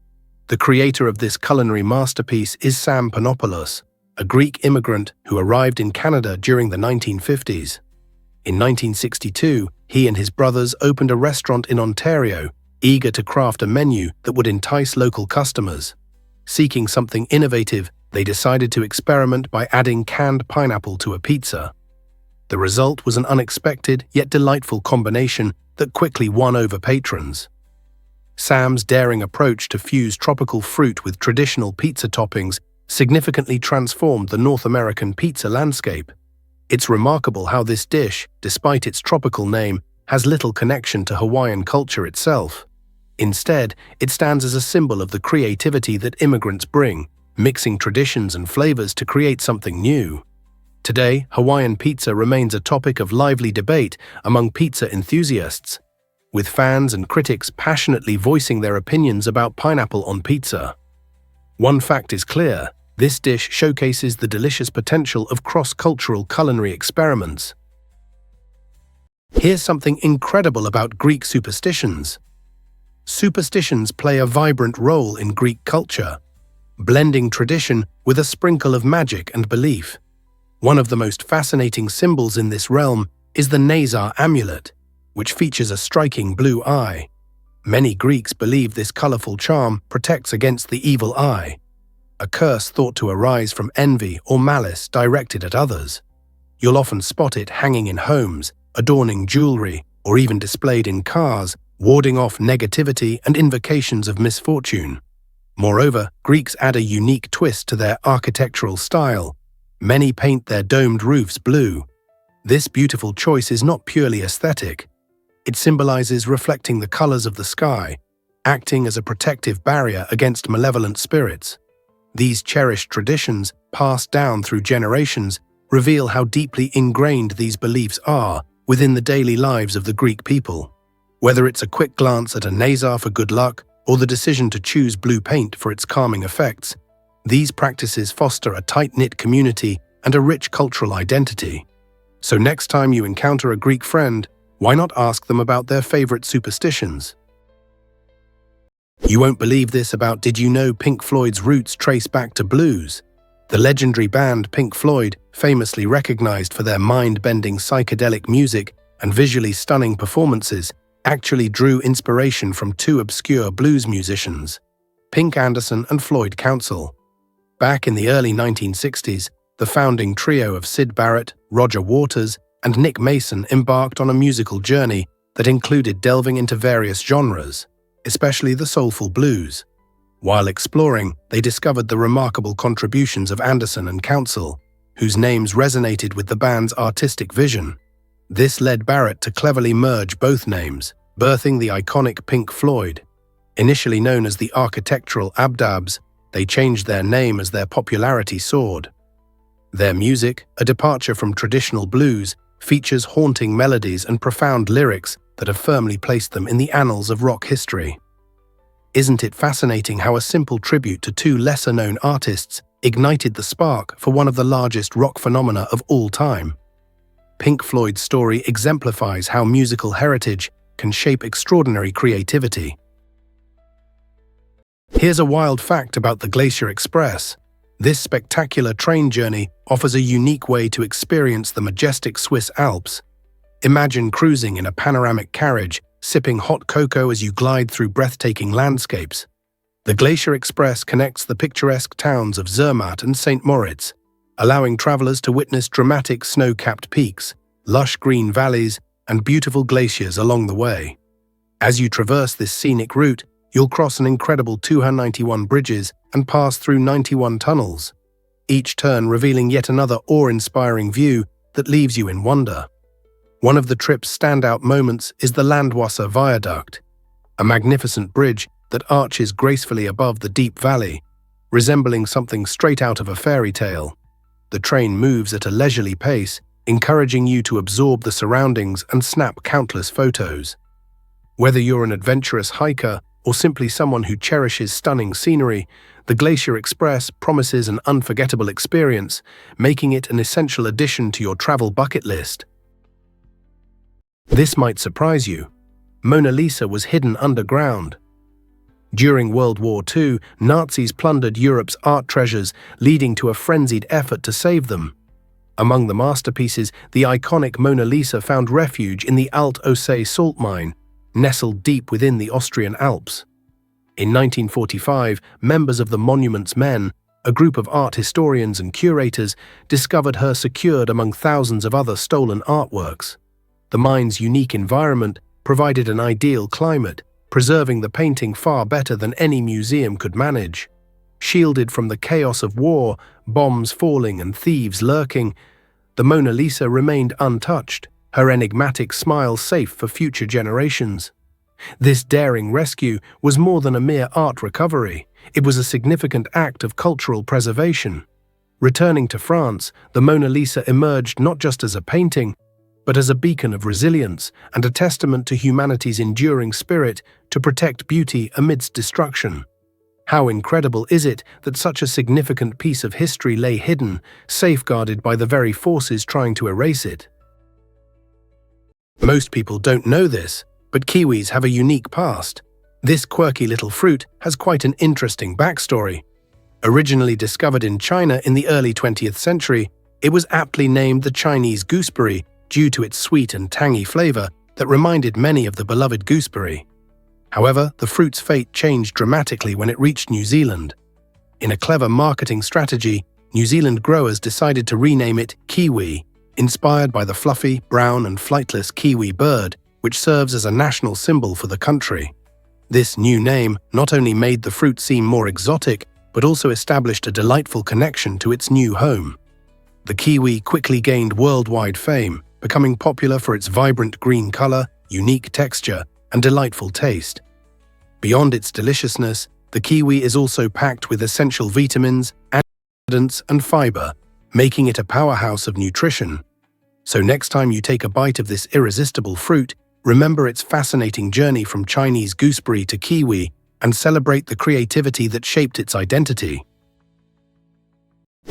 The creator of this culinary masterpiece is Sam Panopoulos, a Greek immigrant who arrived in Canada during the 1950s. In 1962, he and his brothers opened a restaurant in Ontario, eager to craft a menu that would entice local customers. Seeking something innovative, they decided to experiment by adding canned pineapple to a pizza. The result was an unexpected yet delightful combination that quickly won over patrons. Sam's daring approach to fuse tropical fruit with traditional pizza toppings significantly transformed the North American pizza landscape. It's remarkable how this dish, despite its tropical name, has little connection to Hawaiian culture itself. Instead, it stands as a symbol of the creativity that immigrants bring, mixing traditions and flavors to create something new. Today, Hawaiian pizza remains a topic of lively debate among pizza enthusiasts, with fans and critics passionately voicing their opinions about pineapple on pizza. One fact is clear: this dish showcases the delicious potential of cross-cultural culinary experiments. Here's something incredible about Greek superstitions. Superstitions play a vibrant role in Greek culture. blending tradition with a sprinkle of magic and belief. One of the most fascinating symbols in this realm is the Nazar amulet, which features a striking blue eye. Many Greeks believe this colorful charm protects against the evil eye, a curse thought to arise from envy or malice directed at others. You'll often spot it hanging in homes, adorning jewelry, or even displayed in cars, warding off negativity and invocations of misfortune. Moreover, Greeks add a unique twist to their architectural style. Many paint their domed roofs blue. This beautiful choice is not purely aesthetic. It symbolizes reflecting the colors of the sky, acting as a protective barrier against malevolent spirits. These cherished traditions, passed down through generations, reveal how deeply ingrained these beliefs are within the daily lives of the Greek people. Whether it's a quick glance at a Nazar for good luck or the decision to choose blue paint for its calming effects, these practices foster a tight-knit community and a rich cultural identity. So next time you encounter a Greek friend, why not ask them about their favorite superstitions? You won't believe this about did you know Pink Floyd's roots trace back to blues? The legendary band Pink Floyd, famously recognized for their mind-bending psychedelic music and visually stunning performances, actually drew inspiration from two obscure blues musicians, Pink Anderson and Floyd Council. Back in the early 1960s, the founding trio of Syd Barrett, Roger Waters, and Nick Mason embarked on a musical journey that included delving into various genres, especially the soulful blues. While exploring, they discovered the remarkable contributions of Anderson and Council, whose names resonated with the band's artistic vision. This led Barrett to cleverly merge both names, birthing the iconic Pink Floyd. Initially known as the Architectural Abdabs, they changed their name as their popularity soared. Their music, a departure from traditional blues, features haunting melodies and profound lyrics that have firmly placed them in the annals of rock history. Isn't it fascinating how a simple tribute to two lesser-known artists ignited the spark for one of the largest rock phenomena of all time? Pink Floyd's story exemplifies how musical heritage can shape extraordinary creativity. Here's a wild fact about the Glacier Express. This spectacular train journey offers a unique way to experience the majestic Swiss Alps. Imagine cruising in a panoramic carriage, sipping hot cocoa as you glide through breathtaking landscapes. The Glacier Express connects the picturesque towns of Zermatt and St. Moritz, allowing travelers to witness dramatic snow-capped peaks, lush green valleys, and beautiful glaciers along the way. As you traverse this scenic route, you'll cross an incredible 291 bridges and pass through 91 tunnels, each turn revealing yet another awe-inspiring view that leaves you in wonder. One of the trip's standout moments is the Landwasser Viaduct, a magnificent bridge that arches gracefully above the deep valley, resembling something straight out of a fairy tale. The train moves at a leisurely pace, encouraging you to absorb the surroundings and snap countless photos. Whether you're an adventurous hiker or simply someone who cherishes stunning scenery, the Glacier Express promises an unforgettable experience, making it an essential addition to your travel bucket list. This might surprise you. Mona Lisa was hidden underground. During World War II, Nazis plundered Europe's art treasures, leading to a frenzied effort to save them. Among the masterpieces, the iconic Mona Lisa found refuge in the Alt Aussee salt mine, nestled deep within the Austrian Alps. In 1945, members of the Monument's Men, a group of art historians and curators, discovered her secured among thousands of other stolen artworks. The mine's unique environment provided an ideal climate, preserving the painting far better than any museum could manage. Shielded from the chaos of war, bombs falling and thieves lurking, the Mona Lisa remained untouched, her enigmatic smile safe for future generations. This daring rescue was more than a mere art recovery. It was a significant act of cultural preservation. Returning to France, the Mona Lisa emerged not just as a painting, but as a beacon of resilience and a testament to humanity's enduring spirit to protect beauty amidst destruction. How incredible is it that such a significant piece of history lay hidden, safeguarded by the very forces trying to erase it? Most people don't know this, but kiwis have a unique past. This quirky little fruit has quite an interesting backstory. Originally discovered in China in the early 20th century, it was aptly named the Chinese gooseberry due to its sweet and tangy flavor that reminded many of the beloved gooseberry. However, the fruit's fate changed dramatically when it reached New Zealand. In a clever marketing strategy, New Zealand growers decided to rename it kiwi, inspired by the fluffy, brown and flightless kiwi bird, which serves as a national symbol for the country. This new name not only made the fruit seem more exotic, but also established a delightful connection to its new home. The kiwi quickly gained worldwide fame, becoming popular for its vibrant green color, unique texture, and delightful taste. Beyond its deliciousness, the kiwi is also packed with essential vitamins, antioxidants, and fiber, making it a powerhouse of nutrition. So next time you take a bite of this irresistible fruit, remember its fascinating journey from Chinese gooseberry to kiwi and celebrate the creativity that shaped its identity.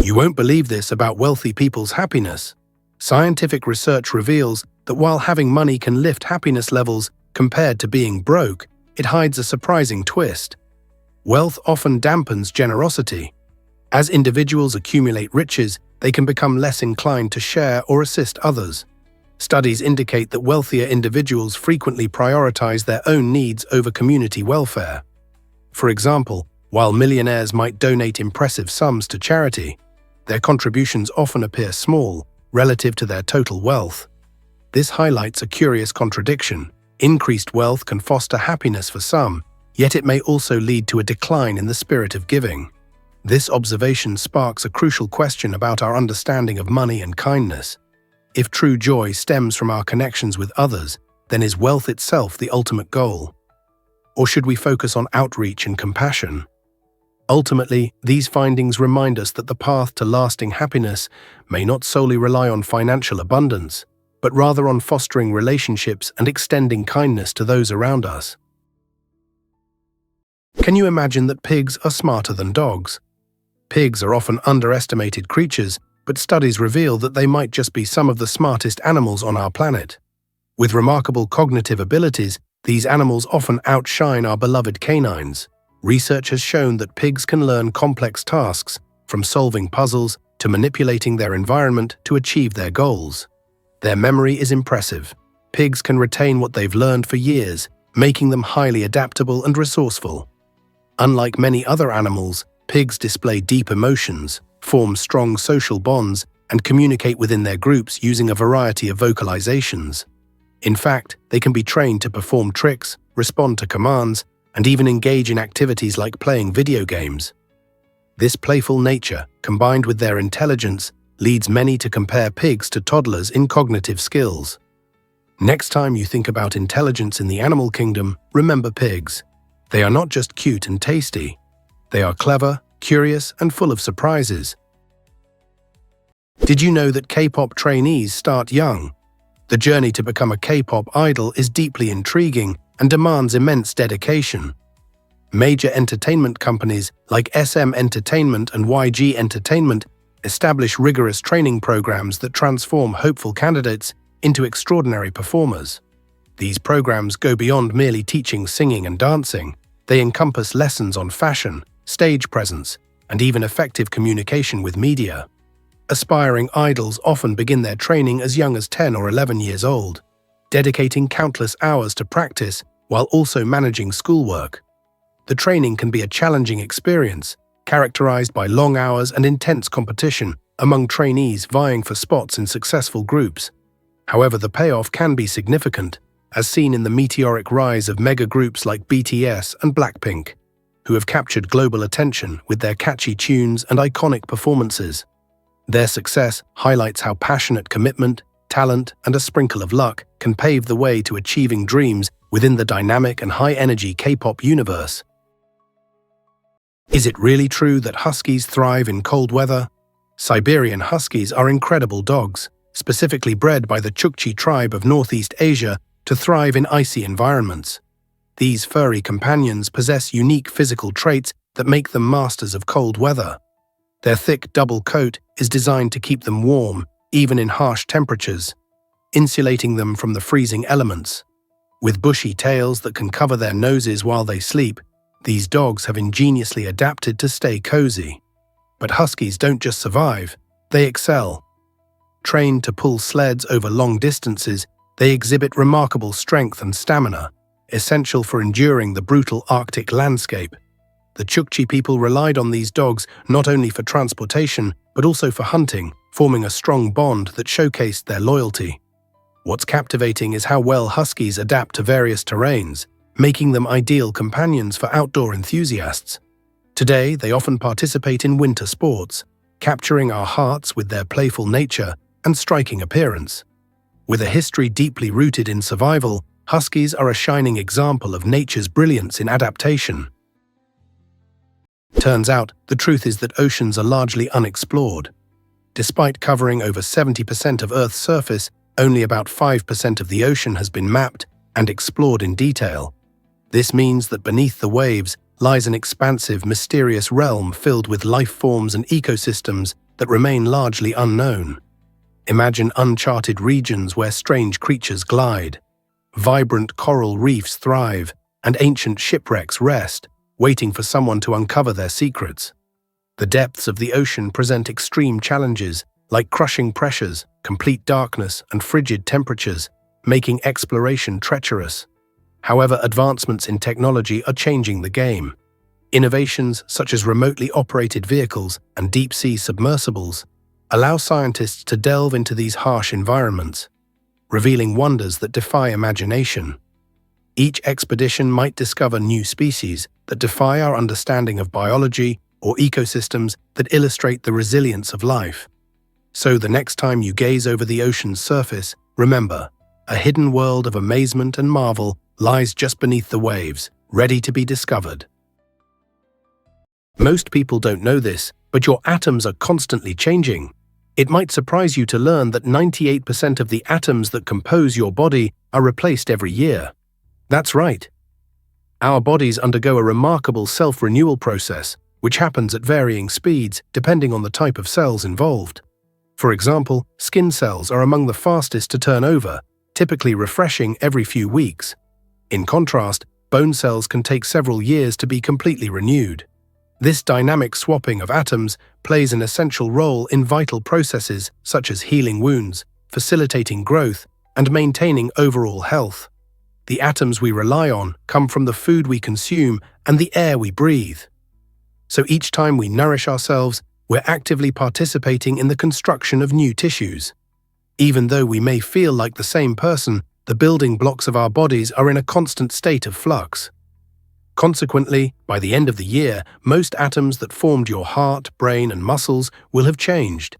You won't believe this about wealthy people's happiness. Scientific research reveals that while having money can lift happiness levels compared to being broke, it hides a surprising twist. Wealth often dampens generosity. As individuals accumulate riches, they can become less inclined to share or assist others. Studies indicate that wealthier individuals frequently prioritize their own needs over community welfare. For example, while millionaires might donate impressive sums to charity, their contributions often appear small relative to their total wealth. This highlights a curious contradiction. Increased wealth can foster happiness for some, yet it may also lead to a decline in the spirit of giving. This observation sparks a crucial question about our understanding of money and kindness. If true joy stems from our connections with others, then is wealth itself the ultimate goal? Or should we focus on outreach and compassion? Ultimately, these findings remind us that the path to lasting happiness may not solely rely on financial abundance, but rather on fostering relationships and extending kindness to those around us. Can you imagine that pigs are smarter than dogs? Pigs are often underestimated creatures, but studies reveal that they might just be some of the smartest animals on our planet. With remarkable cognitive abilities, these animals often outshine our beloved canines. Research has shown that pigs can learn complex tasks, from solving puzzles to manipulating their environment to achieve their goals. Their memory is impressive. Pigs can retain what they've learned for years, making them highly adaptable and resourceful. Unlike many other animals, pigs display deep emotions, form strong social bonds, and communicate within their groups using a variety of vocalizations. In fact, they can be trained to perform tricks, respond to commands, and even engage in activities like playing video games. This playful nature, combined with their intelligence, leads many to compare pigs to toddlers in cognitive skills. Next time you think about intelligence in the animal kingdom, remember pigs. They are not just cute and tasty. They are clever, curious, and full of surprises. Did you know that K-pop trainees start young? The journey to become a K-pop idol is deeply intriguing and demands immense dedication. Major entertainment companies like SM Entertainment and YG Entertainment establish rigorous training programs that transform hopeful candidates into extraordinary performers. These programs go beyond merely teaching singing and dancing. They encompass lessons on fashion, stage presence, and even effective communication with media. Aspiring idols often begin their training as young as 10 or 11 years old, dedicating countless hours to practice while also managing schoolwork. The training can be a challenging experience, characterized by long hours and intense competition among trainees vying for spots in successful groups. However, the payoff can be significant, as seen in the meteoric rise of mega groups like BTS and Blackpink, who have captured global attention with their catchy tunes and iconic performances. Their success highlights how passionate commitment, talent, and a sprinkle of luck can pave the way to achieving dreams within the dynamic and high-energy K-pop universe. Is it really true that huskies thrive in cold weather? Siberian huskies are incredible dogs, specifically bred by the Chukchi tribe of Northeast Asia to thrive in icy environments. These furry companions possess unique physical traits that make them masters of cold weather. Their thick double coat is designed to keep them warm, even in harsh temperatures, insulating them from the freezing elements. With bushy tails that can cover their noses while they sleep, These dogs have ingeniously adapted to stay cozy. But huskies don't just survive, they excel. Trained to pull sleds over long distances, they exhibit remarkable strength and stamina, essential for enduring the brutal Arctic landscape. The Chukchi people relied on these dogs not only for transportation, but also for hunting, forming a strong bond that showcased their loyalty. What's captivating is how well huskies adapt to various terrains, making them ideal companions for outdoor enthusiasts. Today, they often participate in winter sports, capturing our hearts with their playful nature and striking appearance. With a history deeply rooted in survival, huskies are a shining example of nature's brilliance in adaptation. Turns out, the truth is that oceans are largely unexplored. Despite covering over 70% of Earth's surface, only about 5% of the ocean has been mapped and explored in detail. This means that beneath the waves lies an expansive, mysterious realm filled with life forms and ecosystems that remain largely unknown. Imagine uncharted regions where strange creatures glide, vibrant coral reefs thrive, and ancient shipwrecks rest, waiting for someone to uncover their secrets. The depths of the ocean present extreme challenges, like crushing pressures, complete darkness, and frigid temperatures, making exploration treacherous. However, advancements in technology are changing the game. Innovations such as remotely operated vehicles and deep-sea submersibles allow scientists to delve into these harsh environments, revealing wonders that defy imagination. Each expedition might discover new species that defy our understanding of biology or ecosystems that illustrate the resilience of life. So the next time you gaze over the ocean's surface, remember, a hidden world of amazement and marvel lies just beneath the waves, ready to be discovered. Most people don't know this, but your atoms are constantly changing. It might surprise you to learn that 98% of the atoms that compose your body are replaced every year. That's right. Our bodies undergo a remarkable self-renewal process, which happens at varying speeds depending on the type of cells involved. For example, skin cells are among the fastest to turn over, typically refreshing every few weeks. In contrast, bone cells can take several years to be completely renewed. This dynamic swapping of atoms plays an essential role in vital processes such as healing wounds, facilitating growth, and maintaining overall health. The atoms we rely on come from the food we consume and the air we breathe. So each time we nourish ourselves, we're actively participating in the construction of new tissues. Even though we may feel like the same person, the building blocks of our bodies are in a constant state of flux. Consequently, by the end of the year, most atoms that formed your heart, brain, and muscles will have changed.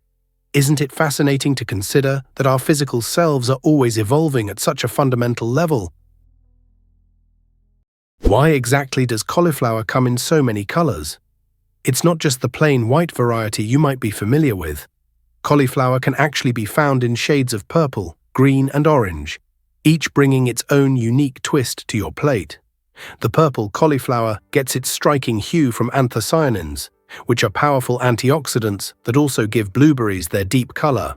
Isn't it fascinating to consider that our physical selves are always evolving at such a fundamental level? Why exactly does cauliflower come in so many colors? It's not just the plain white variety you might be familiar with. Cauliflower can actually be found in shades of purple, green, and orange, each bringing its own unique twist to your plate. The purple cauliflower gets its striking hue from anthocyanins, which are powerful antioxidants that also give blueberries their deep color.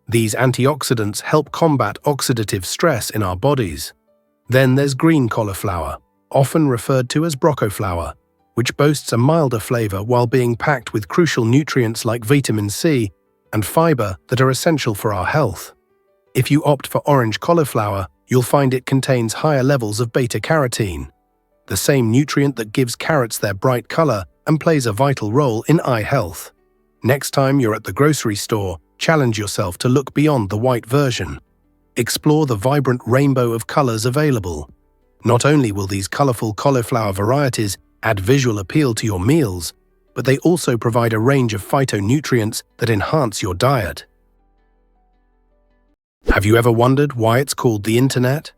These antioxidants help combat oxidative stress in our bodies. Then there's green cauliflower, often referred to as broccoflower, which boasts a milder flavor while being packed with crucial nutrients like vitamin C and fiber that are essential for our health. If you opt for orange cauliflower, you'll find it contains higher levels of beta-carotene, the same nutrient that gives carrots their bright color and plays a vital role in eye health. Next time you're at the grocery store, challenge yourself to look beyond the white version. Explore the vibrant rainbow of colors available. Not only will these colorful cauliflower varieties add visual appeal to your meals, but they also provide a range of phytonutrients that enhance your diet. Have you ever wondered why it's called the Internet?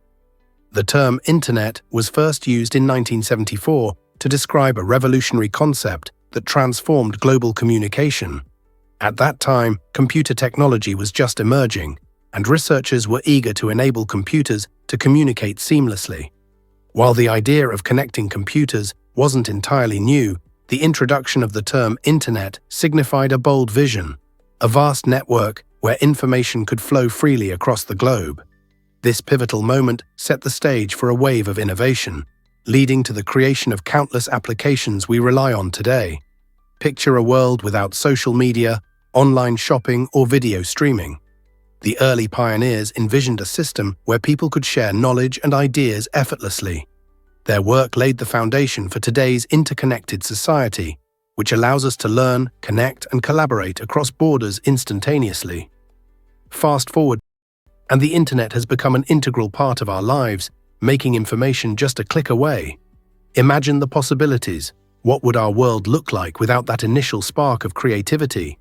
The term Internet was first used in 1974 to describe a revolutionary concept that transformed global communication. At that time, computer technology was just emerging, and researchers were eager to enable computers to communicate seamlessly. While the idea of connecting computers wasn't entirely new, the introduction of the term Internet signified a bold vision, a vast network where information could flow freely across the globe. This pivotal moment set the stage for a wave of innovation, leading to the creation of countless applications we rely on today. Picture a world without social media, online shopping, or video streaming. The early pioneers envisioned a system where people could share knowledge and ideas effortlessly. Their work laid the foundation for today's interconnected society, which allows us to learn, connect, and collaborate across borders instantaneously. Fast forward, and the internet has become an integral part of our lives, making information just a click away. Imagine the possibilities. What would our world look like without that initial spark of creativity?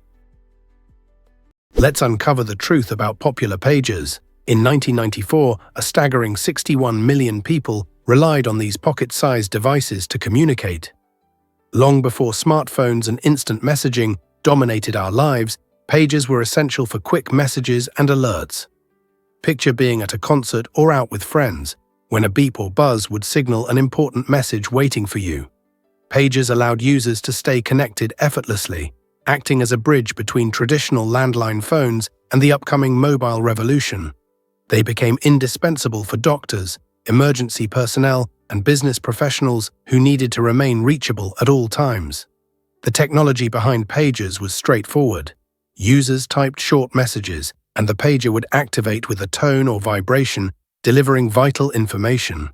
Let's uncover the truth about popular pages. In 1994, a staggering 61 million people relied on these pocket-sized devices to communicate. Long before smartphones and instant messaging dominated our lives, pages were essential for quick messages and alerts. Picture being at a concert or out with friends, when a beep or buzz would signal an important message waiting for you. Pages allowed users to stay connected effortlessly, acting as a bridge between traditional landline phones and the upcoming mobile revolution. They became indispensable for doctors, emergency personnel, and business professionals who needed to remain reachable at all times. The technology behind pages was straightforward. Users typed short messages, and the pager would activate with a tone or vibration, delivering vital information.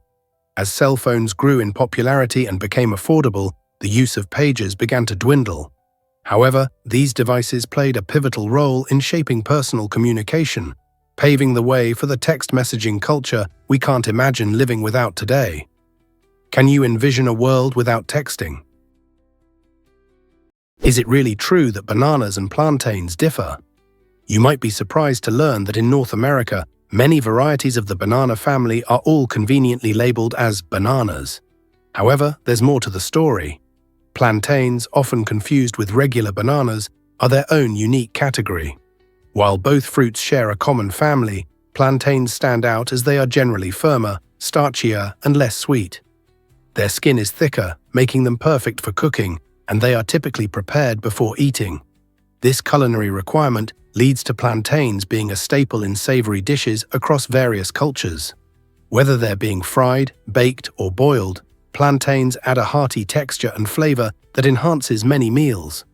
As cell phones grew in popularity and became affordable, the use of pages began to dwindle. However, these devices played a pivotal role in shaping personal communication, paving the way for the text messaging culture we can't imagine living without today. Can you envision a world without texting? Is it really true that bananas and plantains differ? You might be surprised to learn that in North America, many varieties of the banana family are all conveniently labeled as bananas. However, there's more to the story. Plantains, often confused with regular bananas, are their own unique category. While both fruits share a common family, plantains stand out as they are generally firmer, starchier, and less sweet. Their skin is thicker, making them perfect for cooking, and they are typically prepared before eating. This culinary requirement leads to plantains being a staple in savory dishes across various cultures. Whether they're being fried, baked, or boiled, plantains add a hearty texture and flavor that enhances many meals.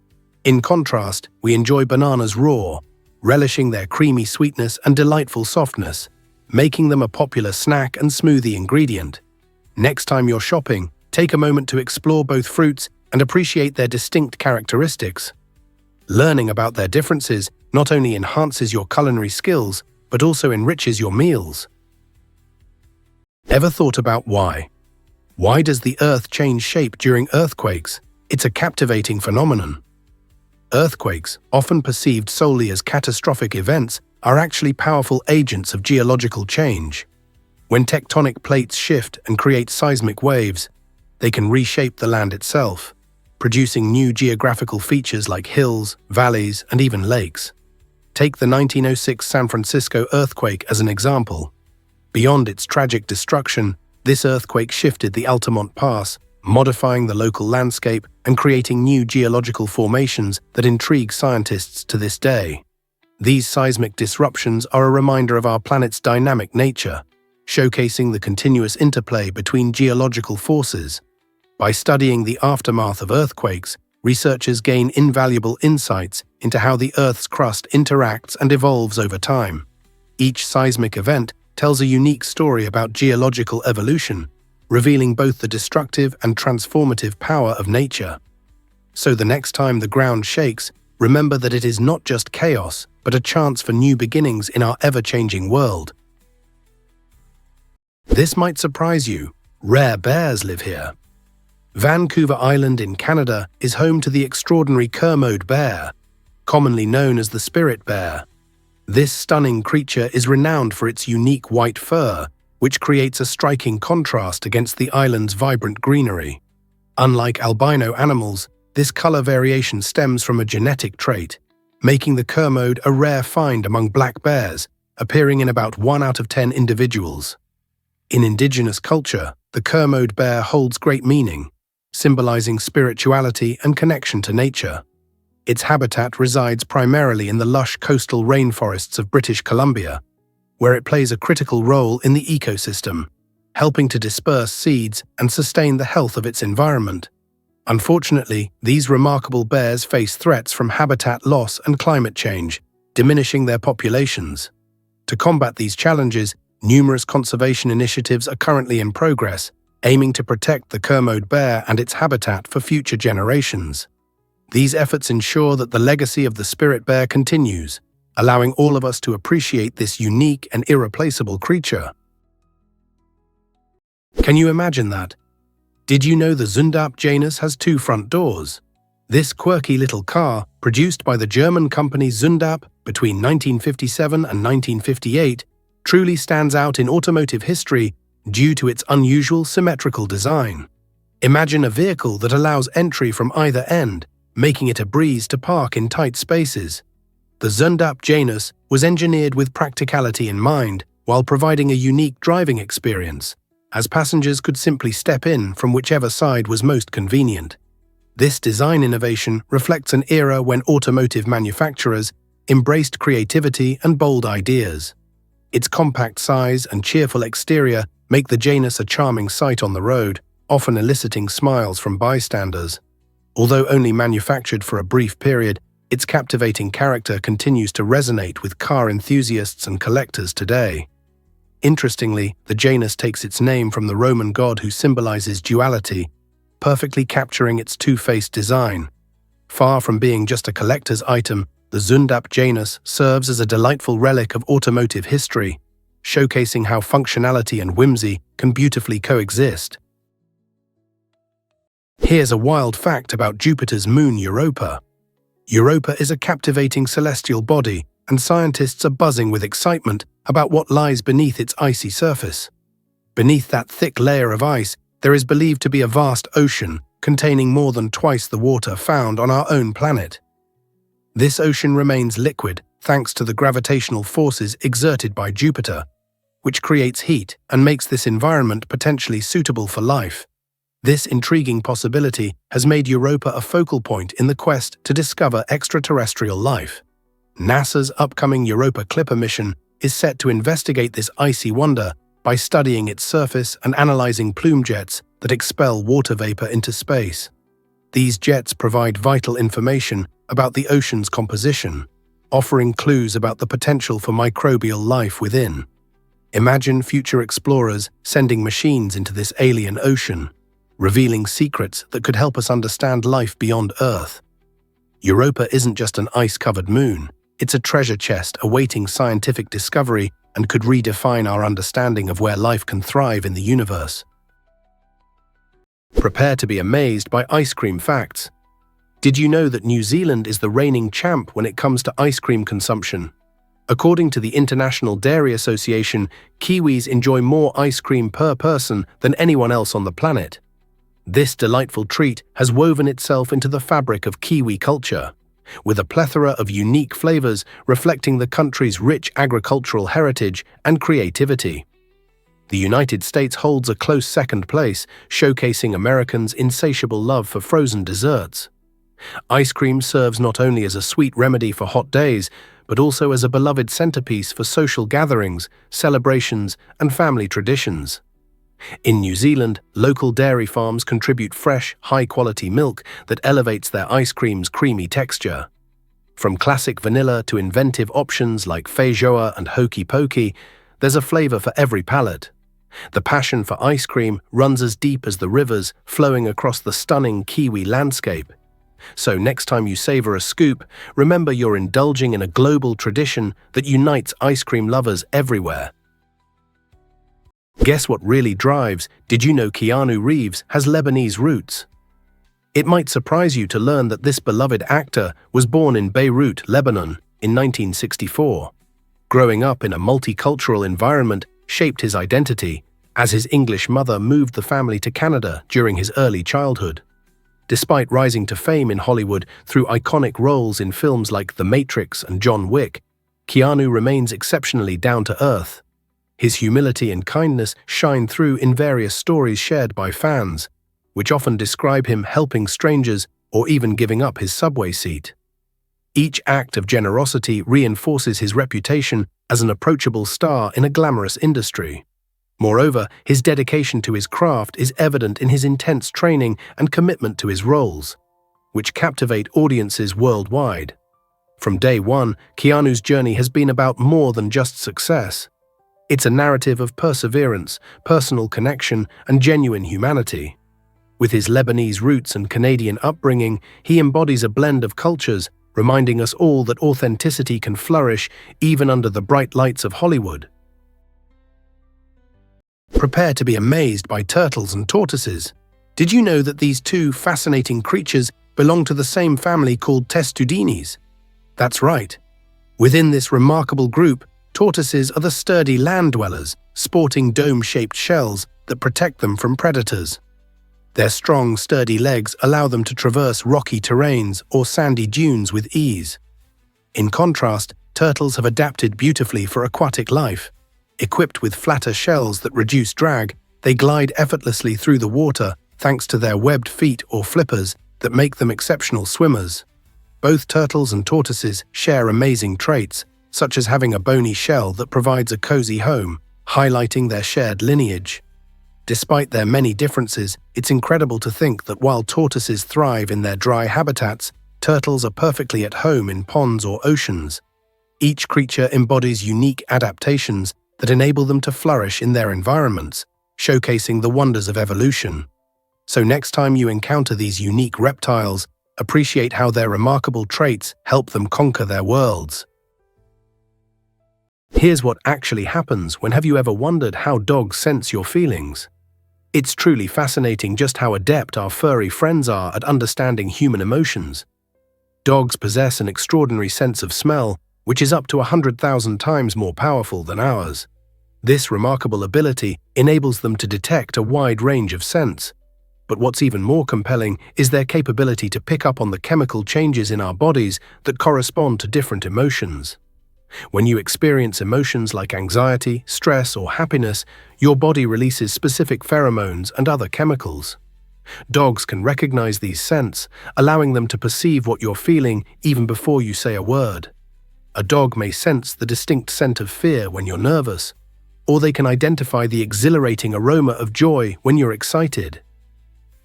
In contrast, we enjoy bananas raw, relishing their creamy sweetness and delightful softness, making them a popular snack and smoothie ingredient. Next time you're shopping, take a moment to explore both fruits and appreciate their distinct characteristics. Learning about their differences not only enhances your culinary skills, but also enriches your meals. Ever thought about why? Why does the Earth change shape during earthquakes? It's a captivating phenomenon. Earthquakes, often perceived solely as catastrophic events, are actually powerful agents of geological change. When tectonic plates shift and create seismic waves, they can reshape the land itself, producing new geographical features like hills, valleys, and even lakes. Take the 1906 San Francisco earthquake as an example. Beyond its tragic destruction, this earthquake shifted the Altamont Pass, modifying the local landscape and creating new geological formations that intrigue scientists to this day. These seismic disruptions are a reminder of our planet's dynamic nature, showcasing the continuous interplay between geological forces. By studying the aftermath of earthquakes, researchers gain invaluable insights into how the Earth's crust interacts and evolves over time. Each seismic event tells a unique story about geological evolution, revealing both the destructive and transformative power of nature. So the next time the ground shakes, remember that it is not just chaos, but a chance for new beginnings in our ever-changing world. This might surprise you. Rare bears live here. Vancouver Island in Canada is home to the extraordinary Kermode bear, commonly known as the spirit bear. This stunning creature is renowned for its unique white fur, which creates a striking contrast against the island's vibrant greenery. Unlike albino animals, this color variation stems from a genetic trait, making the Kermode a rare find among black bears, appearing in about 1 out of 10 individuals. In indigenous culture, the Kermode bear holds great meaning, symbolizing spirituality and connection to nature. Its habitat resides primarily in the lush coastal rainforests of British Columbia, where it plays a critical role in the ecosystem. helping to disperse seeds and sustain the health of its environment. Unfortunately, these remarkable bears face threats from habitat loss and climate change, diminishing their populations. To combat these challenges, numerous conservation initiatives are currently in progress, aiming to protect the Kermode bear and its habitat for future generations. These efforts ensure that the legacy of the spirit bear continues, allowing all of us to appreciate this unique and irreplaceable creature. Can you imagine that? Did you know the Zündapp Janus has 2 front doors? This quirky little car, produced by the German company Zündapp between 1957 and 1958, truly stands out in automotive history due to its unusual symmetrical design. Imagine a vehicle that allows entry from either end, making it a breeze to park in tight spaces. The Zündapp Janus was engineered with practicality in mind while providing a unique driving experience, as passengers could simply step in from whichever side was most convenient. This design innovation reflects an era when automotive manufacturers embraced creativity and bold ideas. Its compact size and cheerful exterior make the Janus a charming sight on the road, often eliciting smiles from bystanders. Although only manufactured for a brief period, its captivating character continues to resonate with car enthusiasts and collectors today. Interestingly, the Janus takes its name from the Roman god who symbolizes duality, perfectly capturing its two-faced design. Far from being just a collector's item, the Zündapp Janus serves as a delightful relic of automotive history, showcasing how functionality and whimsy can beautifully coexist. Here's a wild fact about Jupiter's moon Europa. Europa is a captivating celestial body, and scientists are buzzing with excitement about what lies beneath its icy surface. Beneath that thick layer of ice, there is believed to be a vast ocean containing more than twice the water found on our own planet. This ocean remains liquid thanks to the gravitational forces exerted by Jupiter, which creates heat and makes this environment potentially suitable for life. This intriguing possibility has made Europa a focal point in the quest to discover extraterrestrial life. NASA's upcoming Europa Clipper mission is set to investigate this icy wonder by studying its surface and analyzing plume jets that expel water vapor into space. These jets provide vital information about the ocean's composition, offering clues about the potential for microbial life within. Imagine future explorers sending machines into this alien ocean, revealing secrets that could help us understand life beyond Earth. Europa isn't just an ice-covered moon. It's a treasure chest awaiting scientific discovery and could redefine our understanding of where life can thrive in the universe. Prepare to be amazed by ice cream facts. Did you know that New Zealand is the reigning champ when it comes to ice cream consumption? According to the International Dairy Association, Kiwis enjoy more ice cream per person than anyone else on the planet. This delightful treat has woven itself into the fabric of Kiwi culture, with a plethora of unique flavors reflecting the country's rich agricultural heritage and creativity. The United States holds a close second place, showcasing Americans' insatiable love for frozen desserts. Ice cream serves not only as a sweet remedy for hot days, but also as a beloved centerpiece for social gatherings, celebrations, and family traditions. In New Zealand, local dairy farms contribute fresh, high-quality milk that elevates their ice cream's creamy texture. From classic vanilla to inventive options like feijoa and hokey pokey, there's a flavor for every palate. The passion for ice cream runs as deep as the rivers flowing across the stunning Kiwi landscape. So next time you savor a scoop, remember you're indulging in a global tradition that unites ice cream lovers everywhere. Guess what really drives? Did you know Keanu Reeves has Lebanese roots? It might surprise you to learn that this beloved actor was born in Beirut, Lebanon, in 1964. Growing up in a multicultural environment shaped his identity, as his English mother moved the family to Canada during his early childhood. Despite rising to fame in Hollywood through iconic roles in films like The Matrix and John Wick, Keanu remains exceptionally down-to-earth. His humility and kindness shine through in various stories shared by fans, which often describe him helping strangers or even giving up his subway seat. Each act of generosity reinforces his reputation as an approachable star in a glamorous industry. Moreover, his dedication to his craft is evident in his intense training and commitment to his roles, which captivate audiences worldwide. From day one, Keanu's journey has been about more than just success. It's a narrative of perseverance, personal connection, and genuine humanity. With his Lebanese roots and Canadian upbringing, he embodies a blend of cultures, reminding us all that authenticity can flourish even under the bright lights of Hollywood. Prepare to be amazed by turtles and tortoises. Did you know that these two fascinating creatures belong to the same family called Testudinis? That's right. Within this remarkable group, tortoises are the sturdy land dwellers, sporting dome-shaped shells that protect them from predators. Their strong, sturdy legs allow them to traverse rocky terrains or sandy dunes with ease. In contrast, turtles have adapted beautifully for aquatic life. Equipped with flatter shells that reduce drag, they glide effortlessly through the water thanks to their webbed feet or flippers that make them exceptional swimmers. Both turtles and tortoises share amazing traits, such as having a bony shell that provides a cozy home, highlighting their shared lineage. Despite their many differences, it's incredible to think that while tortoises thrive in their dry habitats, turtles are perfectly at home in ponds or oceans. Each creature embodies unique adaptations that enable them to flourish in their environments, showcasing the wonders of evolution. So next time you encounter these unique reptiles, appreciate how their remarkable traits help them conquer their worlds. Here's what actually happens when have you ever wondered how dogs sense your feelings? It's truly fascinating just how adept our furry friends are at understanding human emotions. Dogs possess an extraordinary sense of smell, which is up to 100,000 times more powerful than ours. This remarkable ability enables them to detect a wide range of scents. But what's even more compelling is their capability to pick up on the chemical changes in our bodies that correspond to different emotions. When you experience emotions like anxiety, stress, or happiness, your body releases specific pheromones and other chemicals. Dogs can recognize these scents, allowing them to perceive what you're feeling even before you say a word. A dog may sense the distinct scent of fear when you're nervous, or they can identify the exhilarating aroma of joy when you're excited.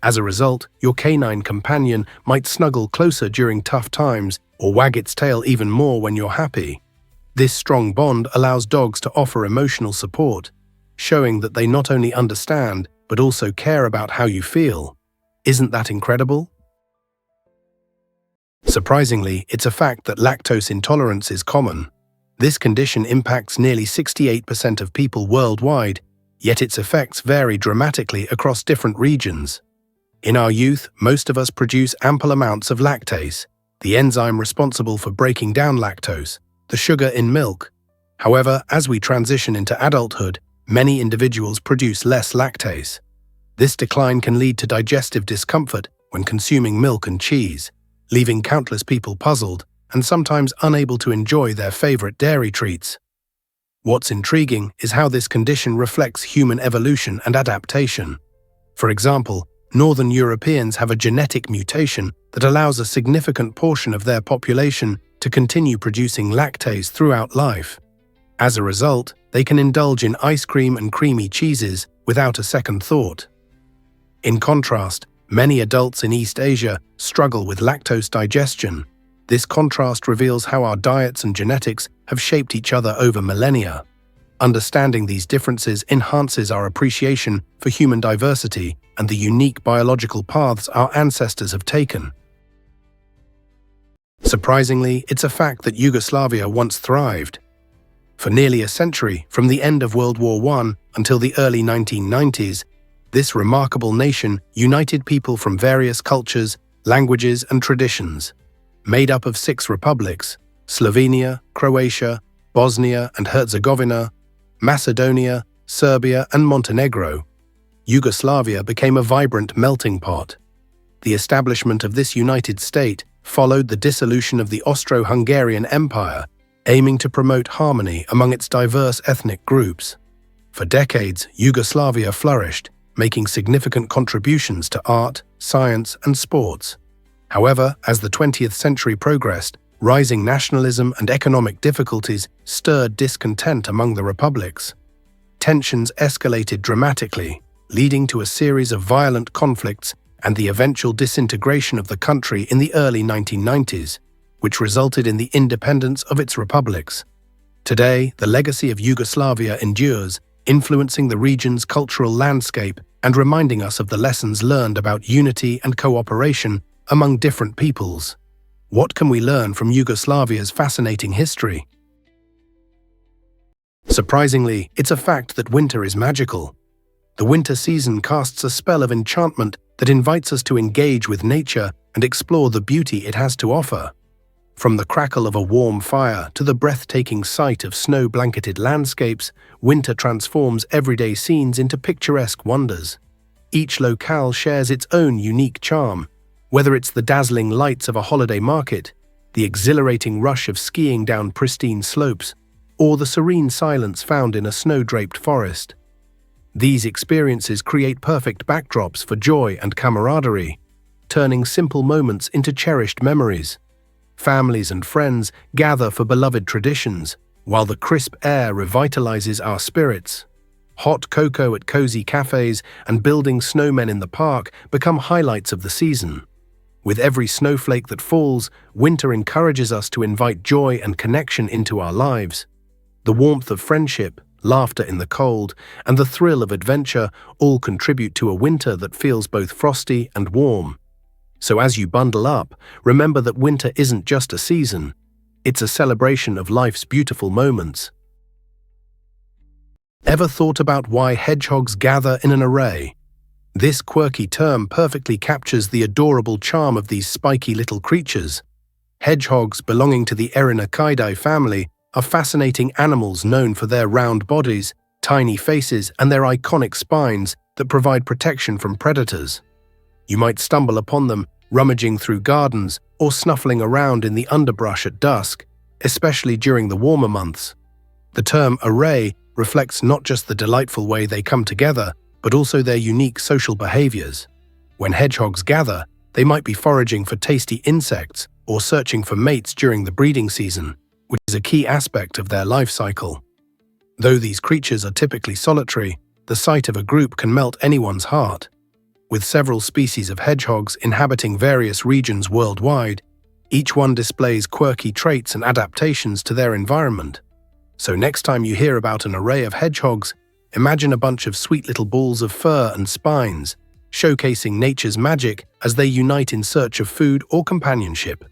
As a result, your canine companion might snuggle closer during tough times or wag its tail even more when you're happy. This strong bond allows dogs to offer emotional support, showing that they not only understand but also care about how you feel. Isn't that incredible? Surprisingly, it's a fact that lactose intolerance is common. This condition impacts nearly 68% of people worldwide, yet its effects vary dramatically across different regions. In our youth, most of us produce ample amounts of lactase, the enzyme responsible for breaking down lactose, the sugar in milk. However, as we transition into adulthood, many individuals produce less lactase. This decline can lead to digestive discomfort when consuming milk and cheese, leaving countless people puzzled and sometimes unable to enjoy their favorite dairy treats. What's intriguing is how this condition reflects human evolution and adaptation. For example, Northern Europeans have a genetic mutation that allows a significant portion of their population to continue producing lactase throughout life. As a result, they can indulge in ice cream and creamy cheeses without a second thought. In contrast, many adults in East Asia struggle with lactose digestion. This contrast reveals how our diets and genetics have shaped each other over millennia. Understanding these differences enhances our appreciation for human diversity and the unique biological paths our ancestors have taken. Surprisingly, it's a fact that Yugoslavia once thrived. For nearly a century, from the end of World War I until the early 1990s, this remarkable nation united people from various cultures, languages, and traditions. Made up of 6 republics: Slovenia, Croatia, Bosnia and Herzegovina, Macedonia, Serbia, and Montenegro, Yugoslavia became a vibrant melting pot. The establishment of this united state followed the dissolution of the Austro-Hungarian Empire, aiming to promote harmony among its diverse ethnic groups. For decades, Yugoslavia flourished, making significant contributions to art, science, and sports. However, as the 20th century progressed, rising nationalism and economic difficulties stirred discontent among the republics. tensions escalated dramatically, leading to a series of violent conflicts and the eventual disintegration of the country in the early 1990s, which resulted in the independence of its republics. Today, the legacy of Yugoslavia endures, influencing the region's cultural landscape and reminding us of the lessons learned about unity and cooperation among different peoples. What can we learn from Yugoslavia's fascinating history? Surprisingly, it's a fact that winter is magical. The winter season casts a spell of enchantment that invites us to engage with nature and explore the beauty it has to offer. From the crackle of a warm fire to the breathtaking sight of snow-blanketed landscapes, winter transforms everyday scenes into picturesque wonders. Each locale shares its own unique charm, whether it's the dazzling lights of a holiday market, the exhilarating rush of skiing down pristine slopes, or the serene silence found in a snow-draped forest. These experiences create perfect backdrops for joy and camaraderie, turning simple moments into cherished memories. Families and friends gather for beloved traditions, while the crisp air revitalizes our spirits. Hot cocoa at cozy cafes and building snowmen in the park become highlights of the season. With every snowflake that falls, winter encourages us to invite joy and connection into our lives. The warmth of friendship, laughter in the cold, and the thrill of adventure all contribute to a winter that feels both frosty and warm. So as you bundle up, remember that winter isn't just a season. It's a celebration of life's beautiful moments. Ever thought about why hedgehogs gather in an array? This quirky term perfectly captures the adorable charm of these spiky little creatures. Hedgehogs belonging to the Erinaceidae family are fascinating animals known for their round bodies, tiny faces, and their iconic spines that provide protection from predators. You might stumble upon them rummaging through gardens or snuffling around in the underbrush at dusk, especially during the warmer months. The term array reflects not just the delightful way they come together, but also their unique social behaviors. When hedgehogs gather, they might be foraging for tasty insects or searching for mates during the breeding season, which is a key aspect of their life cycle. Though these creatures are typically solitary, the sight of a group can melt anyone's heart. With several species of hedgehogs inhabiting various regions worldwide, each one displays quirky traits and adaptations to their environment. So next time you hear about an array of hedgehogs, imagine a bunch of sweet little balls of fur and spines, showcasing nature's magic as they unite in search of food or companionship.